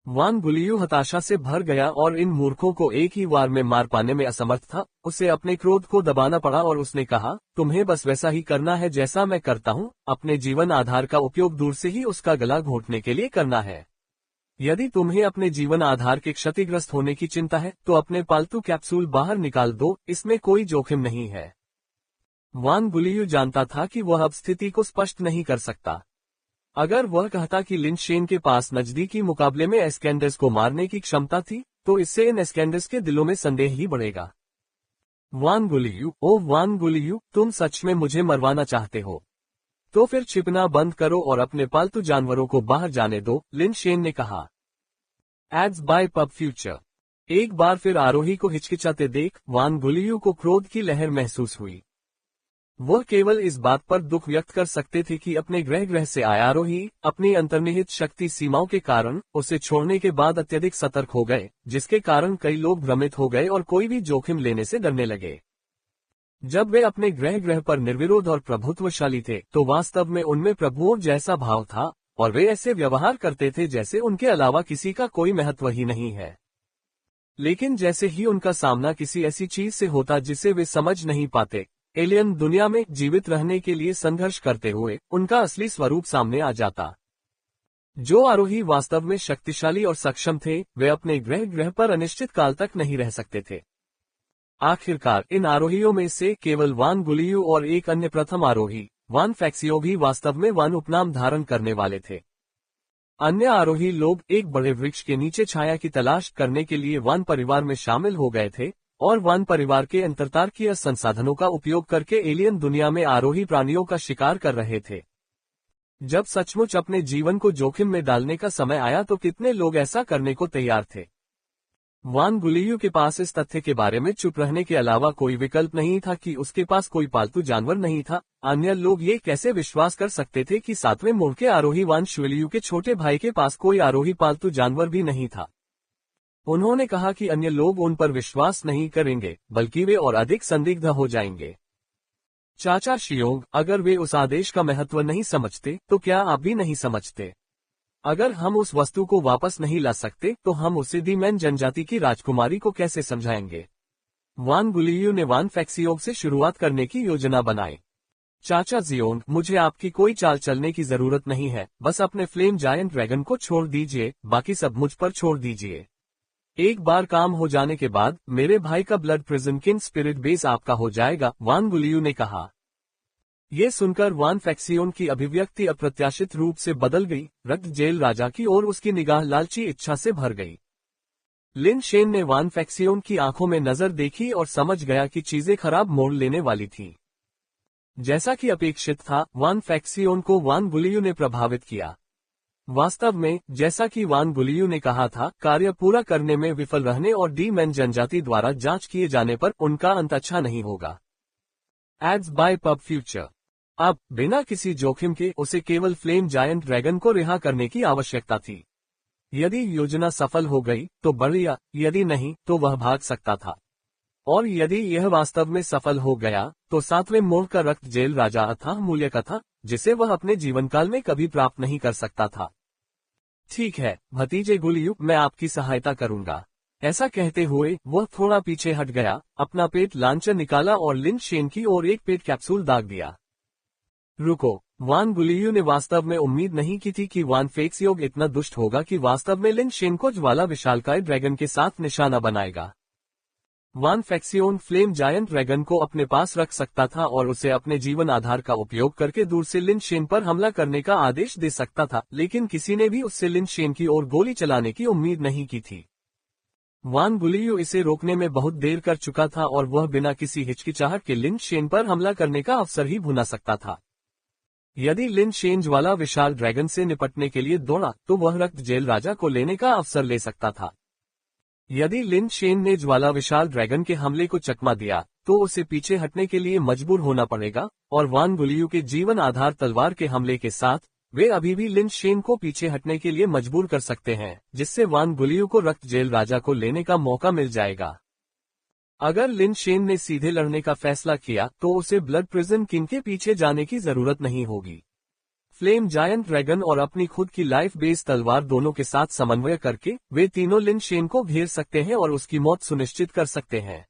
वान बुलियू हताशा से भर गया और इन मूर्खों को एक ही वार में मार पाने में असमर्थ था। उसे अपने क्रोध को दबाना पड़ा और उसने कहा, तुम्हें बस वैसा ही करना है जैसा मैं करता हूँ, अपने जीवन आधार का उपयोग दूर से ही उसका गला घोंटने के लिए करना है। यदि तुम्हें अपने जीवन आधार के क्षतिग्रस्त होने की चिंता है तो अपने पालतू कैप्सूल बाहर निकाल दो, इसमें कोई जोखिम नहीं है। वान बुलियू जानता था कि वह अब स्थिति को स्पष्ट नहीं कर सकता। अगर वह कहता कि लिन शेन के पास नजदीकी मुकाबले में एस्केंडर्स को मारने की क्षमता थी, तो इससे इन एस्केंडर्स के दिलों में संदेह ही बढ़ेगा। वान बुलियू, ओ वान बुलियू, तुम सच में मुझे मरवाना चाहते हो? तो फिर छिपना बंद करो और अपने पालतू जानवरों को बाहर जाने दो, लिन शेन ने कहा। Ads by PubFuture. एक बार फिर आरोही को हिचकिचाते देख वान बुलियू को क्रोध की लहर महसूस हुई। वह केवल इस बात पर दुख व्यक्त कर सकते थे कि अपने ग्रह से आए आरोही अपनी अंतर्निहित शक्ति सीमाओं के कारण उसे छोड़ने के बाद अत्यधिक सतर्क हो गए, जिसके कारण कई लोग भ्रमित हो गए और कोई भी जोखिम लेने से डरने लगे। जब वे अपने ग्रह पर निर्विरोध और प्रभुत्वशाली थे तो वास्तव में उनमें प्रभुओं जैसा भाव था, और वे ऐसे व्यवहार करते थे जैसे उनके अलावा किसी का कोई महत्व ही नहीं है। लेकिन जैसे ही उनका सामना किसी ऐसी चीज से होता जिसे वे समझ नहीं पाते, एलियन दुनिया में जीवित रहने के लिए संघर्ष करते हुए उनका असली स्वरूप सामने आ जाता। जो आरोही वास्तव में शक्तिशाली और सक्षम थे, वे अपने ग्रह पर अनिश्चित काल तक नहीं रह सकते थे। आखिरकार इन आरोहियों में से केवल वान गुलियू और एक अन्य प्रथम आरोही वान फैक्सियो भी वास्तव में वान उपनाम धारण करने वाले थे। अन्य आरोही लोग एक बड़े वृक्ष के नीचे छाया की तलाश करने के लिए वान परिवार में शामिल हो गए थे और वान परिवार के अंतर्तार्कीय संसाधनों का उपयोग करके एलियन दुनिया में आरोही प्राणियों का शिकार कर रहे थे। जब सचमुच अपने जीवन को जोखिम में डालने का समय आया तो कितने लोग ऐसा करने को तैयार थे। वान गुलियू के पास इस तथ्य के बारे में चुप रहने के अलावा कोई विकल्प नहीं था कि उसके पास कोई पालतू जानवर नहीं था। अन्य लोग ये कैसे विश्वास कर सकते थे कि सातवें मोड़ के आरोही वान शुएलियू के छोटे भाई के पास कोई आरोही पालतू जानवर भी नहीं था। उन्होंने कहा कि अन्य लोग उन पर विश्वास नहीं करेंगे, बल्कि वे और अधिक संदिग्ध हो जाएंगे। चाचा शियोंग, अगर वे उस आदेश का महत्व नहीं समझते तो क्या आप भी नहीं समझते? अगर हम उस वस्तु को वापस नहीं ला सकते तो हम उसे दी मैन जनजाति की राजकुमारी को कैसे समझाएंगे? वान गुलियू ने वान फैक्सियोग से शुरुआत करने की योजना बनाई। चाचा जियोंग, मुझे आपकी कोई चाल चलने की जरूरत नहीं है, बस अपने फ्लेम जायंट ड्रैगन को छोड़ दीजिए, बाकी सब मुझ पर छोड़ दीजिए। एक बार काम हो जाने के बाद मेरे भाई का ब्लड प्रिजन किन स्पिरिट बेस आपका हो जाएगा, वान गुलियू ने कहा। ये सुनकर वान फैक्सियोन की अभिव्यक्ति अप्रत्याशित रूप से बदल गई। रक्त जेल राजा की ओर उसकी निगाह लालची इच्छा से भर गई। लिन शेन ने वान फैक्सियोन की आंखों में नजर देखी और समझ गया कि चीजें खराब मोड़ लेने वाली थीं। जैसा कि अपेक्षित था, वान फैक्सियोन को वान गुलियू ने प्रभावित किया। वास्तव में, जैसा कि वान गुलियू ने कहा था, कार्य पूरा करने में विफल रहने और डी मैन जनजाति द्वारा जांच किए जाने पर उनका अंत अच्छा नहीं होगा। Ads by PubFuture. अब बिना किसी जोखिम के उसे केवल फ्लेम जायंट ड्रैगन को रिहा करने की आवश्यकता थी। यदि योजना सफल हो गई तो बढ़िया, यदि नहीं तो वह भाग सकता था। और यदि यह वास्तव में सफल हो गया तो सातवें मोड़ का रक्त जेल राजा अथाह मूल्य का था, जिसे वह अपने जीवनकाल में कभी प्राप्त नहीं कर सकता था। ठीक है भतीजे गुलियू, मैं आपकी सहायता करूंगा। ऐसा कहते हुए वह थोड़ा पीछे हट गया, अपना पेट लांचर निकाला और लिन शेन की ओर एक पेट कैप्सूल दाग दिया। रुको, वान गुलियू ने वास्तव में उम्मीद नहीं की थी कि वान फैक्सियोग इतना दुष्ट होगा कि वास्तव में लिन शेन को ज्वाला विशालकाय ड्रैगन के साथ निशाना बनाएगा। वान फैक्सियोन फ्लेम जायंट ड्रैगन को अपने पास रख सकता था और उसे अपने जीवन आधार का उपयोग करके दूर से लिन शेन पर हमला करने का आदेश दे सकता था, लेकिन किसी ने भी उससे लिन शेन की ओर गोली चलाने की उम्मीद नहीं की थी। वान गुलियू इसे रोकने में बहुत देर कर चुका था और वह बिना किसी हिचकिचाहट के लिन शेन पर हमला करने का अवसर ही भुना सकता था। यदि लिन शेन ज्वाला विशाल ड्रैगन से निपटने के लिए दौड़ा तो वह रक्त जेल राजा को लेने का अवसर ले सकता था। यदि लिन शेन ने ज्वाला विशाल ड्रैगन के हमले को चकमा दिया तो उसे पीछे हटने के लिए मजबूर होना पड़ेगा, और वान गुलियू के जीवन आधार तलवार के हमले के साथ वे अभी भी लिन शेन को पीछे हटने के लिए मजबूर कर सकते हैं, जिससे वान गुलियू को रक्त जेल राजा को लेने का मौका मिल जाएगा। अगर लिन शेन ने सीधे लड़ने का फैसला किया तो उसे ब्लड प्रिजन किंग के पीछे जाने की जरूरत नहीं होगी। फ्लेम जायंट ड्रैगन और अपनी खुद की लाइफ बेस तलवार दोनों के साथ समन्वय करके वे तीनों लिन शेन को घेर सकते हैं और उसकी मौत सुनिश्चित कर सकते हैं।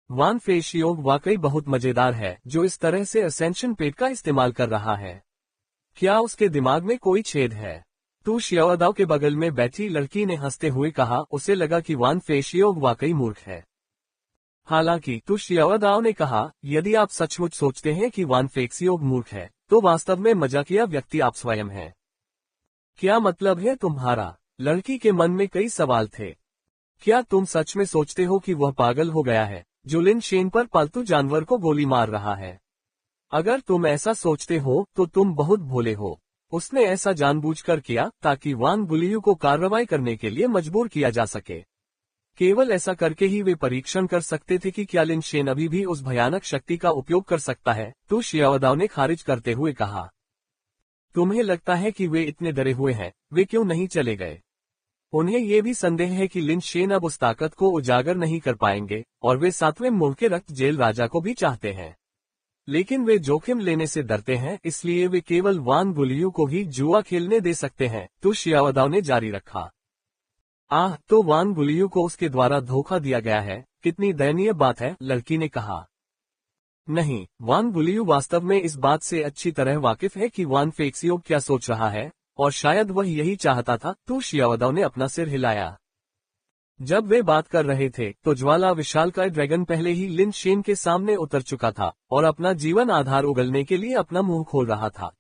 वान फैक्सियोग वाकई बहुत मजेदार है जो इस तरह से असेंशन पेट का इस्तेमाल कर रहा है। क्या उसके दिमाग में कोई छेद है? तू शियाओदाओ के बगल में बैठी लड़की ने हंसते हुए कहा। उसे लगा कि वान फैक्सियोग वाकई मूर्ख है। हालांकि तू शियाओदाओ ने कहा, यदि आप सचमुच सोचते हैं कि वान फैक्सियोग मूर्ख है तो वास्तव में मजाकिया व्यक्ति आप स्वयं हैं। क्या मतलब है तुम्हारा? लड़की के मन में कई सवाल थे। क्या तुम सच में सोचते हो कि वह पागल हो गया है जो लिन शेन पर पालतू जानवर को गोली मार रहा है? अगर तुम ऐसा सोचते हो तो तुम बहुत भोले हो। उसने ऐसा जानबूझकर किया ताकि वान गुलियू को कार्रवाई करने के लिए मजबूर किया जा सके। केवल ऐसा करके ही वे परीक्षण कर सकते थे कि क्या लिन शेन अभी भी उस भयानक शक्ति का उपयोग कर सकता है। तो शियाओदाओ ने खारिज करते हुए कहा, तुम्हें लगता है कि वे इतने डरे हुए हैं, वे क्यों नहीं चले गए? उन्हें ये भी संदेह है कि लिन शेन अब उस ताकत को उजागर नहीं कर पाएंगे और वे 7वें मुड़ के रक्त जेल राजा को भी चाहते हैं। लेकिन वे जोखिम लेने से डरते हैं, इसलिए वे केवल वांग बुलियू को ही जुआ खेलने दे सकते हैं, तो शियावदाओ ने जारी रखा। तो वांग बुलियू को उसके द्वारा धोखा दिया गया है, कितनी दयनीय बात है, लड़की ने कहा। नहीं, वांग बुलियू वास्तव में इस बात से अच्छी तरह वाकिफ है कि वान फेक्सियो क्या सोच रहा है, और शायद वह यही चाहता था, तो शियावदाओ ने अपना सिर हिलाया। जब वे बात कर रहे थे तो ज्वाला विशालकाय ड्रैगन पहले ही लिन शेन के सामने उतर चुका था और अपना जीवन आधार उगलने के लिए अपना मुंह खोल रहा था।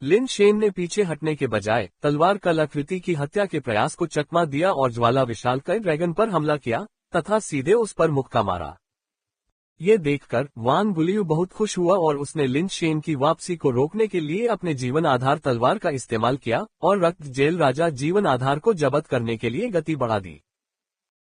लिन शेन ने पीछे हटने के बजाय तलवार कलाकृति की हत्या के प्रयास को चकमा दिया और ज्वाला विशालकाय ड्रैगन पर हमला किया तथा सीधे उस पर मुक्का मारा। ये देखकर वांग बुलियू बहुत खुश हुआ और उसने लिन शेन की वापसी को रोकने के लिए अपने जीवन आधार तलवार का इस्तेमाल किया और रक्त जेल राजा जीवन आधार को जब्त करने के लिए गति बढ़ा दी।